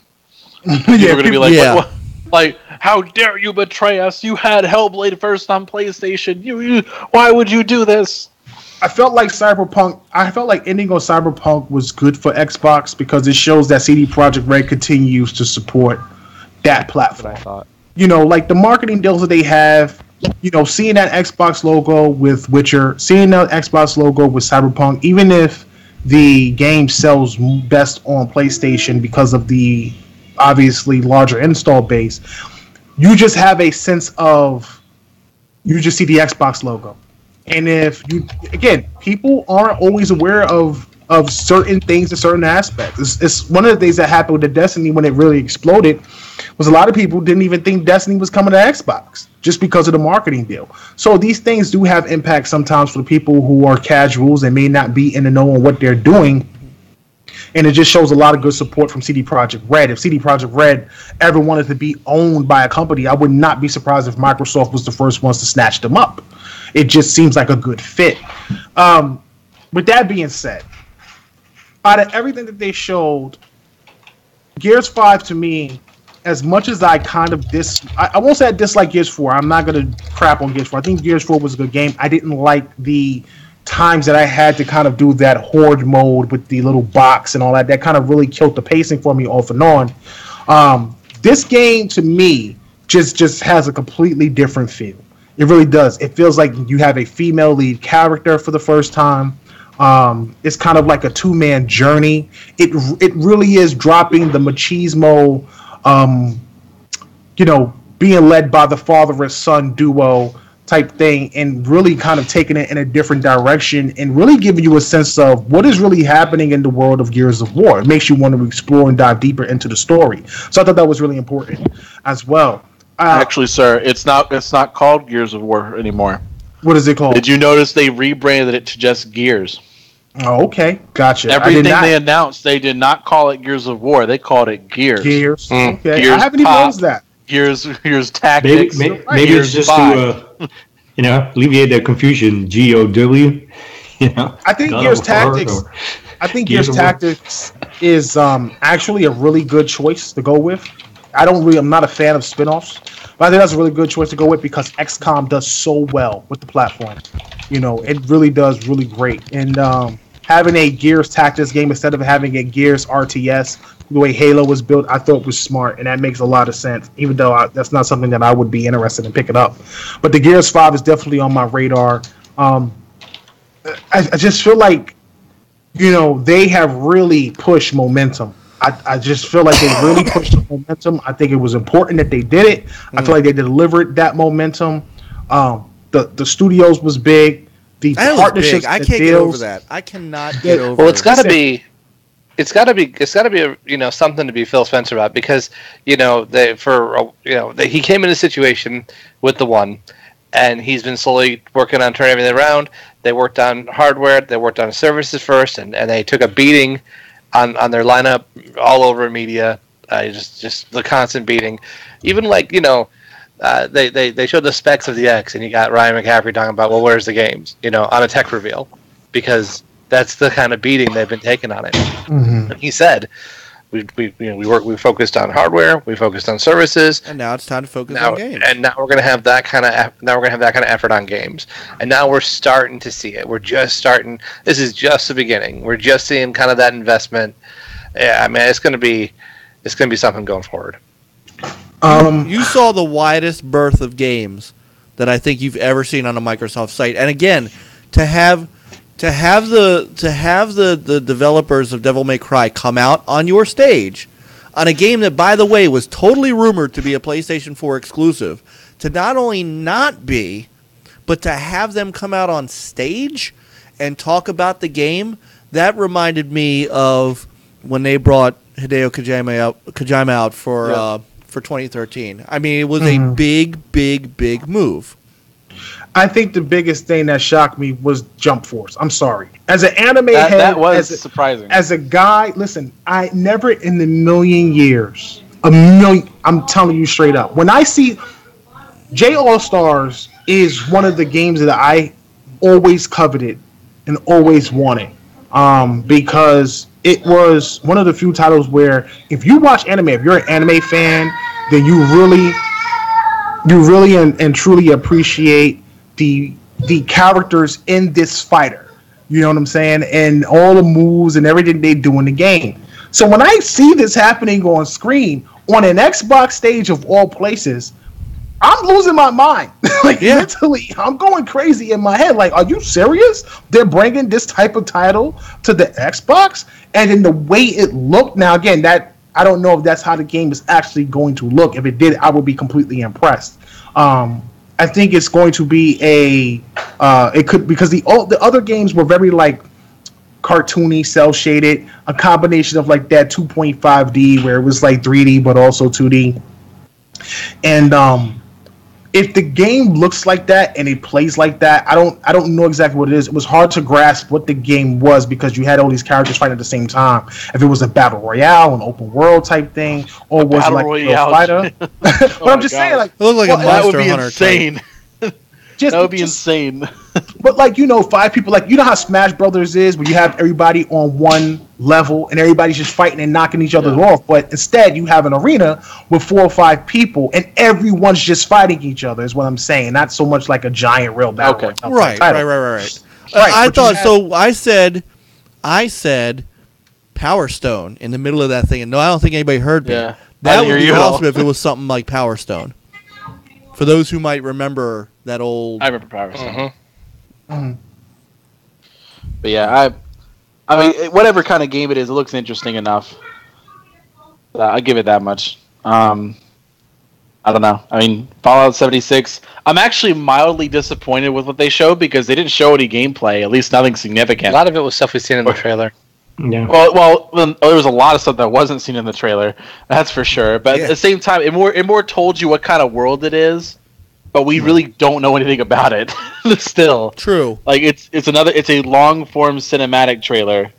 People are going to be like, what? Like, how dare you betray us? You had Hellblade first on PlayStation. Why would you do this? I felt like ending on Cyberpunk was good for Xbox because it shows that CD Projekt Red continues to support that platform. That's what I thought. Like the marketing deals that they have, seeing that Xbox logo with Witcher, seeing that Xbox logo with Cyberpunk, even if the game sells best on PlayStation because of the obviously larger install base, you just have a sense of, you just see the Xbox logo. And people aren't always aware of certain things and certain aspects. It's one of the things that happened with the Destiny when it really exploded was a lot of people didn't even think Destiny was coming to Xbox just because of the marketing deal. So these things do have impact sometimes for the people who are casuals and may not be in the know on what they're doing. And it just shows a lot of good support from CD Projekt Red. If CD Projekt Red ever wanted to be owned by a company, I would not be surprised if Microsoft was the first ones to snatch them up. It just seems like a good fit. With that being said, out of everything that they showed, Gears 5 to me, as much as I kind of I won't say I dislike Gears 4. I'm not going to crap on Gears 4. I think Gears 4 was a good game. I didn't like the times that I had to kind of do that horde mode with the little box and all that. That kind of really killed the pacing for me off and on. This game, to me, just has a completely different feel. It really does. It feels like you have a female lead character for the first time. It's kind of like a two-man journey. It really is dropping the machismo, being led by the father and son duo type thing, and really kind of taking it in a different direction and really giving you a sense of what is really happening in the world of Gears of War. It makes you want to explore and dive deeper into the story. So I thought that was really important as well. Actually, sir, it's not called Gears of War anymore. What is it called? Did you notice they rebranded it to just Gears? Oh, okay. Gotcha. Everything they announced, they did not call it Gears of War. They called it Gears. Gears. Okay. Gears I haven't even noticed that. Gears Tactics. Maybe it's just to alleviate the confusion. GOW. I think Gears Tactics. I think Gears Tactics is actually a really good choice to go with. I'm not a fan of spin-offs, but I think that's a really good choice to go with because XCOM does so well with the platform. It really does really great. And having a Gears Tactics game instead of having a Gears RTS, the way Halo was built, I thought was smart, and that makes a lot of sense, even though that's not something that I would be interested in picking up. But the Gears 5 is definitely on my radar. I just feel like, they have really pushed momentum. I just feel like they really pushed the momentum. I think it was important that they did it. I feel like they delivered that momentum. The studios was big. The partnerships. I can't get over that. I cannot get over. Well, it's got to be. It's got to be something to be Phil Spencer about because he came in a situation with the one, and he's been slowly working on turning everything around. They worked on hardware, they worked on services first, and they took a beating on their lineup all over media. Just the constant beating. Even they showed the specs of the X, and you got Ryan McCaffrey talking about, well, where's the games? On a tech reveal, because that's the kind of beating they've been taking on it. Mm-hmm. And he said, we focused on hardware, we focused on services, and now it's time to focus on games. And now we're going to have that kind of effort on games. And now we're starting to see it. We're just starting. This is just the beginning. We're just seeing kind of that investment. Yeah, I mean, it's going to be something going forward. You saw the widest berth of games that I think you've ever seen on a Microsoft site. And again, to have the developers of Devil May Cry come out on your stage on a game that, by the way, was totally rumored to be a PlayStation 4 exclusive, to not only not be, but to have them come out on stage and talk about the game, that reminded me of when they brought Hideo Kojima out for 2013. I mean, it was a big move. I think the biggest thing that shocked me was Jump Force. I'm sorry. As an anime head, that was surprising. As a guy, listen, I never in a million years, I'm telling you straight up, when I see J All Stars is one of the games that I always coveted and always wanted, because it was one of the few titles where if you watch anime, if you're an anime fan, then you really and truly appreciate the characters in this fighter. You know what I'm saying? And all the moves and everything they do in the game. So when I see this happening on screen on an Xbox stage of all places, I'm losing my mind. Mentally, I'm going crazy in my head. Like, are you serious? They're bringing this type of title to the Xbox? And in the way it looked, now again, that I don't know if that's how the game is actually going to look. If it did, I would be completely impressed. I think it's going to be it could, because the other games were very cartoony, cell shaded, a combination of that 2.5D where it was 3D but also 2D. And if the game looks like that and it plays like that, I don't know exactly what it is. It was hard to grasp what the game was because you had all these characters fighting at the same time. If it was a battle royale, an open world type thing, or was it a fighter? But I'm just saying, it looked like a Monster that would be Hunter insane. That would be insane. But like, you know, 5 people, like, you know how Smash Brothers is, where you have everybody on one level and everybody's just fighting and knocking each other off. But instead, you have an arena with 4 or 5 people and everyone's just fighting each other. Is what I'm saying. Not so much like a giant real battle. Okay. Right. I thought so. I said Power Stone in the middle of that thing, and no, I don't think anybody heard me. Yeah. That would be awesome if it was something like Power Stone. For those who might remember that old, I remember Power Stone. But yeah, I mean, whatever kind of game it is, it looks interesting enough. I'll give it that much. I don't know. I mean, Fallout 76. I'm actually mildly disappointed with what they showed because they didn't show any gameplay, at least nothing significant. A lot of it was stuff we've seen in the trailer. Yeah. Well, there was a lot of stuff that wasn't seen in the trailer. That's for sure. But at the same time, it more told you what kind of world it is, but we really don't know anything about it. Still, true. Like it's a long form cinematic trailer,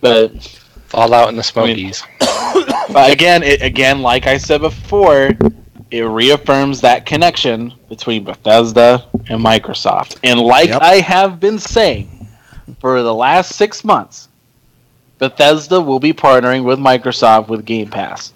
but Fallout in the Smokies. But again, like I said before, it reaffirms that connection between Bethesda and Microsoft. And like I have been saying for the last 6 months, Bethesda will be partnering with Microsoft with Game Pass.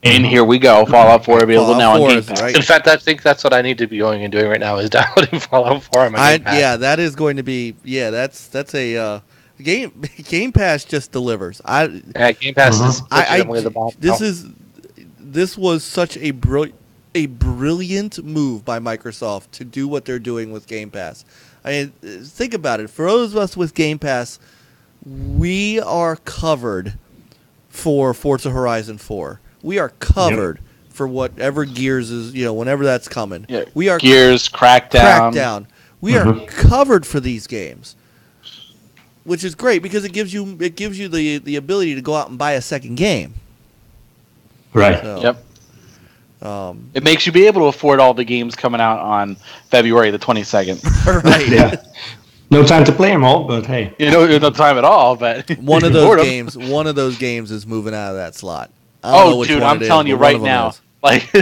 And here we go. Fallout 4 available now on Game Pass. Right. In fact, I think that's what I need to be going and doing right now is downloading Fallout 4 on my Game Pass. Yeah, that is going to be. Yeah, that's a Game Pass just delivers. Game Pass is legitimately the bomb. This was such a brilliant move by Microsoft to do what they're doing with Game Pass. I mean, think about it. For those of us with Game Pass, we are covered for Forza Horizon 4. We are covered for whatever Gears is, whenever that's coming. Yeah, we are Gears, Crackdown. We are covered for these games, which is great because it gives you the ability to go out and buy a second game. Right. So, it makes you be able to afford all the games coming out on February the 22nd. Right. Yeah. No time to play them all, but hey. No time at all, but one of those games is moving out of that slot. Dude, I'm telling you right now, like,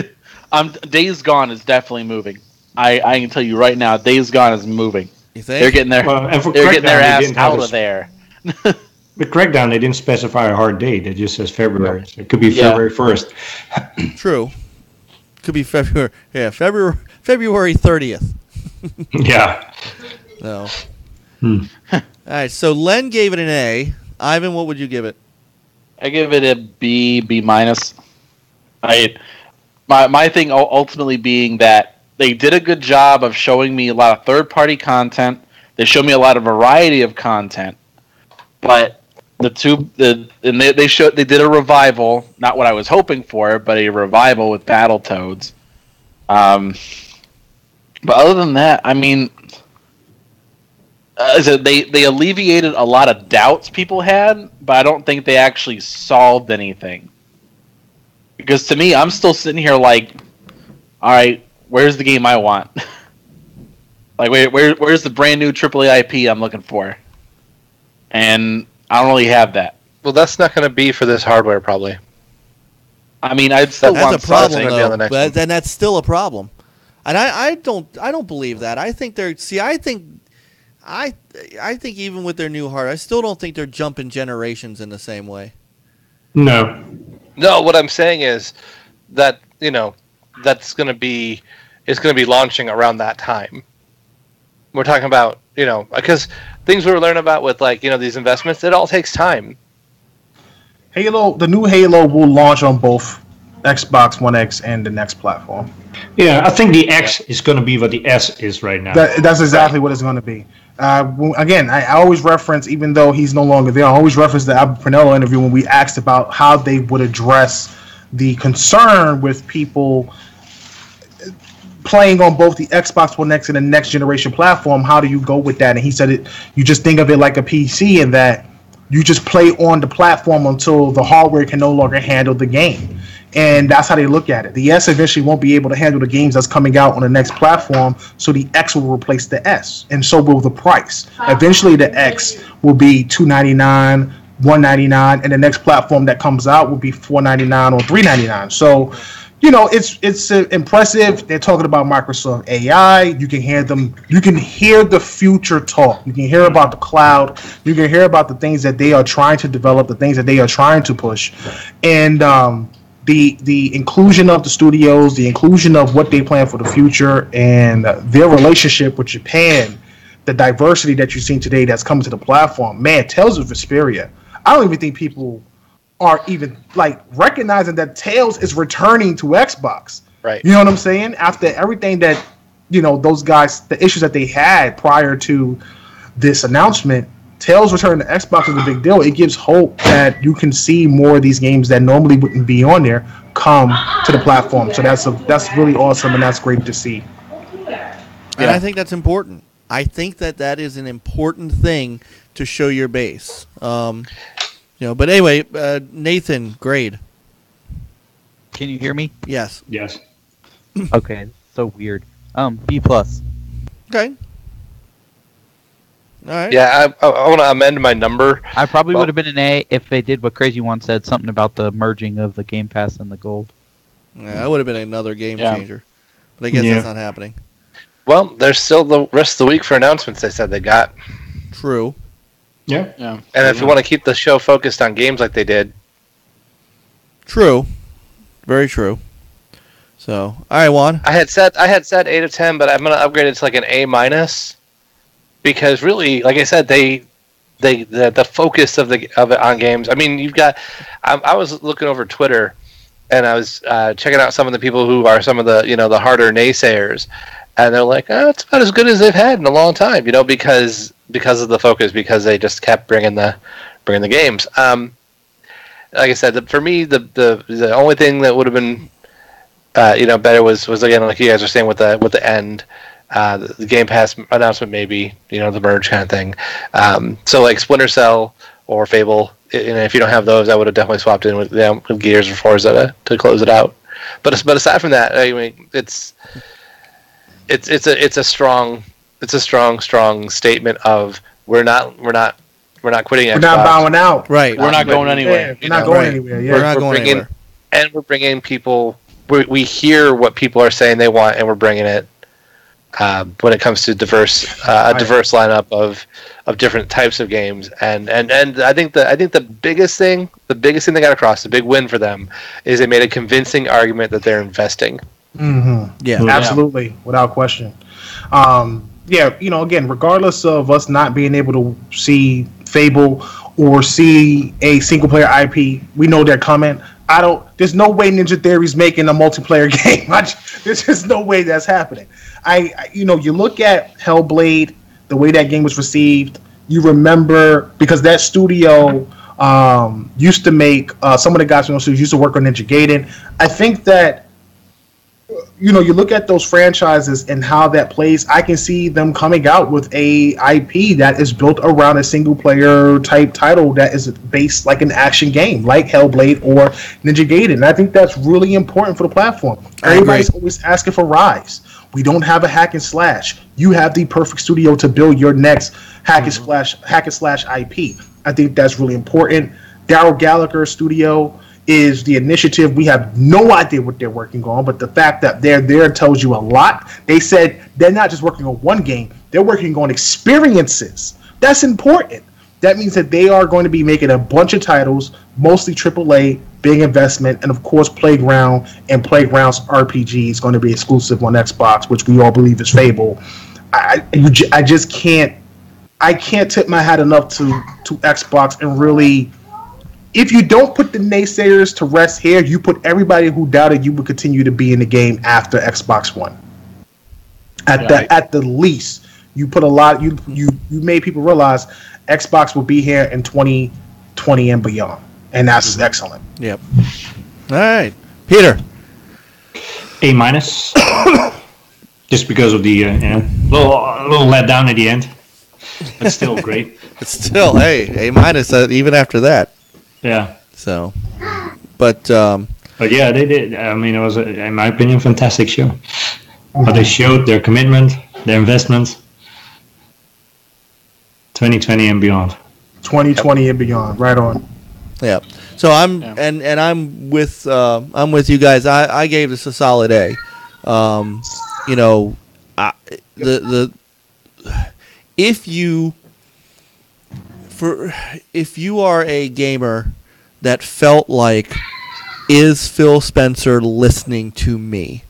Days Gone is definitely moving. I can tell you right now, Days Gone is moving. You think? They're getting their ass out of there. With Crackdown, they didn't specify a hard date. It just says February. So it could be February 1st. True. Could be February. Yeah, February 30th. Yeah. No. All right. So Len gave it an A. Ivan, what would you give it? I give it a B minus. My thing ultimately being that they did a good job of showing me a lot of third-party content. They showed me a lot of variety of content, but they did a revival, not what I was hoping for, but a revival with Battletoads. But other than that, I mean, they alleviated a lot of doubts people had, but I don't think they actually solved anything. Because to me, I'm still sitting here like, all right, where's the game I want? Like, where's the brand new AAA IP I'm looking for? And I don't really have that. Well, that's not going to be for this hardware, probably. I mean, I'd still want a problem, though. But then that's still a problem, and I don't believe that. I think they're. See, I think even with their new hardware, I still don't think they're jumping generations in the same way. No. What I'm saying is that that's going to be launching around that time. We're talking about because things we were learning about with these investments, it all takes time. Halo, the new Halo will launch on both Xbox One X and the next platform. Yeah, I think the X is going to be what the S is right now. That's exactly what it's going to be. Again, I always reference, even though he's no longer there, I always reference the Albert Pinello interview when we asked about how they would address the concern with people playing on both the Xbox One X and the next generation platform. How do you go with that? And he said you just think of it like a PC in that you just play on the platform until the hardware can no longer handle the game. And that's how they look at it. The S eventually won't be able to handle the games that's coming out on the next platform, so the X will replace the S, and so will the price. Eventually, the X will be $299, $199, and the next platform that comes out will be $499 or $399. So it's impressive. They're talking about Microsoft AI. You can hear them. You can hear the future talk. You can hear about the cloud. You can hear about the things that they are trying to develop, the things that they are trying to push, and the inclusion of the studios, the inclusion of what they plan for the future, and their relationship with Japan, the diversity that you've seen today that's coming to the platform. Man, Tales of Vesperia. I don't even think people are even like recognizing that Tales is returning to Xbox. Right. You know what I'm saying? After everything that, those guys, the issues that they had prior to this announcement, Tales returning to Xbox is a big deal. It gives hope that you can see more of these games that normally wouldn't be on there come to the platform. So that's really awesome, and that's great to see. And I think that's important. I think that is an important thing to show your base. But anyway, Nathan, grade. Can you hear me? Yes. Yes. Okay, so weird. B+. Okay. All right. Yeah, I want to amend my number. I probably would have been an A if they did what Crazy One said, something about the merging of the Game Pass and the Gold. Yeah, that would have been another game changer. But I guess that's not happening. Well, there's still the rest of the week for announcements they said they got. True. Yeah. And if you want to keep the show focused on games like they did. True. Very true. So, all right, Juan. I had said 8 of 10, but I'm going to upgrade it to like an A-, because really, like I said, the focus of it on games. I mean, you've got. I was looking over Twitter, and I was checking out some of the people who are some of the the harder naysayers, and they're like, "Oh, it's about as good as they've had in a long time," because of the focus, because they just kept bringing the games. Like I said, for me, the only thing that would have been better was again, like you guys are saying, with the end. The Game Pass announcement, maybe the merge kind of thing. So like Splinter Cell or Fable, if you don't have those, I would have definitely swapped in with Gears or Forza to close it out. But aside from that, I mean, it's a strong statement of we're not quitting Xbox. We're not bowing out. Right. We're not going anywhere. We're not going anywhere. Yeah. We're not going anywhere. And we're bringing people. We hear what people are saying they want, and we're bringing it. When it comes to diverse lineup of different types of games, and I think the biggest thing they got across, the big win for them, is they made a convincing argument that they're investing. Mm-hmm. Yeah, absolutely, without question. Again, regardless of us not being able to see Fable or see a single player IP, we know they're coming. There's no way Ninja Theory's making a multiplayer game. There's just no way that's happening. You look at Hellblade, the way that game was received. You remember, because that studio used to make some of the guys from those studios used to work on Ninja Gaiden. I think that you look at those franchises and how that plays. I can see them coming out with a IP that is built around a single player type title that is based like an action game, like Hellblade or Ninja Gaiden. And I think that's really important for the platform. Everybody's always asking for Rise. We don't have a hack and slash. You have the perfect studio to build your next hack and slash IP. I think that's really important. Daryl Gallagher's studio is the initiative. We have no idea what they're working on, but the fact that they're there tells you a lot. They said they're not just working on one game, they're working on experiences. That's important. That means that they are going to be making a bunch of titles, mostly AAA, big investment, and of course Playground and Playground's RPG is going to be exclusive on Xbox, which we all believe is Fable. I can't tip my hat enough to Xbox, and really, if you don't put the naysayers to rest here, you put everybody who doubted you would continue to be in the game after Xbox One. At the least, you put a lot. You made people realize Xbox will be here in 2020 and beyond, and that's excellent. Yep. All right, Peter. A-, just because of the little let down at the end, but still great. It's still A-, even after that. Yeah. So, but yeah, they did. I mean, it was, in my opinion, a fantastic show. But they showed their commitment, their investment. 2020 and beyond. 2020 and beyond. Right on. Yeah. So I'm with you guys. I gave this a solid A. You know, if you are a gamer that felt like, is Phil Spencer listening to me?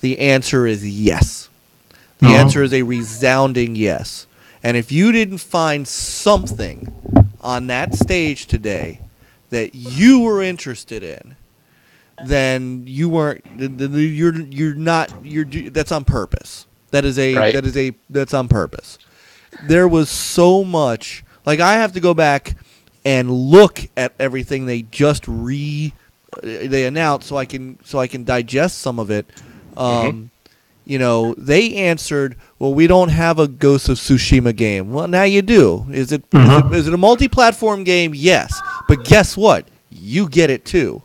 The answer is yes. The answer is a resounding yes. And if you didn't find something on that stage today that you were interested in, then you weren't. You're not. That's on purpose. That's on purpose. There was so much. Like, I have to go back and look at everything they just they announced so I can digest some of it. You know, they answered, well, we don't have a Ghost of Tsushima game. Well, now you do. Is it a multi-platform game? Yes. But guess what? You get it too.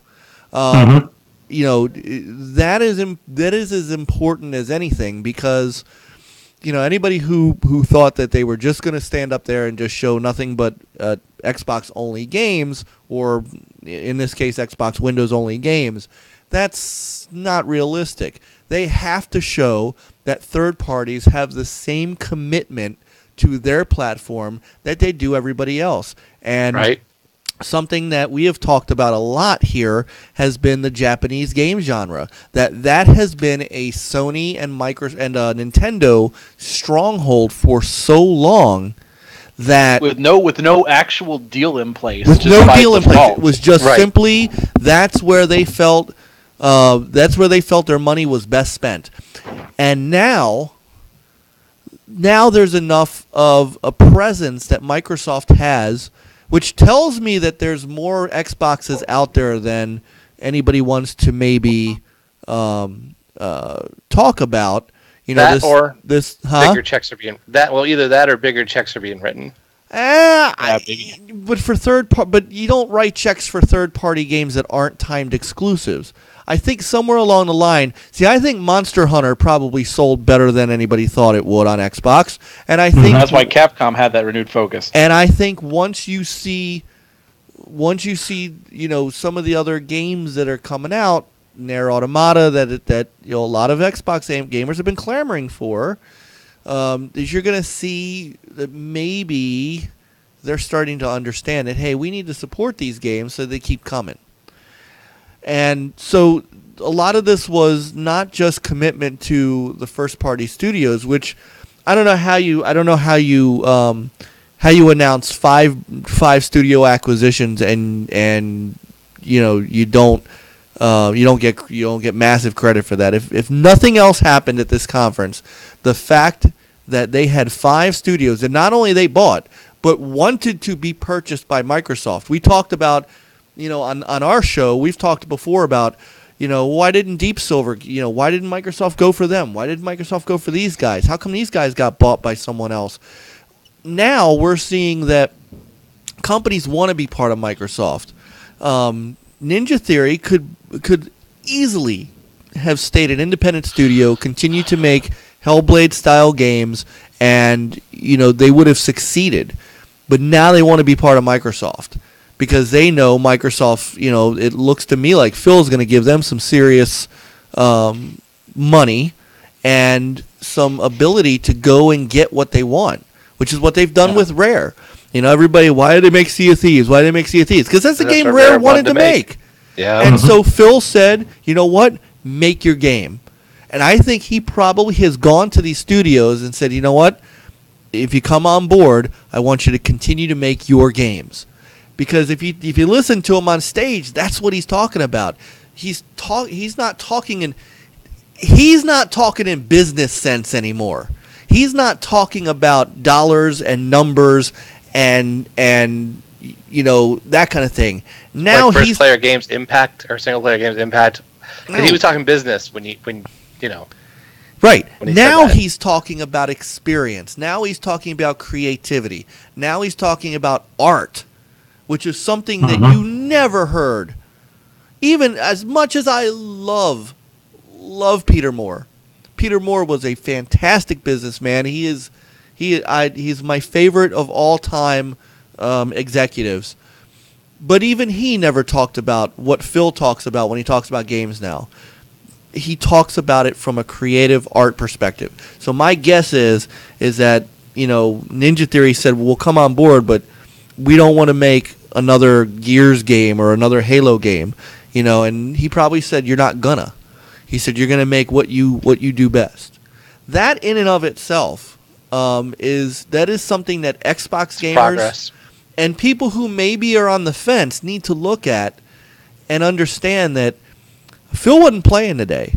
You know, that is as important as anything, because, you know, anybody who thought that they were just going to stand up there and just show nothing but Xbox only games, or in this case Xbox Windows only games, that's not realistic. They have to show that third parties have the same commitment to their platform that they do everybody else. And something that we have talked about a lot here has been the Japanese game genre. That has been a Sony and Nintendo stronghold for so long that with no actual deal in place. With no deal in place, it was just simply that's where they felt their money was best spent. And now there's enough of a presence that Microsoft has, which tells me that there's more Xboxes out there than anybody wants to maybe talk about. You know, bigger checks are being either that or bigger checks are being written. But for but you don't write checks for third-party games that aren't timed exclusives. I think somewhere along the line, I think Monster Hunter probably sold better than anybody thought it would on Xbox, and I think that's why Capcom had that renewed focus. And I think once you see, you know, some of the other games that are coming out, Nier Automata, that you know, a lot of Xbox gamers have been clamoring for, is you're going to see that maybe they're starting to understand that, hey, we need to support these games so they keep coming. And so a lot of this was not just commitment to the first party studios, which I don't know how you announce five studio acquisitions and you know you don't get massive credit for that. If nothing else happened at this conference, the fact that they had 5 studios that not only they bought but wanted to be purchased by Microsoft. We talked about, you know, on our show, we've talked before about, you know, why didn't Deep Silver, you know, why didn't Microsoft go for them? Why didn't Microsoft go for these guys? How come these guys got bought by someone else? Now we're seeing that companies want to be part of Microsoft. Ninja Theory could easily have stayed an independent studio, continue to make Hellblade-style games, and, you know, they would have succeeded. But now they want to be part of Microsoft, because they know Microsoft, you know, it looks to me like Phil's going to give them some serious money and some ability to go and get what they want, which is what they've done with Rare. You know, everybody, why did they make Sea of Thieves? Why did they make Sea of Thieves? Because that's the game Rare wanted to make. Yeah. And so Phil said, you know what? Make your game. And I think he probably has gone to these studios and said, you know what? If you come on board, I want you to continue to make your games. Because if you listen to him on stage, that's what he's talking about. He's not talking in business sense anymore. He's not talking about dollars and numbers and you know, that kind of thing. Now like first player games impact or single player games impact. No. He was talking business when you know. Right. Now he's talking about experience. Now he's talking about creativity. Now he's talking about art, which is something that you never heard. Even as much as I love Peter Moore. Peter Moore was a fantastic businessman. He's my favorite of all time executives. But even he never talked about what Phil talks about when he talks about games now. He talks about it from a creative art perspective. So my guess is that, Ninja Theory said, we'll come on board, but we don't want to make another Gears game or another Halo game, and he probably said, you're not gonna. He said, you're gonna make what you do best. That in and of itself is something that Xbox gamers Progress. and people who maybe are on the fence need to look at and understand that Phil wasn't playing today.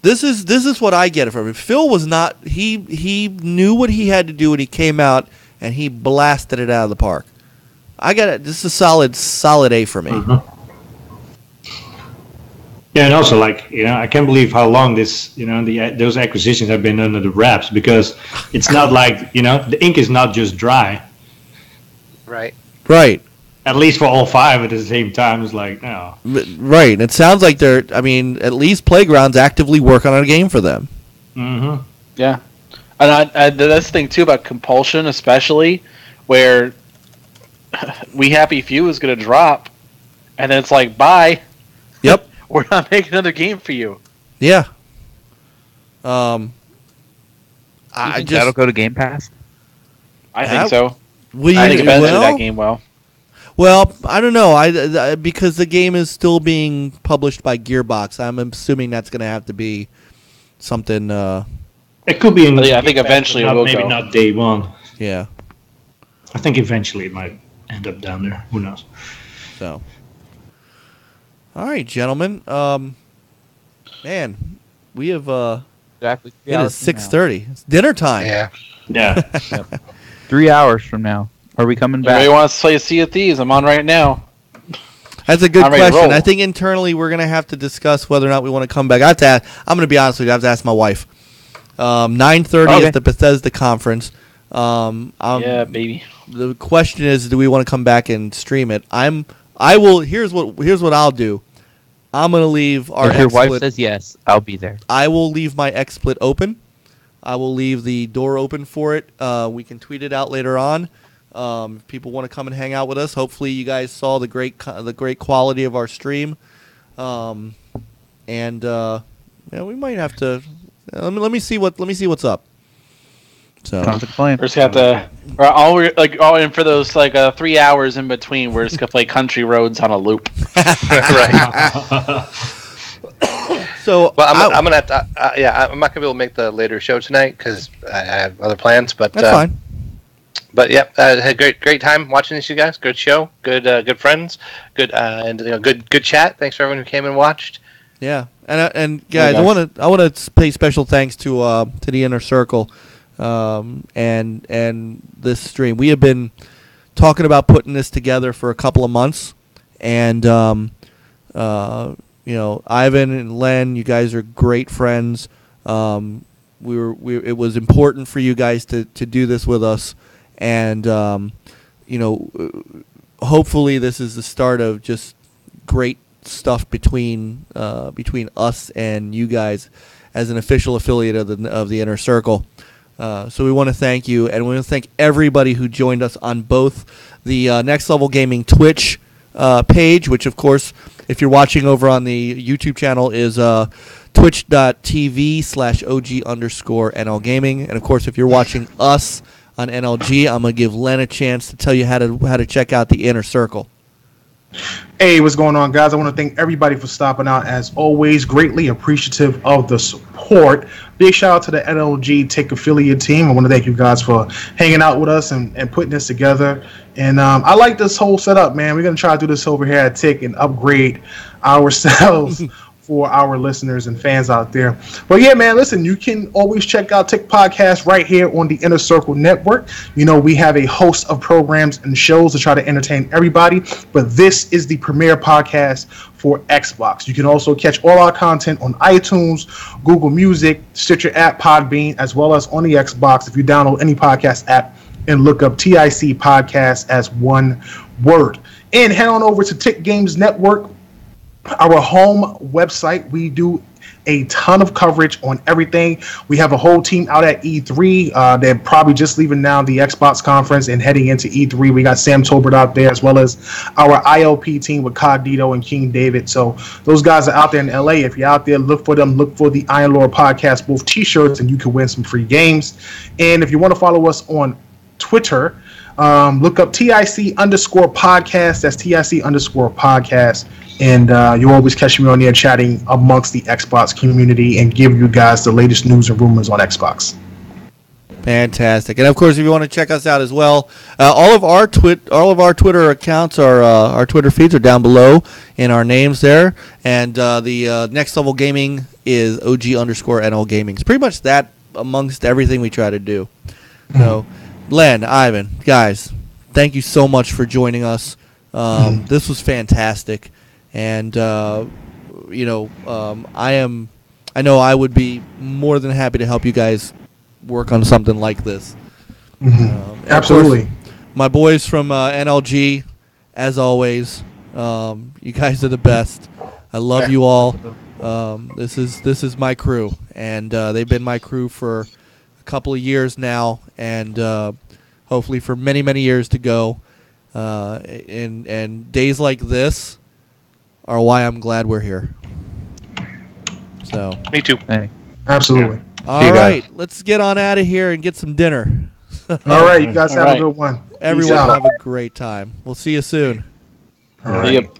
This is what I get from him. Phil was not. He knew what he had to do when he came out, and he blasted it out of the park. I got it. This is a solid A for me. Mm-hmm. Yeah, and also I can't believe how long those acquisitions have been under the wraps, because it's not like the ink is not just dry. Right. Right. At least for all 5 at the same time, it's like, no. Right. And it sounds like at least Playground's actively working on a game for them. Mm-hmm. Yeah. And that's the thing, too, about Compulsion, especially, where We Happy Few is going to drop, and then it's like, bye. Yep. We're not making another game for you. Yeah. I think that'll go to Game Pass? I think so. I think eventually that game will. Well, I don't know. Because the game is still being published by Gearbox. I'm assuming that's going to have to be something. It could be. I think eventually it will maybe go. Not day one. Yeah. I think eventually it might end up down there. Who knows? So. All right, gentlemen. Man, we have. Exactly. It is 6:30. It's dinner time. Yeah. Yeah. 3 hours from now. Are we coming back? Everybody wants to play Sea of Thieves. I'm on right now. That's a good I'm ready to question. roll. I think internally we're going to have to discuss whether or not we want to come back. I'm going to be honest with you. I have to ask my wife. 9:30 is the Bethesda conference. Yeah, baby. The question is, do we want to come back and stream it? I will. Here's what I'll do. I'm going to leave our. If your wife says yes, I'll be there. I will leave my XSplit open. I will leave the door open for it. We can tweet it out later on. If people want to come and hang out with us, hopefully you guys saw the great quality of our stream, and we might have to. Let me see what's up. So sounds like a plan. We're just have to. And for those 3 hours in between, we're just gonna play Country Roads on a loop. Right. So, well, I'm gonna have to. I'm not gonna be able to make the later show tonight because I have other plans. But that's fine. But yeah, had great time watching this, you guys. Good show, good friends, good good chat. Thanks for everyone who came and watched. Yeah, and guys, I want to pay special thanks to the Inner Circle, and this stream. We have been talking about putting this together for a couple of months, and Ivan and Len, you guys are great friends. It was important for you guys to do this with us, and hopefully this is the start of just great stuff between us and you guys as an official affiliate of the Inner Circle. So we want to thank you, and we want to thank everybody who joined us on both the Next Level Gaming Twitch page, which of course, if you're watching over on the YouTube channel, is twitch.tv/OG_NL Gaming. And of course, if you're watching us on NLG, I'm going to give Len a chance to tell you how to check out the Inner Circle. Hey, what's going on, guys? I want to thank everybody for stopping out. As always, greatly appreciative of the support. Big shout out to the NLG TiC affiliate team. I want to thank you guys for hanging out with us and putting this together. And I like this whole setup, man. We're going to try to do this over here at TiC and upgrade ourselves for our listeners and fans out there. But yeah, man, listen, you can always check out TiC Podcast right here on the Inner Circle Network. We have a host of programs and shows to try to entertain everybody, but this is the premier podcast for Xbox. You can also catch all our content on iTunes, Google Music, Stitcher app, Podbean, as well as on the Xbox if you download any podcast app and look up TiC Podcast as one word. And head on over to TiC Games Network our home website. We do a ton of coverage on everything. We have a whole team out at E3. They're probably just leaving now the Xbox conference and heading into E3. We got Sam Tolbert out there, as well as our ILP team with Cognito and King David. So those guys are out there in LA. If you're out there, look for them. Look for the Iron Lord Podcast, both t-shirts, and you can win some free games. And if you want to follow us on Twitter, look up TIC_podcast. That's TIC_podcast. And you always catch me on there chatting amongst the Xbox community and give you guys the latest news and rumors on Xbox. Fantastic. And of course, if you want to check us out as well, all of our Twitter accounts, our Twitter feeds are down below in our names there. And the Next Level Gaming is OG_NL Gaming. It's pretty much that amongst everything we try to do. So, Len, Ivan, guys, thank you so much for joining us. This was fantastic. And I know I would be more than happy to help you guys work on something like this. Absolutely. Course, my boys from NLG, as always, you guys are the best. I love you all. This is my crew, and they've been my crew for a couple of years now, and hopefully for many, many years to go. And days like this are why I'm glad we're here. So me too. Hey. Absolutely. All right, let's get on out of here and get some dinner. All right, you guys have a good one. Everyone have a great time. We'll see you soon. All right. Yep.